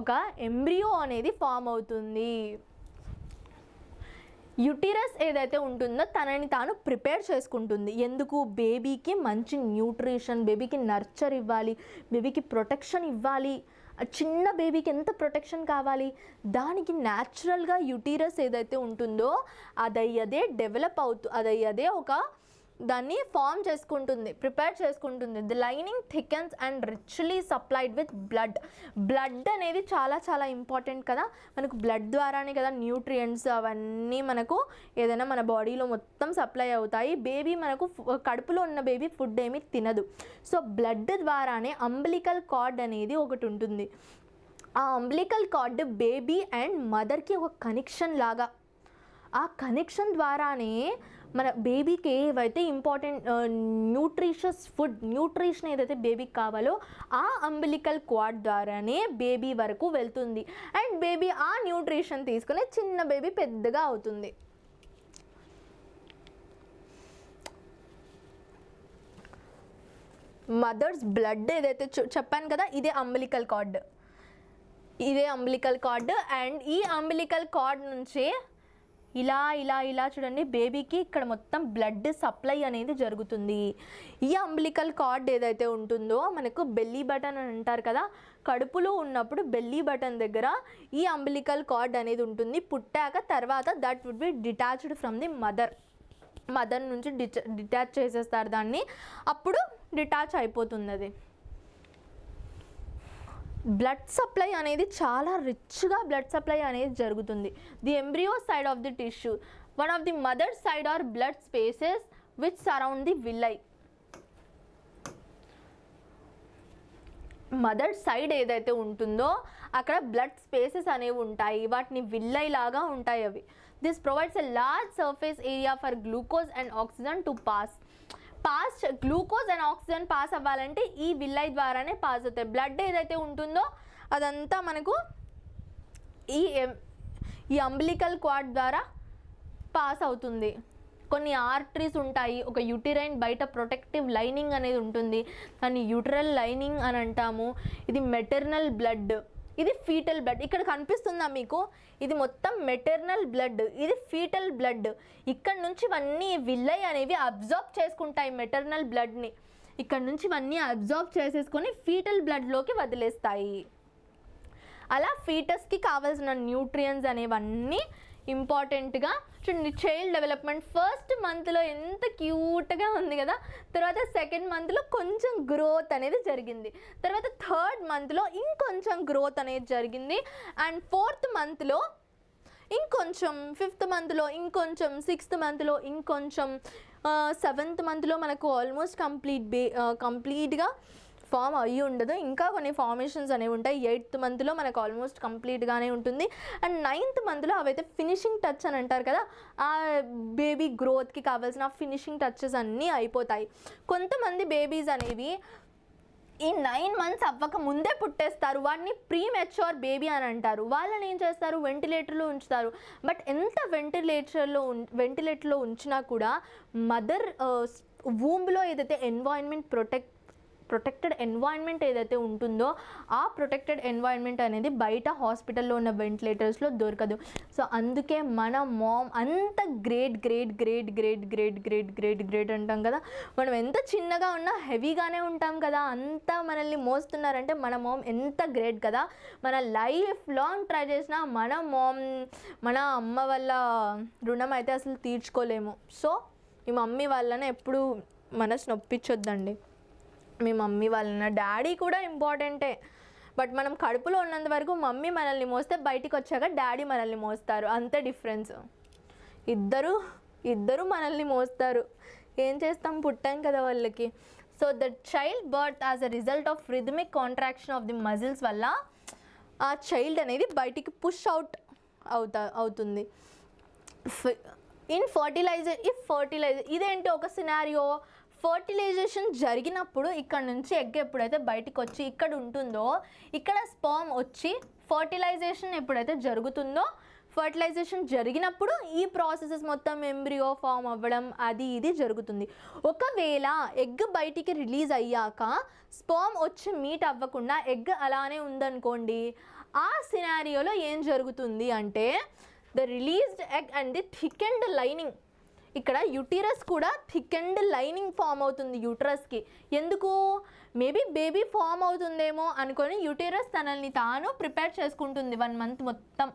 ఒక ఎంబ్రియో అనేది ఫామ్ అవుతుంది. యుటిరస్ ఏదైతే ఉంటుందో తనని తాను ప్రిపేర్ చేసుకుంటుంది. ఎందుకు, బేబీకి మంచి న్యూట్రిషన్, బేబీకి నర్చర్ ఇవ్వాలి, బేబీకి ప్రొటెక్షన్ ఇవ్వాలి. చిన్న బేబీకి ఎంత ప్రొటెక్షన్ కావాలి, దానికి న్యాచురల్గా యుటీరస్ ఏదైతే ఉంటుందో అదే డెవలప్ అదే ఒక దాన్ని ఫామ్ చేసుకుంటుంది, ప్రిపేర్ చేసుకుంటుంది. The lining thickens and richly supplied with blood అనేది చాలా చాలా ఇంపార్టెంట్ కదా. మనకు బ్లడ్ ద్వారానే కదా న్యూట్రియంట్స్ అవన్నీ మనకు ఏదైనా మన బాడీలో మొత్తం సప్లై అవుతాయి. బేబీ మనకు కడుపులో ఉన్న బేబీ ఫుడ్ ఏమీ తినదు. సో బ్లడ్ ద్వారానే అంబిలికల్ కార్డ్ అనేది ఒకటి ఉంటుంది. ఆ అంబిలికల్ కార్డ్ బేబీ అండ్ మదర్కి ఒక కనెక్షన్ లాగా. ఆ కనెక్షన్ ద్వారానే మన బేబీకి ఏవైతే ఇంపార్టెంట్ న్యూట్రిషన్ ఏదైతే బేబీకి కావాలో ఆ అంబిలికల్ కార్డ్ ద్వారానే బేబీ వరకు వెళ్తుంది. అండ్ బేబీ ఆ న్యూట్రిషన్ తీసుకుని చిన్న బేబీ పెద్దగా అవుతుంది. మదర్స్ బ్లడ్ ఏదైతే చెప్పాను కదా, ఇదే అంబిలికల్ కార్డ్. అండ్ ఈ అంబిలికల్ కార్డ్ నుంచే ఇలా చూడండి, బేబీకి ఇక్కడ మొత్తం బ్లడ్ సప్లై అనేది జరుగుతుంది. ఈ అంబిలికల్ కార్డ్ ఏదైతే ఉంటుందో మనకు బెల్లీ బటన్ అని అంటారు కదా, కడుపులో ఉన్నప్పుడు బెల్లీ బటన్ దగ్గర ఈ అంబిలికల్ కార్డ్ అనేది ఉంటుంది. పుట్టాక తర్వాత that would be detached from the mother నుంచి డిటాచ్ చేసేస్తారు దాన్ని, అప్పుడు డిటాచ్ అయిపోతుంది అది. బ్లడ్ సప్లై అనేది చాలా రిచ్గా బ్లడ్ సప్లై అనేది జరుగుతుంది. The embryo side of the tissue, one of the mother side or blood spaces which surround the villi. Mother side ఏదైతే ఉంటుందో అక్కడ బ్లడ్ స్పేసెస్ అనేవి ఉంటాయి, వాటిని విల్లై లాగా ఉంటాయి అవి. This provides a large surface area for glucose and oxygen to glucose and oxygen pass అవ్వాలంటే ఈ విల్లై ద్వారానే పాస్ అవుతాయి. బ్లడ్ ఏదైతే ఉంటుందో అదంతా మనకు ఈ అంబిలికల్ కార్డ్ ద్వారా పాస్ అవుతుంది. కొన్ని ఆర్టరీస్ ఉంటాయి, ఒక యూటిరైన్ బయట ప్రొటెక్టివ్ లైనింగ్ అనేది ఉంటుంది, దాన్ని యూటరల్ లైనింగ్ అని అంటాము. ఇది మెటర్నల్ బ్లడ్, ఇది ఫీటల్ బ్లడ్. ఇక్కడ కనిపిస్తుందా మీకు, ఇది మొత్తం మెటర్నల్ బ్లడ్, ఇది ఫీటల్ బ్లడ్. ఇక్కడ నుంచి ఇవన్నీ విల్లై అనేవి అబ్జార్బ్ చేసుకుంటాయి మెటర్నల్ బ్లడ్ని. ఇక్కడ నుంచి ఇవన్నీ అబ్జార్బ్ చేసేసుకొని ఫీటల్ బ్లడ్లోకి వదిలేస్తాయి. అలా ఫీటస్కి కావాల్సిన న్యూట్రియన్స్ అనేవన్నీ ఇంపార్టెంట్గా చూడండి చైల్డ్ డెవలప్మెంట్ ఫస్ట్ మంత్లో ఎంత క్యూట్గా ఉంది కదా, తర్వాత సెకండ్ మంత్లో కొంచెం గ్రోత్ అనేది జరిగింది, తర్వాత థర్డ్ మంత్లో ఇంకొంచెం గ్రోత్ అనేది జరిగింది, అండ్ ఫోర్త్ మంత్లో ఇంకొంచెం, ఫిఫ్త్ మంత్లో ఇంకొంచెం, సిక్స్త్ మంత్లో ఇంకొంచెం, సెవెంత్ మంత్లో మనకు ఆల్మోస్ట్ కంప్లీట్గా ఫామ్ అయ్యి ఉండదు, ఇంకా కొన్ని ఫార్మేషన్స్ అనేవి ఉంటాయి. ఎయిత్ మంత్లో మనకు ఆల్మోస్ట్ కంప్లీట్గానే ఉంటుంది, అండ్ నైన్త్ మంత్లో అవైతే ఫినిషింగ్ టచ్ అని అంటారు కదా, ఆ బేబీ గ్రోత్కి కావాల్సిన ఫినిషింగ్ టచెస్ అన్నీ అయిపోతాయి. కొంతమంది బేబీస్ అనేవి ఈ 9 months అవ్వక ముందే పుట్టేస్తారు, వాడిని ప్రీ మెచ్యూర్ బేబీ అని అంటారు. వాళ్ళని ఏం చేస్తారు, వెంటిలేటర్లో ఉంచుతారు. బట్ ఎంత వెంటిలేటర్లో ఉంచినా కూడా మదర్ వూంబ్లో ఏదైతే ఎన్వైర్న్మెంట్ ప్రొటెక్టెడ్ ఎన్వైర్న్మెంట్ ఏదైతే ఉంటుందో ఆ ప్రొటెక్టెడ్ ఎన్వైర్న్మెంట్ అనేది బయట హాస్పిటల్లో ఉన్న వెంటిలేటర్స్లో దొరకదు. సో అందుకే మన మామ్ అంత గ్రేట్ అంటాం కదా, మనం ఎంత చిన్నగా ఉన్నా హెవీగానే ఉంటాం కదా, అంతా మనల్ని మోస్తున్నారంటే మన మామ్ ఎంత గ్రేట్ కదా. మన లైఫ్ లాంగ్ ట్రై చేసినా మన అమ్మ వాళ్ళ రుణం అయితే అసలు తీర్చుకోలేము. సో మీ మమ్మీ వాళ్ళని ఎప్పుడు మనసు నొప్పించొద్దండి. మీ మమ్మీ వాళ్ళ డాడీ కూడా ఇంపార్టెంటే, బట్ మనం కడుపులో ఉన్నంత వరకు మమ్మీ మనల్ని మోస్తే బయటికి వచ్చాక డాడీ మనల్ని మోస్తారు, అంతే డిఫరెన్స్. ఇద్దరు మనల్ని మోస్తారు, ఏం చేస్తాం, పుట్టాం కదా వాళ్ళకి. So the child birth as a result of rhythmic contraction of the muscles వల్ల ఆ చైల్డ్ అనేది బయటికి పుష్ అవుట్ అవుతుంది. ఫర్టిలైజర్ ఇదేంటి ఒక సినారియో, ఫర్టిలైజేషన్ జరిగినప్పుడు ఇక్కడ నుంచి ఎగ్ ఎప్పుడైతే బయటకు వచ్చి ఇక్కడ ఉంటుందో, ఇక్కడ స్పర్మ్ వచ్చి ఫర్టిలైజేషన్ ఎప్పుడైతే జరుగుతుందో, ఫర్టిలైజేషన్ జరిగినప్పుడు ఈ ప్రాసెసెస్ మొత్తం ఎంబ్రియో ఫామ్ అవ్వడం అది ఇది జరుగుతుంది. ఒకవేళ ఎగ్ బయటికి రిలీజ్ అయ్యాక స్పర్మ్ వచ్చి మీట్ అవ్వకుండా ఎగ్ అలానే ఉందనుకోండి, ఆ సినారియోలో ఏం జరుగుతుంది అంటే the released egg and the thickened lining, ఇక్కడ యూటీరస్ కూడా థికెండ్ లైనింగ్ ఫామ్ అవుతుంది యూటరస్కి. ఎందుకు, మేబీ బేబీ ఫామ్ అవుతుందేమో అనుకొని యూటీరస్ తనల్ని తాను ప్రిపేర్ చేసుకుంటుంది 1 month మొత్తం.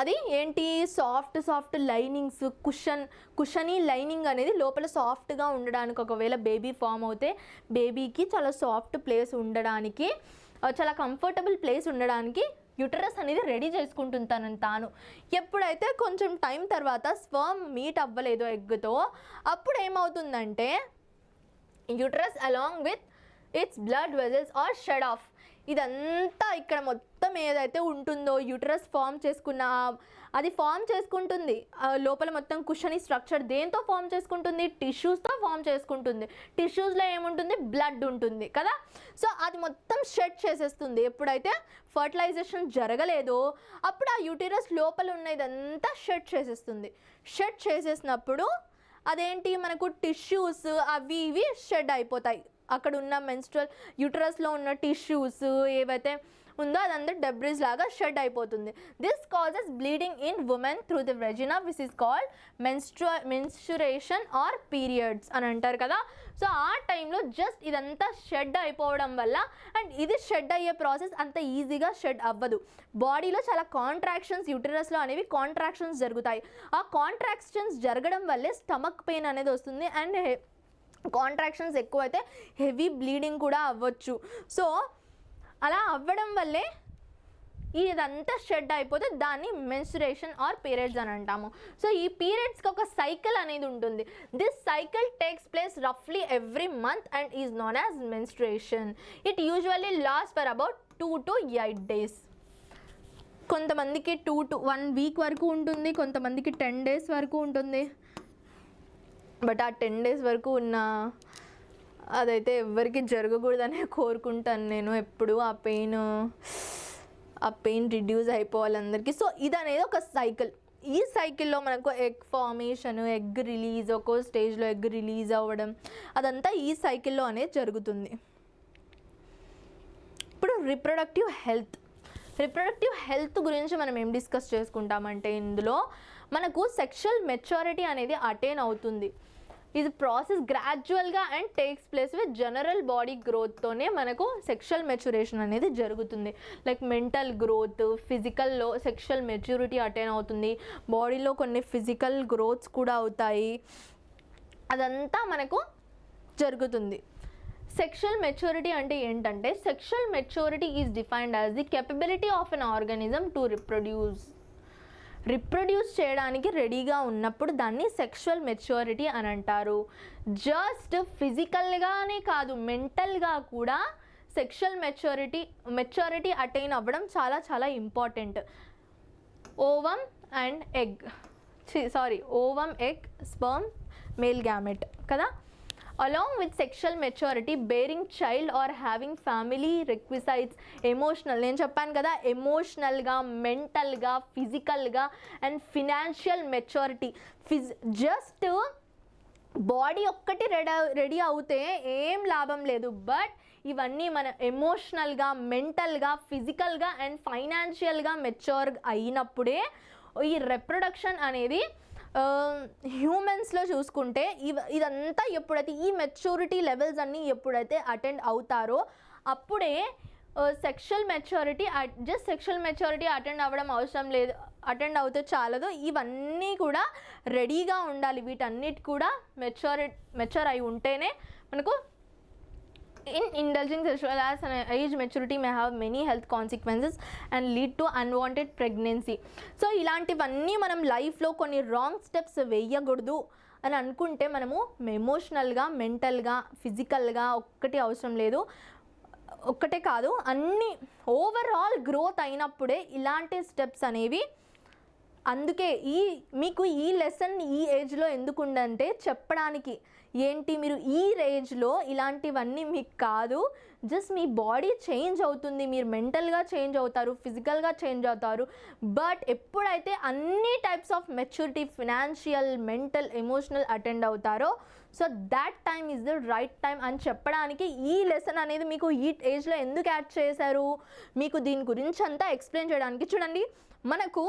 అది ఏంటి, సాఫ్ట్ లైనింగ్స్, కుషనీ లైనింగ్ అనేది లోపల సాఫ్ట్గా ఉండడానికి, ఒకవేళ బేబీ ఫామ్ అవుతే బేబీకి చాలా సాఫ్ట్ ప్లేస్ ఉండడానికి, చాలా కంఫర్టబుల్ ప్లేస్ ఉండడానికి యూటరస్ అనేది రెడీ చేసుకుంటుంది తనని తాను. ఎప్పుడైతే కొంచెం టైం తర్వాత స్పర్మ్ మీట్ అవ్వలేదో ఎగ్తో, అప్పుడు ఏమవుతుందంటే uterus along with its blood vessels are shed off, ఇదంతా ఇక్కడ మొత్తం ఏదైతే ఉంటుందో యూటరస్ అది ఫామ్ చేసుకుంటుంది. లోపల మొత్తం కుషనీ స్ట్రక్చర్ దేంతో ఫామ్ చేసుకుంటుంది, టిష్యూస్తో ఫామ్ చేసుకుంటుంది. టిష్యూస్లో ఏముంటుంది, బ్లడ్ ఉంటుంది కదా. సో అది మొత్తం షెడ్ చేసేస్తుంది. ఎప్పుడైతే ఫర్టిలైజేషన్ జరగలేదో అప్పుడు ఆ యూటరస్ లోపల ఉన్న ఇదంతా షెడ్ చేసేస్తుంది. షెడ్ చేసేసినప్పుడు అదేంటి, మనకు టిష్యూస్ అవి ఇవి షెడ్ అయిపోతాయి. అక్కడ ఉన్న మెన్స్ట్రల్ యూటరస్లో ఉన్న టిష్యూస్ ఏవైతే ఉందో అదంతా డెబ్రిస్ లాగా షెడ్ అయిపోతుంది. This causes bleeding in women through the vagina which is called menstruation or periods అని అంటారు కదా. సో ఆ టైంలో జస్ట్ ఇదంతా షెడ్ అయిపోవడం వల్ల, అండ్ ఇది షెడ్ అయ్యే ప్రాసెస్ అంత ఈజీగా షెడ్ అవ్వదు. బాడీలో చాలా కాంట్రాక్షన్స్, యూటరస్లో అనేవి కాంట్రాక్షన్స్ జరుగుతాయి. ఆ కాంట్రాక్షన్స్ జరగడం వల్లే స్టమక్ పెయిన్ అనేది వస్తుంది, అండ్ కాంట్రాక్షన్స్ ఎక్కువైతే హెవీ బ్లీడింగ్ కూడా అవ్వచ్చు. సో అలా అవ్వడం వల్లే ఇదంతా షెడ్ అయిపోతే దాన్ని మెన్స్ట్రుయేషన్ ఆర్ పీరియడ్స్ అని అంటాము. సో ఈ పీరియడ్స్కి ఒక సైకిల్ అనేది ఉంటుంది. దిస్ సైకిల్ టేక్స్ ప్లేస్ రఫ్లీ every month and is known as menstruation. It usually last for about 2 to 8 days. కొంతమందికి 2 to 1 week వరకు ఉంటుంది, కొంతమందికి 10 days వరకు ఉంటుంది. బట్ ఆ 10 days వరకు ఉన్న అదైతే ఎవరికి జరగకూడదనే కోరుకుంటాను నేను ఎప్పుడు. ఆ పెయిన్ రిడ్యూస్ అయిపోవాలి అందరికీ. సో ఇది అనేది ఒక సైకిల్. ఈ సైకిల్లో మనకు ఎగ్ ఫార్మేషన్, ఎగ్ రిలీజ్, ఒక్కో స్టేజ్లో ఎగ్ రిలీజ్ అవ్వడం, అదంతా ఈ సైకిల్లో అనేది జరుగుతుంది. ఇప్పుడు రిప్రొడక్టివ్ హెల్త్ గురించి మనం ఏం డిస్కస్ చేసుకుంటామంటే, ఇందులో మనకు సెక్షువల్ మెచ్యూరిటీ అనేది అటైన్ అవుతుంది. ఇది ప్రాసెస్ గ్రాడ్యువల్గా and takes place with general body గ్రోత్తోనే మనకు సెక్షువల్ మెచ్యురేషన్ అనేది జరుగుతుంది. లైక్ మెంటల్ గ్రోత్, ఫిజికల్లో సెక్షువల్ మెచ్యూరిటీ అటైన్ అవుతుంది, బాడీలో కొన్ని ఫిజికల్ గ్రోత్స్ కూడా అవుతాయి, అదంతా మనకు జరుగుతుంది. సెక్షువల్ మెచ్యూరిటీ అంటే ఏంటంటే, sexual maturity is defined as the capability of an organism to reproduce చేయడానికి రెడీగా ఉన్నప్పుడు దాన్ని సెక్షువల్ మెచ్యూరిటీ అని అంటారు. జస్ట్ ఫిజికల్గానే కాదు, మెంటల్గా కూడా సెక్షువల్ మెచ్యూరిటీ అటైన్ అవ్వడం చాలా చాలా important. Ovum egg sperm male gamete కదా. Along with sexual maturity, bearing child or having family requisites emotional, నేను చెప్పాను కదా, ఎమోషనల్గా, మెంటల్గా, ఫిజికల్గా and financial maturity. Just body ఒక్కటి రెడీ అవుతే ఏం లాభం లేదు, బట్ ఇవన్నీ మన ఎమోషనల్గా, మెంటల్గా, ఫిజికల్గా అండ్ ఫైనాన్షియల్గా మెచ్యూర్ అయినప్పుడే ఈ రిప్రొడక్షన్ అనేది హ్యూమన్స్లో చూసుకుంటే ఇదంతా ఎప్పుడైతే ఈ మెచ్యూరిటీ లెవెల్స్ అన్నీ ఎప్పుడైతే అటెండ్ అవుతారో అప్పుడే సెక్షువల్ మెచ్యూరిటీ అటెండ్ అవ్వడం అవసరం లేదు, అటెండ్ అవుతే చాలదు, ఇవన్నీ కూడా రెడీగా ఉండాలి. వీటన్నిటి కూడా మెచ్యూర్ అయి ఉంటేనే మనకు in indulging sexual as an age maturity may have many health consequences and lead to unwanted pregnancy. So ఇలాంటివన్నీ మనం లైఫ్లో కొన్ని రాంగ్ స్టెప్స్ వేయకూడదు అని అనుకుంటే మనము ఎమోషనల్గా, మెంటల్గా, ఫిజికల్గా ఒక్కటి అవసరం లేదు, ఒక్కటే కాదు అన్నీ ఓవరాల్ గ్రోత్ అయినప్పుడే ఇలాంటి స్టెప్స్ అనేవి. అందుకే మీకు ఈ లెసన్ ఈ ఏజ్లో ఎందుకుందంటే చెప్పడానికి, ఏంటి మీరు ఈ ఏజ్లో ఇలాంటివన్నీ మీకు కాదు, జస్ట్ మీ బాడీ చేంజ్ అవుతుంది, మీరు మెంటల్గా చేంజ్ అవుతారు, ఫిజికల్గా చేంజ్ అవుతారు, బట్ ఎప్పుడైతే అన్ని types of maturity, financial, mental, emotional attend అవుతారో so that time is the right time అని చెప్పడానికి ఈ లెసన్ అనేది మీకు ఈ ఏజ్లో ఎందుకు యాడ్ చేశారు, మీకు దీని గురించి అంతా ఎక్స్ప్లెయిన్ చేయడానికి. చూడండి, మనకు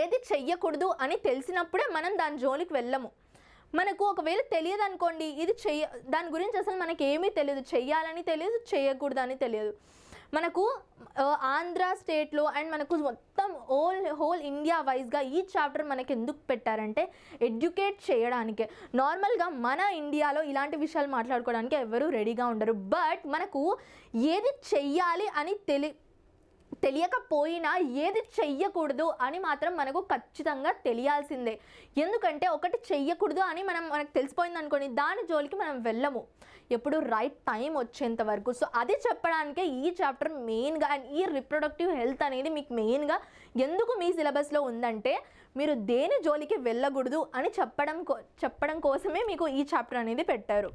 ఏది చెయ్యకూడదు అని తెలిసినప్పుడే మనం దాని జోలికి వెళ్ళము. మనకు ఒకవేళ తెలియదు అనుకోండి, దాని గురించి అసలు మనకి ఏమీ తెలియదు, చెయ్యాలని తెలియదు, చేయకూడదు అని తెలియదు. మనకు ఆంధ్ర స్టేట్లో అండ్ మనకు మొత్తం హోల్ ఇండియా వైజ్గా ఈ చాప్టర్ మనకి ఎందుకు పెట్టారంటే ఎడ్యుకేట్ చేయడానికే. నార్మల్గా మన ఇండియాలో ఇలాంటి విషయాలు మాట్లాడుకోవడానికి ఎవరు రెడీగా ఉండరు, బట్ మనకు ఏది చెయ్యాలి అని తెలియకపోయినా ఏది చెయ్యకూడదు అని మాత్రం మనకు ఖచ్చితంగా తెలియాల్సిందే. ఎందుకంటే ఒకటి చెయ్యకూడదు అని మనకు తెలిసిపోయింది అనుకోండి, దాని జోలికి మనం వెళ్ళము ఎప్పుడు రైట్ టైం వచ్చేంత వరకు. సో అది చెప్పడానికే ఈ చాప్టర్ మెయిన్గా. అండ్ ఈ రిప్రొడక్టివ్ హెల్త్ అనేది మీకు మెయిన్గా ఎందుకు మీ సిలబస్లో ఉందంటే మీరు దేని జోలికి వెళ్ళకూడదు అని చెప్పడం కోసమే మీకు ఈ చాప్టర్ అనేది పెట్టారు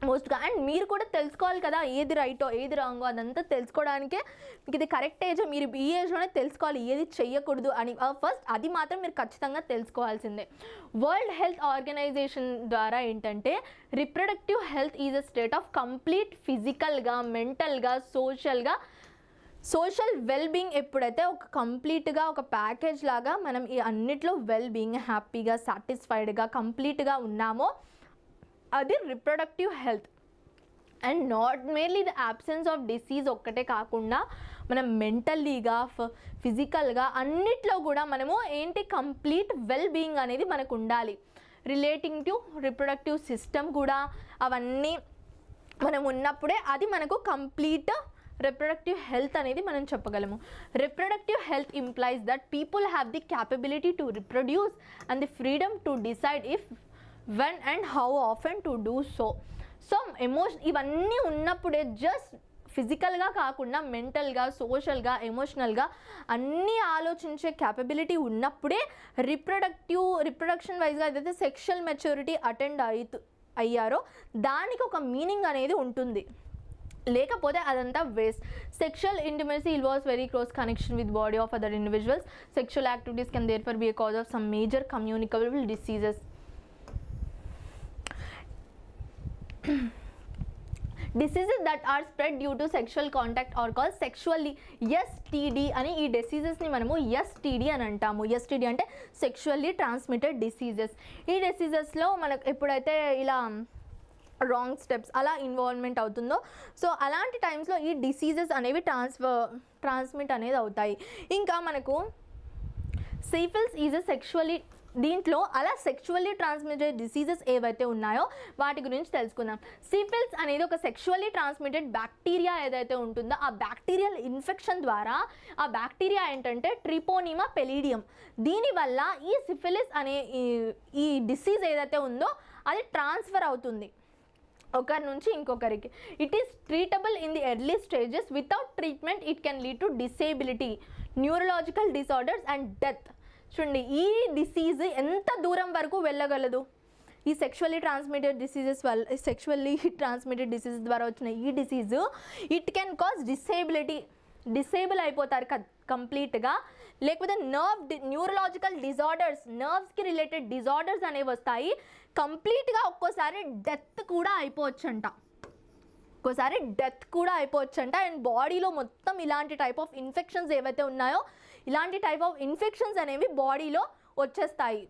మోస్ట్గా. అండ్ మీరు కూడా తెలుసుకోవాలి కదా ఏది రైటో ఏది రాంగో అదంతా తెలుసుకోవడానికే మీకు ఇది కరెక్ట్ ఏజ్. మీరు ఈ ఏజ్లోనే తెలుసుకోవాలి ఏది చెయ్యకూడదు అని. ఫస్ట్ అది మాత్రం మీరు ఖచ్చితంగా తెలుసుకోవాల్సిందే. వరల్డ్ హెల్త్ ఆర్గనైజేషన్ ద్వారా ఏంటంటే reproductive health is a state of complete ఫిజికల్గా, మెంటల్గా, సోషల్ వెల్బీయింగ్. ఎప్పుడైతే ఒక కంప్లీట్గా ఒక ప్యాకేజ్ లాగా మనం ఈ అన్నిట్లో వెల్బీయింగ్, హ్యాపీగా, సాటిస్ఫైడ్గా, కంప్లీట్గా ఉన్నామో అది reproductive health. And not merely the absence of disease ఒక్కటే కాకుండా మనం మెంటల్లీగా, ఫిజికల్గా అన్నిట్లో కూడా మనము ఏంటి కంప్లీట్ వెల్ బీయింగ్ అనేది మనకు ఉండాలి. రిలేటింగ్ టు రిప్రొడక్టివ్ సిస్టమ్ కూడా అవన్నీ మనం ఉన్నప్పుడే అది మనకు కంప్లీట్ రిప్రొడక్టివ్ హెల్త్ అనేది మనం చెప్పగలము. Reproductive health implies that people have the capability to reproduce and the freedom to decide if, when and how often to do so. So ఇవన్నీ ఉన్నప్పుడే జస్ట్ ఫిజికల్గా కాకుండా మెంటల్గా, ఎమోషనల్గా అన్నీ ఆలోచించే క్యాపబిలిటీ ఉన్నప్పుడే రిప్రొడక్షన్ వైజ్గా ఏదైతే సెక్షువల్ మెచ్యూరిటీ అటెండ్ అయ్యారో దానికి ఒక మీనింగ్ అనేది ఉంటుంది, లేకపోతే అదంతా waste. Sexual intimacy involves very close connection with body of other individuals. Sexual activities can therefore be a cause of some major communicable diseases. Diseases that are spread due to sexual contact or call sexually STD అని ఈ డిసీజెస్ని మనము STD అని అంటాము. STD అంటే sexually transmitted diseases. ఈ డిసీజెస్లో మనకు ఎప్పుడైతే ఇలా రాంగ్ స్టెప్స్ అలా ఇన్వాల్వ్మెంట్ అవుతుందో సో అలాంటి టైమ్స్లో ఈ డిసీజెస్ అనేవి ట్రాన్స్మిట్ అనేది అవుతాయి. ఇంకా మనకు సిఫిలిస్ ఈజ్ ఎ సెక్షువల్లీ, దీంట్లో అలా సెక్షువల్లీ ట్రాన్స్మిటెడ్ డిసీజెస్ ఏవైతే ఉన్నాయో వాటి గురించి తెలుసుకుందాం. సిఫిలిస్ అనేది ఒక సెక్షువల్లీ ట్రాన్స్మిటెడ్ బ్యాక్టీరియా ఏదైతే ఉంటుందో ఆ బ్యాక్టీరియల్ ఇన్ఫెక్షన్ ద్వారా ఆ బ్యాక్టీరియా ఏంటంటే ట్రిపోనిమా పెలిడియం, దీనివల్ల ఈ సిఫిలిస్ అనే ఈ డిసీజ్ ఏదైతే ఉందో అది ట్రాన్స్ఫర్ అవుతుంది ఒకరి నుంచి ఇంకొకరికి. It is treatable in the early stages. Without treatment it can lead to disability, neurological disorders and death. చూడండి ఈ డిసీజ్ ఎంత దూరం వరకు వెళ్ళగలదు, ఈ సెక్షువల్లీ ట్రాన్స్మిటెడ్ డిసీజెస్ వల్ల, సెక్షువల్లీ ట్రాన్స్మిటెడ్ డిసీజెస్ ద్వారా వచ్చిన ఈ disease it can cause disability, disable అయిపోతారు కంప్లీట్గా. లేకపోతే న్యూరలాజికల్ డిజార్డర్స్, నర్వ్స్కి రిలేటెడ్ డిజార్డర్స్ అనేవి వస్తాయి. కంప్లీట్గా ఒక్కోసారి డెత్ కూడా అయిపోవచ్చంట, అండ్ బాడీలో మొత్తం ఇలాంటి టైప్ ఆఫ్ ఇన్ఫెక్షన్స్ ఏవైతే ఉన్నాయో ఇలాంటి టైప్ ఆఫ్ ఇన్ఫెక్షన్స్ అనేవి బాడీలో వచ్చేస్తాయి.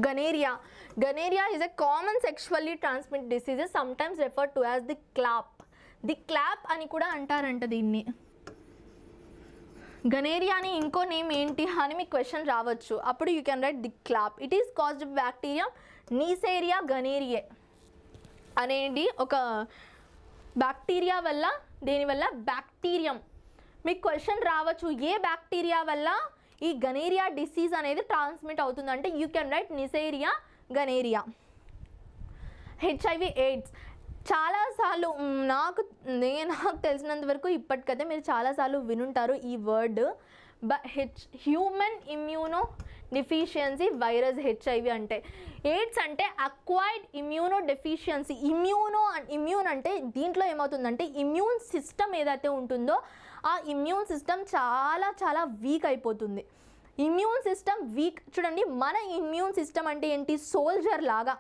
Gonorrhoea is a common sexually transmitted diseases sometimes referred to as the clap అని కూడా అంటారంట దీన్ని. గనేరియాని ఇంకో నేమ్ ఏంటి అని మీకు క్వశ్చన్ రావచ్చు, అప్పుడు you can write the clap. It is caused bacteria neisseria gonorrhoeae అనేది ఒక బ్యాక్టీరియా వల్ల, దేనివల్ల బ్యాక్టీరియం. మీకు క్వశ్చన్ రావచ్చు ఏ బ్యాక్టీరియా వల్ల ఈ గనేరియా డిసీజ్ అనేది ట్రాన్స్మిట్ అవుతుందంటే you can write neisseria gonorrhoeae. HIV AIDS చాలాసార్లు నాకు తెలిసినంత వరకు ఇప్పటికైతే మీరు చాలాసార్లు వినుంటారు ఈ word. Human immunodeficiency virus HIV అంటే. ఎయిడ్స్ అంటే అక్వైర్డ్ ఇమ్యూనో డెఫిషియన్సీ. ఇమ్యూన్ అంటే దీంట్లో ఏమవుతుందంటే ఇమ్యూన్ సిస్టమ్ ఏదైతే ఉంటుందో ఆ ఇమ్యూన్ సిస్టమ్ చాలా వీక్ అయిపోతుంది. ఇమ్యూన్ సిస్టమ్ వీక్, చూడండి మన ఇమ్యూన్ సిస్టమ్ అంటే ఏంటి, సోల్జర్ లాగా.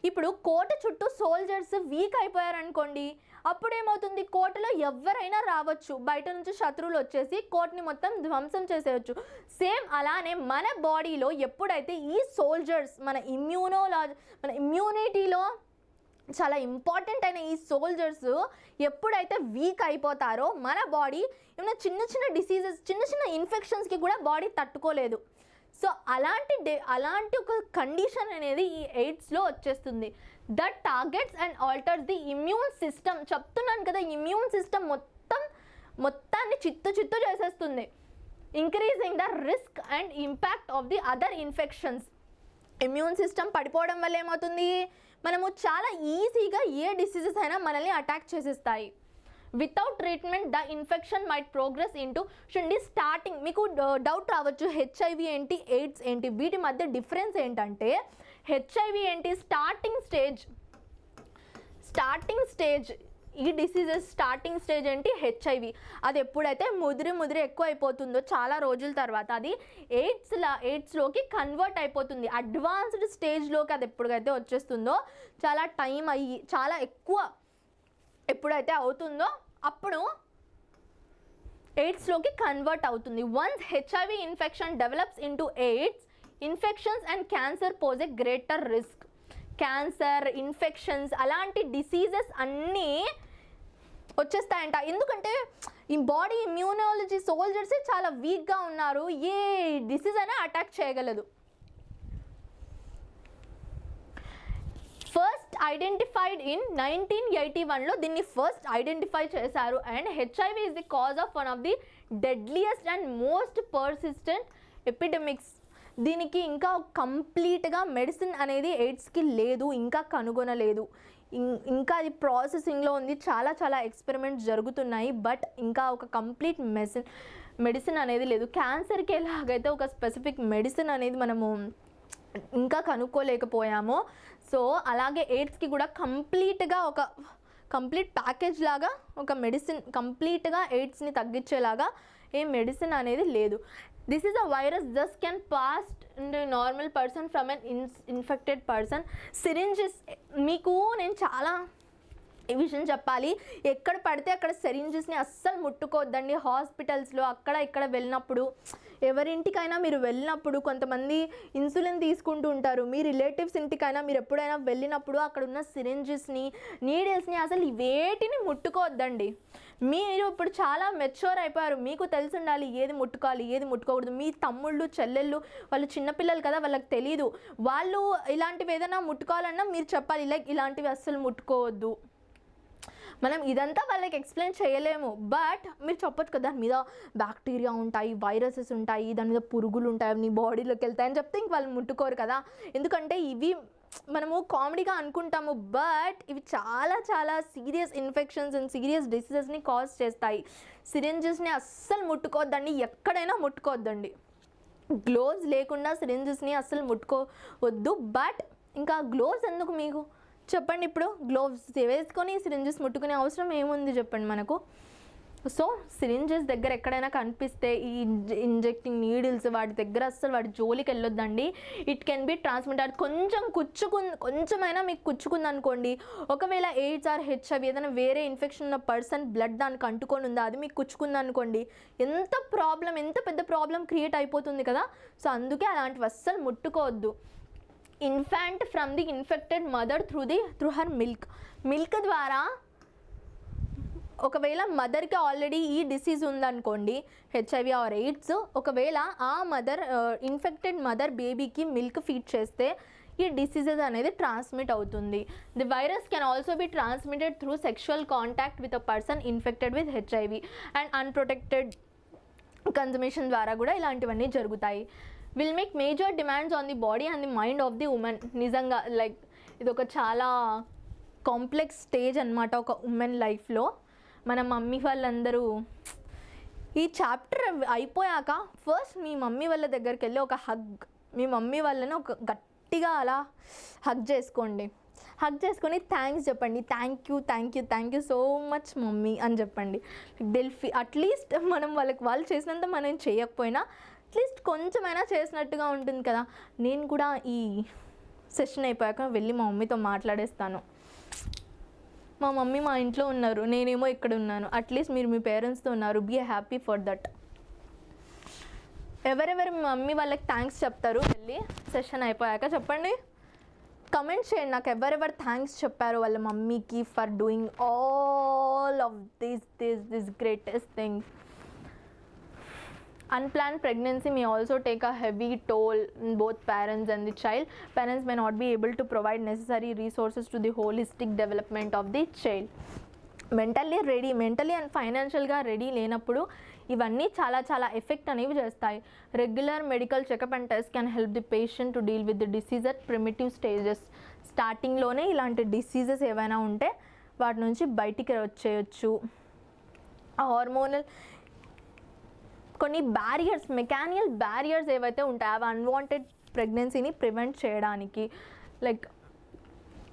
ఇప్పుడు కోట చుట్టూ సోల్జర్స్ వీక్ అయిపోయారనుకోండి, అప్పుడు ఏమవుతుంది, కోటలో ఎవరైనా రావచ్చు, బయట నుంచి శత్రువులు వచ్చేసి కోటని మొత్తం ధ్వంసం చేసేయచ్చు. సేమ్ అలానే మన బాడీలో ఎప్పుడైతే ఈ సోల్జర్స్ మన ఇమ్యూనిటీలో చాలా ఇంపార్టెంట్ అయిన ఈ సోల్జర్స్ ఎప్పుడైతే వీక్ అయిపోతారో మన బాడీ ఏమైనా చిన్న డిసీజెస్, చిన్న ఇన్ఫెక్షన్స్కి కూడా బాడీ తట్టుకోలేదు. సో అలాంటి ఒక కండిషన్ అనేది ఈ ఎయిడ్స్లో వచ్చేస్తుంది. That targets and altars the immune system. చెప్తున్నాను కదా, ఇమ్యూన్ సిస్టమ్ మొత్తాన్ని చిత్తు చేసేస్తుంది. Increasing the risk and impact of the other infections. Immune system పడిపోవడం వల్ల ఏమవుతుంది, మనము చాలా ఈజీగా ఏ డిసీజెస్ అయినా మనల్ని అటాక్ చేసేస్తాయి. Without treatment the infection might progress into. చూడండి స్టార్టింగ్ మీకు డౌట్ రావచ్చు, హెచ్ఐవి ఏంటి, ఎయిడ్స్ ఏంటి, వీటి మధ్య డిఫరెన్స్ ఏంటంటే హెచ్ఐవి ఏంటి, స్టార్టింగ్ స్టేజ్ ఈ డిసీజెస్ స్టార్టింగ్ స్టేజ్ ఏంటి హెచ్ఐవి. అది ఎప్పుడైతే ముదిరి ఎక్కువ అయిపోతుందో చాలా రోజుల తర్వాత అది ఎయిడ్స్లోకి కన్వర్ట్ అయిపోతుంది. అడ్వాన్స్డ్ స్టేజ్లోకి అది ఎప్పుడైతే వచ్చేస్తుందో చాలా టైం అయ్యి చాలా ఎక్కువ ఎప్పుడైతే అవుతుందో అప్పుడు ఎయిడ్స్లోకి కన్వర్ట్ అవుతుంది. Once HIV infection develops into AIDS, infections and cancer pose a greater risk. Cancer, infections అలాంటి డిసీజెస్ అన్నీ వచ్చేస్తాయంట. ఎందుకంటే ఈ బాడీ ఇమ్యూనాలజీ సోల్జర్సే చాలా వీక్గా ఉన్నారు, ఏ డిసీజ్ అయినా అటాక్ చేయగలదు. ఫస్ట్ ఐడెంటిఫైడ్ ఇన్ 1981లో దీన్ని ఫస్ట్ ఐడెంటిఫై చేశారు. And HIV is the cause of one of the deadliest and most persistent epidemics. దీనికి ఇంకా కంప్లీట్గా మెడిసిన్ అనేది ఎయిడ్స్కి లేదు, ఇంకా కనుగొనలేదు, ఇంకా అది ప్రాసెసింగ్లో ఉంది. చాలా ఎక్స్పెరిమెంట్స్ జరుగుతున్నాయి, బట్ ఇంకా ఒక కంప్లీట్ మెడిసిన్ అనేది లేదు. క్యాన్సర్కి ఎలాగైతే ఒక స్పెసిఫిక్ మెడిసిన్ అనేది మనము ఇంకా కనుక్కోలేకపోయామో, సో అలాగే ఎయిడ్స్కి కూడా కంప్లీట్గా ఒక కంప్లీట్ ప్యాకేజ్ లాగా ఒక మెడిసిన్, కంప్లీట్గా ఎయిడ్స్ని తగ్గించేలాగా ఏ మెడిసిన్ అనేది లేదు. This is a virus thus can pass in normal person from an infected person. Syringes, మీకు నేను చాలా ఈ విషయం చెప్పాలి, ఎక్కడ పడితే అక్కడ సిరింజెస్ని అస్సలు ముట్టుకోవద్దండి. హాస్పిటల్స్లో అక్కడ ఇక్కడ వెళ్ళినప్పుడు, ఎవరింటికైనా మీరు వెళ్ళినప్పుడు కొంతమంది ఇన్సులిన్ తీసుకుంటూ ఉంటారు. మీ రిలేటివ్స్ ఇంటికైనా మీరు ఎప్పుడైనా వెళ్ళినప్పుడు అక్కడ ఉన్న సిరింజెస్ని, నీడిల్స్ని అసలు వేటిని ముట్టుకోవద్దండి. మీరు ఇప్పుడు చాలా మెచ్యూర్ అయిపోయారు, మీకు తెలిసి ఉండాలి ఏది ముట్టుకోవాలి ఏది ముట్టుకోకూడదు. మీ తమ్ముళ్ళు చెల్లెళ్ళు వాళ్ళు చిన్నపిల్లలు కదా, వాళ్ళకి తెలియదు. వాళ్ళు ఇలాంటివి ఏదైనా ముట్టుకోవాలన్నా మీరు చెప్పాలి, లైక్ ఇలాంటివి అస్సలు ముట్టుకోవద్దు. మనం ఇదంతా వాళ్ళకి ఎక్స్ప్లెయిన్ చేయలేము, బట్ మీరు చెప్పొచ్చు కదా దాని మీద బ్యాక్టీరియా ఉంటాయి, వైరసెస్ ఉంటాయి, దాని మీద పురుగులు ఉంటాయి, అవి నీ బాడీలోకి వెళ్తాయని చెప్తే ఇంక వాళ్ళు ముట్టుకోరు కదా. ఎందుకంటే ఇవి మనము కామెడీగా అనుకుంటాము, బట్ ఇవి చాలా చాలా సీరియస్ ఇన్ఫెక్షన్స్ అండ్ సీరియస్ డిసీజెస్ని కాజ్ చేస్తాయి. సిరింజెస్ని అస్సలు ముట్టుకోవద్దండి, ఎక్కడైనా ముట్టుకోవద్దండి. గ్లోవ్స్ లేకుండా సిరింజెస్ని అస్సలు ముట్టుకోవద్దు. బట్ ఇంకా గ్లోవ్స్ ఎందుకు మీకు చెప్పండి, ఇప్పుడు గ్లోవ్స్ వేసుకొని సిరింజెస్ ముట్టుకునే అవసరం ఏముంది చెప్పండి మనకు. సో సిరింజెస్ దగ్గర ఎక్కడైనా కనిపిస్తే ఈ ఇంజెక్టింగ్ నీడిల్స్ వాటి దగ్గర అస్సలు వాటి జోలికి వెళ్ళొద్దండి. It can be transmitted. కొంచెమైనా మీకు కుచ్చుకుంది అనుకోండి, ఒకవేళ ఎయిడ్స్ ఆర్ హెచ్ఐవి ఏదైనా వేరే ఇన్ఫెక్షన్ ఉన్న పర్సన్ బ్లడ్ దానికి అంటుకొని ఉందా, అది మీకు కుచ్చుకుంది అనుకోండి, ఎంత పెద్ద ప్రాబ్లం క్రియేట్ అయిపోతుంది కదా. సో అందుకే అలాంటివి అస్సలు ముట్టుకోవద్దు. Infant from the infected mother through her milk ద్వారా, ఒకవేళ మదర్కి ఆల్రెడీ ఈ డిసీజ్ ఉందనుకోండి, హెచ్ఐవి ఆర్ ఎయిడ్స్, ఒకవేళ ఆ ఇన్ఫెక్టెడ్ మదర్ బేబీకి మిల్క్ ఫీడ్ చేస్తే ఈ డిసీజెస్ అనేది ట్రాన్స్మిట్ అవుతుంది. The virus can also be transmitted through sexual contact with a person infected with HIV and unprotected consummation ద్వారా కూడా ఇలాంటివన్నీ జరుగుతాయి. Will make major demands on the body and the mind of the woman. నిజంగా like ఇది ఒక చాలా complex stage అనమాట ఒక ఉమెన్ లైఫ్లో. మన మమ్మీ వాళ్ళందరూ ఈ చాప్టర్ అయిపోయాక ఫస్ట్ మీ మమ్మీ వాళ్ళ దగ్గరికి వెళ్ళి ఒక మీ మమ్మీ వాళ్ళని ఒక గట్టిగా అలా హగ్ చేసుకోండి. హగ్ చేసుకొని థ్యాంక్స్ చెప్పండి, thank you so much mummy అని చెప్పండి. అట్లీస్ట్ మనం వాళ్ళు చేసినంత మనం చేయకపోయినా అట్లీస్ట్ కొంచెమైనా చేసినట్టుగా ఉంటుంది కదా. నేను కూడా ఈ సెషన్ అయిపోయాక వెళ్ళి మా మమ్మీతో మాట్లాడేస్తాను. మా మమ్మీ మా ఇంట్లో ఉన్నారు, నేనేమో ఇక్కడ ఉన్నాను, అట్లీస్ట్ మీరు మీ పేరెంట్స్తో ఉన్నారు, బీ హ్యాపీ ఫర్ దట్. ఎవరెవరు మీ మమ్మీ వాళ్ళకి థ్యాంక్స్ చెప్తారు వెళ్ళి సెషన్ అయిపోయాక చెప్పండి, కమెంట్ చేయండి నాకు ఎవరెవరు థ్యాంక్స్ చెప్పారు వాళ్ళ మమ్మీకి for doing all of this greatest thing. Unplanned pregnancy may also take a heavy toll in both parents and the child. Parents may not be able to provide necessary resources to the holistic development of the child. Mentally and ఫైనాన్షియల్గా ready లేనప్పుడు ఇవన్నీ చాలా చాలా effect అనేవి చేస్తాయి. Regular medical checkup and test can help the patient to deal with the disease at primitive stages. స్టార్టింగ్లోనే ఇలాంటి diseases ఏవైనా ఉంటే వాటి నుంచి బయటికి వచ్చేయచ్చు. హార్మోనల్ కొన్ని మెకానికల్ బ్యారియర్స్ ఏవైతే ఉంటాయో అవి అన్వాంటెడ్ ప్రెగ్నెన్సీని ప్రివెంట్ చేయడానికి, లైక్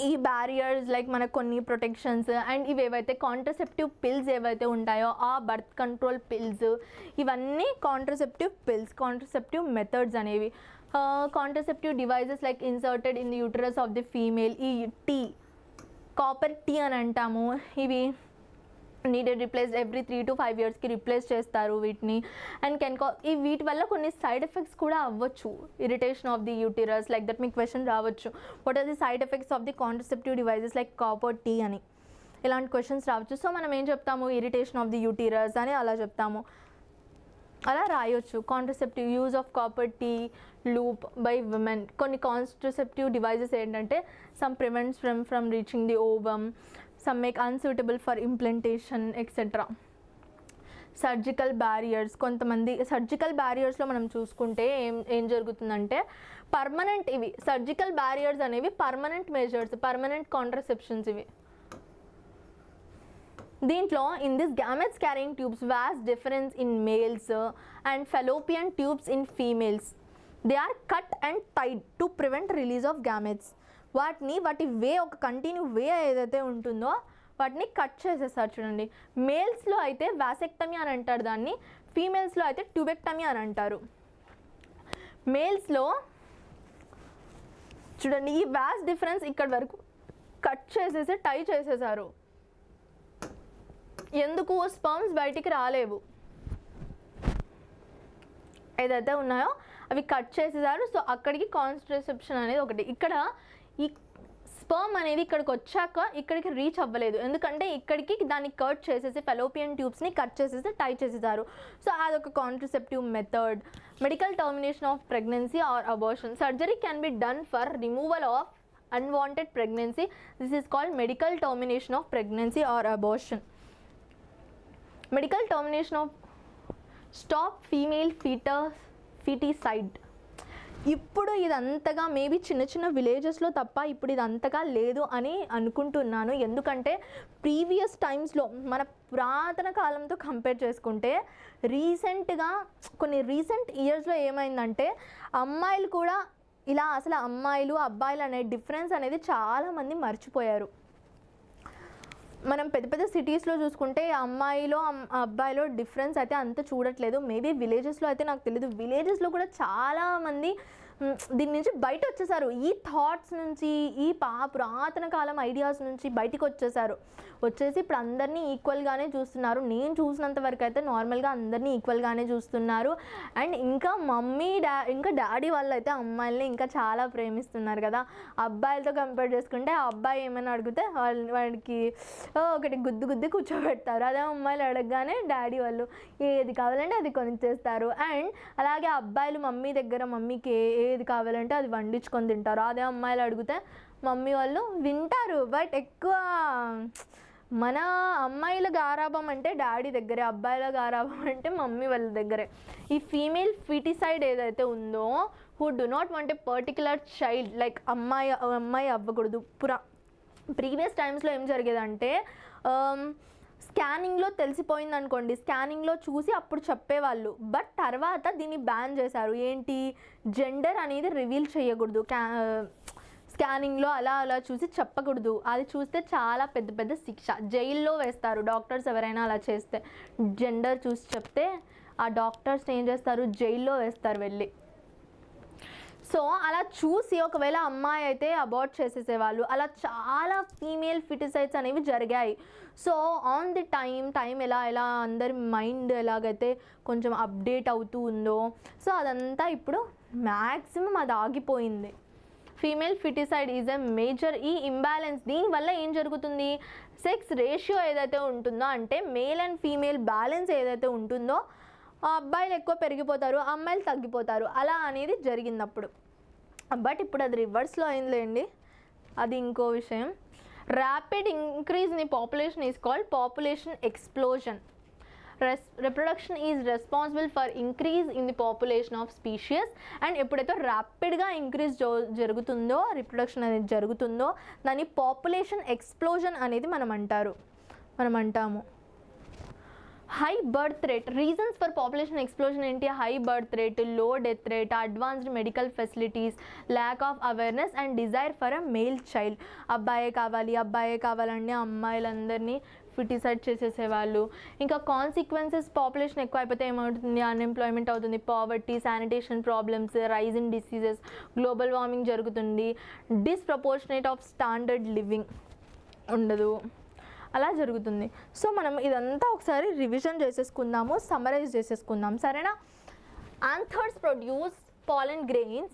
ఈ బ్యారియర్స్ లైక్ మనకు కొన్ని ప్రొటెక్షన్స్ అండ్ ఇవి ఏవైతే కాంట్రసెప్టివ్ పిల్స్ ఏవైతే ఉంటాయో ఆ బర్త్ కంట్రోల్ పిల్స్, ఇవన్నీ కాంట్రసెప్టివ్ మెథడ్స్ అనేవి. Contraceptive devices like inserted in the uterus of the female, ఈ కాపర్ టీ అని అంటాము, ఇవి నీడెడ్ రిప్లేస్ ఎవ్రీ 3 to 5 yearsకి రిప్లేస్ చేస్తారు వీటిని. అండ్ వీటి వల్ల కొన్ని సైడ్ ఎఫెక్ట్స్ కూడా అవ్వచ్చు. Irritation of the uterus, like that మీకు క్వశ్చన్ రావచ్చు, what are the side effects of the contraceptive devices like copper T అని, ఇలాంటి క్వశ్చన్స్ రావచ్చు. సో మనం ఏం చెప్తాము, ఇరిటేషన్ ఆఫ్ ది యూటిరస్ అని అలా చెప్తాము, అలా రాయొచ్చు. Contraceptive use of copper T loop by women. కొన్ని కాంట్రసెప్టివ్ డివైజెస్ ఏంటంటే some prevents from reaching the ovum, some make unsuitable for implantation etc. Surgical barriers, కొంతమంది సర్జికల్ బ్యారియర్స్లో మనం చూసుకుంటే ఏం జరుగుతుందంటే పర్మనెంట్, ఇవి సర్జికల్ బ్యారియర్స్ అనేవి పర్మనెంట్ మెజర్స్, పర్మనెంట్ కాంట్రసెప్షన్స్ ఇవి. దీంట్లో in this gametes carrying tubes vas deferens in males and fallopian tubes in females. They are cut and tied to prevent release of gametes. వాటి ఒక continue వే ఏదైతే ఉంటుందో వాటిని cut చేసేస్తారు చూడండి. మేల్స్లో అయితే వాసెక్టమీ అని అంటారు దాన్ని, ఫీమేల్స్లో అయితే ట్యూబెక్టమీ అని అంటారు. మేల్స్లో చూడండి ఈ వ్యాస్ డిఫరెన్స్ ఇక్కడ వరకు కట్ చేసేసి టై చేసేసారు. ఎందుకు? స్పర్మ్స్ బయటికి రాలేవు, ఏదైతే ఉన్నాయో అవి కట్ చేసేసారు. సో అక్కడికి కాంట్రసెప్షన్ అనేది ఒకటి. ఇక్కడ ఈ స్పర్మ్ అనేది ఇక్కడికి వచ్చాక ఇక్కడికి రీచ్ అవ్వలేదు, ఎందుకంటే ఇక్కడికి దాన్ని కట్ చేసేసి ఫెలోపియన్ ట్యూబ్స్ని కట్ చేసేసి టై చేసేసారు. సో అదొక contraceptive method. Medical termination of pregnancy or abortion. Surgery can be done for removal of unwanted pregnancy. This is called medical termination of pregnancy or abortion. Medical termination of stop female feticide. ఇప్పుడు ఇదంతగా maybe చిన్న చిన్న విలేజెస్లో తప్ప ఇప్పుడు ఇదంతగా లేదు అని అనుకుంటున్నాను. ఎందుకంటే ప్రీవియస్ టైమ్స్లో మన పురాతన కాలంతో కంపేర్ చేసుకుంటే కొన్ని రీసెంట్ ఇయర్స్లో ఏమైందంటే అమ్మాయిలు కూడా ఇలా అసలు అమ్మాయిలు అబ్బాయిలు అనే డిఫరెన్స్ అనేది చాలామంది మర్చిపోయారు. మనం పెద్ద పెద్ద సిటీస్లో చూసుకుంటే అమ్మాయిలో అబ్బాయిలో డిఫరెన్స్ అయితే అంత చూడట్లేదు. మేబీ విలేజెస్లో అయితే నాకు తెలియదు. విలేజెస్లో కూడా చాలామంది దీని నుంచి బయట వచ్చేసారు. ఈ థాట్స్ నుంచి, ఈ పురాతన కాలం ఐడియాస్ నుంచి బయటికి వచ్చేసి ఇప్పుడు అందరినీ ఈక్వల్గానే చూస్తున్నారు. నేను చూసినంత వరకు అయితే నార్మల్గా అందరినీ ఈక్వల్గానే చూస్తున్నారు. అండ్ ఇంకా ఇంకా డాడీ వాళ్ళు అయితే అమ్మాయిల్ని ఇంకా చాలా ప్రేమిస్తున్నారు కదా. అబ్బాయిలతో కంపేర్ చేసుకుంటే ఆ అబ్బాయి ఏమైనా అడిగితే వాడికి ఒకటి గుద్దు కూర్చోబెడతారు. అదే అమ్మాయిలు అడగగానే డాడీ వాళ్ళు ఏది కావాలంటే అది కొనిచ్చేస్తారు. అండ్ అలాగే అబ్బాయిలు మమ్మీకి ఏది కావాలంటే అది వండించుకొని తింటారు. అదే అమ్మాయిలు అడిగితే మమ్మీ వాళ్ళు వింటారు, బట్ ఎక్కువ మన అమ్మాయిల గారాబం అంటే డాడీ దగ్గరే, అబ్బాయిల గారాబం అంటే మమ్మీ వాళ్ళ దగ్గరే. ఈ ఫీమేల్ ఫిటిసైడ్ ఏదైతే ఉందో, who do not want a particular child, like అమ్మాయి అవ్వకూడదు. ప్రీవియస్ టైమ్స్లో ఏం జరిగేదంటే స్కానింగ్లో తెలిసిపోయింది అనుకోండి, స్కానింగ్లో చూసి అప్పుడు చెప్పేవాళ్ళు. బట్ తర్వాత దీన్ని బ్యాన్ చేశారు. ఏంటి? జెండర్ అనేది రివీల్ చేయకూడదు, స్కానింగ్లో అలా చూసి చెప్పకూడదు. అది చూస్తే చాలా పెద్ద శిక్ష, జైల్లో వేస్తారు డాక్టర్స్ ఎవరైనా అలా చేస్తే. జెండర్ చూసి చెప్తే ఆ డాక్టర్స్ ఏం చేస్తారు? జైల్లో వేస్తారు వెళ్ళి. సో అలా చూసి ఒకవేళ అమ్మాయి అయితే అబార్ట్ చేసేసేవాళ్ళు. అలా చాలా ఫీమేల్ ఫిటిసైడ్స్ అనేవి జరిగాయి. సో ఆన్ ది టైం ఎలా అందరి మైండ్ ఎలాగైతే కొంచెం అప్డేట్ అవుతూ ఉందో, సో అదంతా ఇప్పుడు మ్యాక్సిమం అది ఆగిపోయింది. Female feticide is a major. ఈ ఇంబ్యాలెన్స్ దీనివల్ల ఏం జరుగుతుంది? సెక్స్ రేషియో ఏదైతే ఉంటుందో, అంటే మేల్ అండ్ ఫీమేల్ బ్యాలెన్స్ ఏదైతే ఉంటుందో, అబ్బాయిలు ఎక్కువ పెరిగిపోతారు, అమ్మాయిలు తగ్గిపోతారు. అలా అనేది జరిగింది. బట్ ఇప్పుడు అది రివర్స్లో అయిందిలేండి, అది ఇంకో విషయం. Rapid increase in the population is called population explosion. reproduction is responsible for increase in the population of species. And ఎప్పుడైతే ర్యాపిడ్గా ఇంక్రీజ్ జరుగుతుందో, రిప్రొడక్షన్ అనేది జరుగుతుందో, దాన్ని పాపులేషన్ ఎక్స్ప్లోజన్ అనేది మనం అంటాము. High birth rate. Reasons for population explosion ఏంటి? High birth rate, లో death rate, advanced medical facilities, lack of awareness and desire for a male child. అబ్బాయే కావాలండి అమ్మాయిలందరినీ ఫిటిసైడ్ చేసేసేవాళ్ళు. ఇంకా కాన్సిక్వెన్సెస్, పాపులేషన్ ఎక్కువ అయిపోతే ఏమవుతుంది? అన్ఎంప్లాయ్మెంట్ అవుతుంది, poverty, sanitation problems, rise in diseases, global warming జరుగుతుంది, డిస్ప్రపోర్షనేట్ ఆఫ్ స్టాండర్డ్ లివింగ్ ఉండదు, అలా జరుగుతుంది. సో మనం ఇదంతా ఒకసారి రివిజన్ చేసేసుకుందాము, సమ్మరైజ్ చేసేసుకుందాం, సరేనా? Anthers produce pollen grains.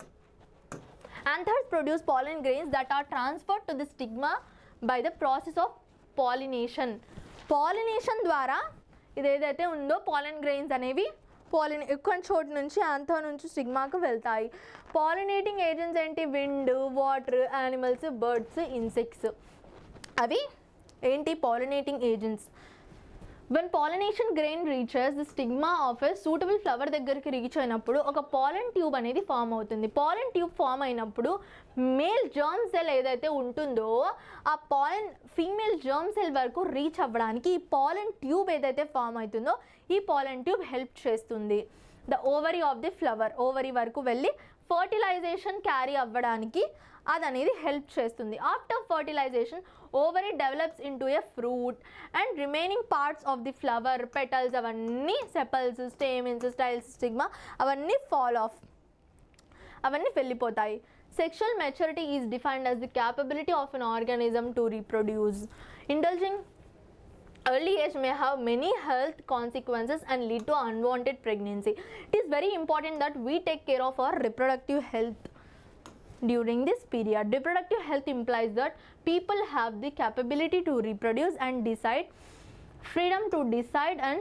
Anthers produce pollen grains that are transferred to the stigma by the process of pollination. Pollination ద్వారా ఇదేదైతే ఉందో pollen grains అనేవి ఎక్కువ చోటు నుంచి యాంథర్ నుంచి స్టిగ్మాకు వెళ్తాయి. పాలినేటింగ్ ఏజెంట్స్ ఏంటి? Wind, water, animals, birds, insects. అవి ఏంటి? Pollinating agents. When pollination grain reaches the stigma of a suitable flower దగ్గరికి రీచ్ అయినప్పుడు ఒక పాలన్ ట్యూబ్ అనేది ఫామ్ అవుతుంది. పాలన్ ట్యూబ్ ఫామ్ అయినప్పుడు మేల్ జర్మ్ సెల్ ఏదైతే ఉంటుందో ఆ ఫీమేల్ జర్మ్ సెల్ వరకు రీచ్ అవ్వడానికి ఈ పాలన్ ట్యూబ్ ఏదైతే ఫామ్ అవుతుందో ఈ పాలన్ ట్యూబ్ హెల్ప్ చేస్తుంది. The ovary of the flower, ovary వరకు వెళ్ళి ఫర్టిలైజేషన్ క్యారీ అవ్వడానికి అది అనేది హెల్ప్ చేస్తుంది. After fertilisation ovary develops into a fruit and remaining parts of the flower, petals అవన్నీ, సెపల్స్, స్టేమిన్స్, స్టైల్స్, స్టిగ్మా అవన్నీ ఫాల్ ఆఫ్. అవన్నీ వెళ్ళిపోతాయి. Sexual maturity is defined as the capability of an organism to reproduce. Indulging early age may have many health consequences and lead to unwanted pregnancy. It is very important that we take care of our reproductive health during this period. Reproductive health implies that people have the capability to reproduce and decide, freedom to decide and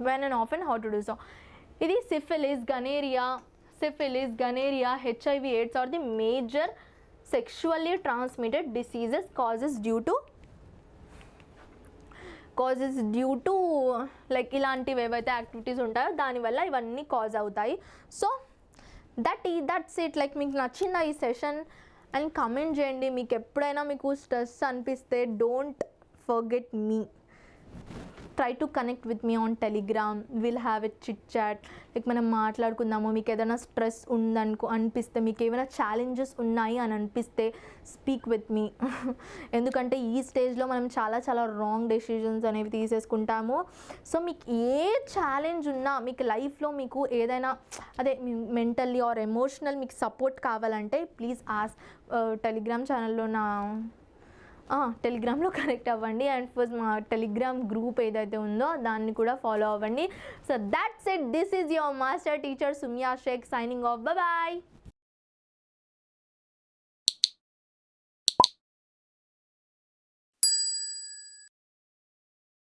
when and often how to do so. Idi syphilis, gonorrhea, HIV, AIDS are the major sexually transmitted diseases causes due to like ఇలాంటివి ఏవైతే activities ఉంటాయో దానివల్ల ఇవన్నీ cause అవుతాయి. So that's it. Like మీకు నచ్చిందా ఈ session and comment చేయండి. మీకు ఎప్పుడైనా మీకు స్ట్రెస్ అనిపిస్తే don't forget me, try to connect with me on Telegram. Will have a chit chat. Like మనం మాట్లాడుకుందాము. మీకు ఏదైనా స్ట్రెస్ అనిపిస్తే, మీకు ఏమైనా ఛాలెంజెస్ ఉన్నాయి అని అనిపిస్తే స్పీక్ విత్ మీ. ఎందుకంటే ఈ స్టేజ్లో మనం చాలా చాలా రాంగ్ డెసిషన్స్ అనేవి తీసేసుకుంటాము. సో మీకు ఏ ఛాలెంజ్ ఉన్నా, మీకు లైఫ్లో మీకు ఏదైనా అదే మెంటల్లీ ఆర్ ఎమోషనల్ మీకు సపోర్ట్ కావాలంటే ప్లీజ్ టెలిగ్రామ్ ఛానల్లో టెలిగ్రామ్లో కనెక్ట్ అవ్వండి. అండ్ ఫస్ట్ మా టెలిగ్రామ్ గ్రూప్ ఏదైతే ఉందో దాన్ని కూడా ఫాలో అవ్వండి. So that's it. This is your master teacher Sumya Shaikh signing off. Bye.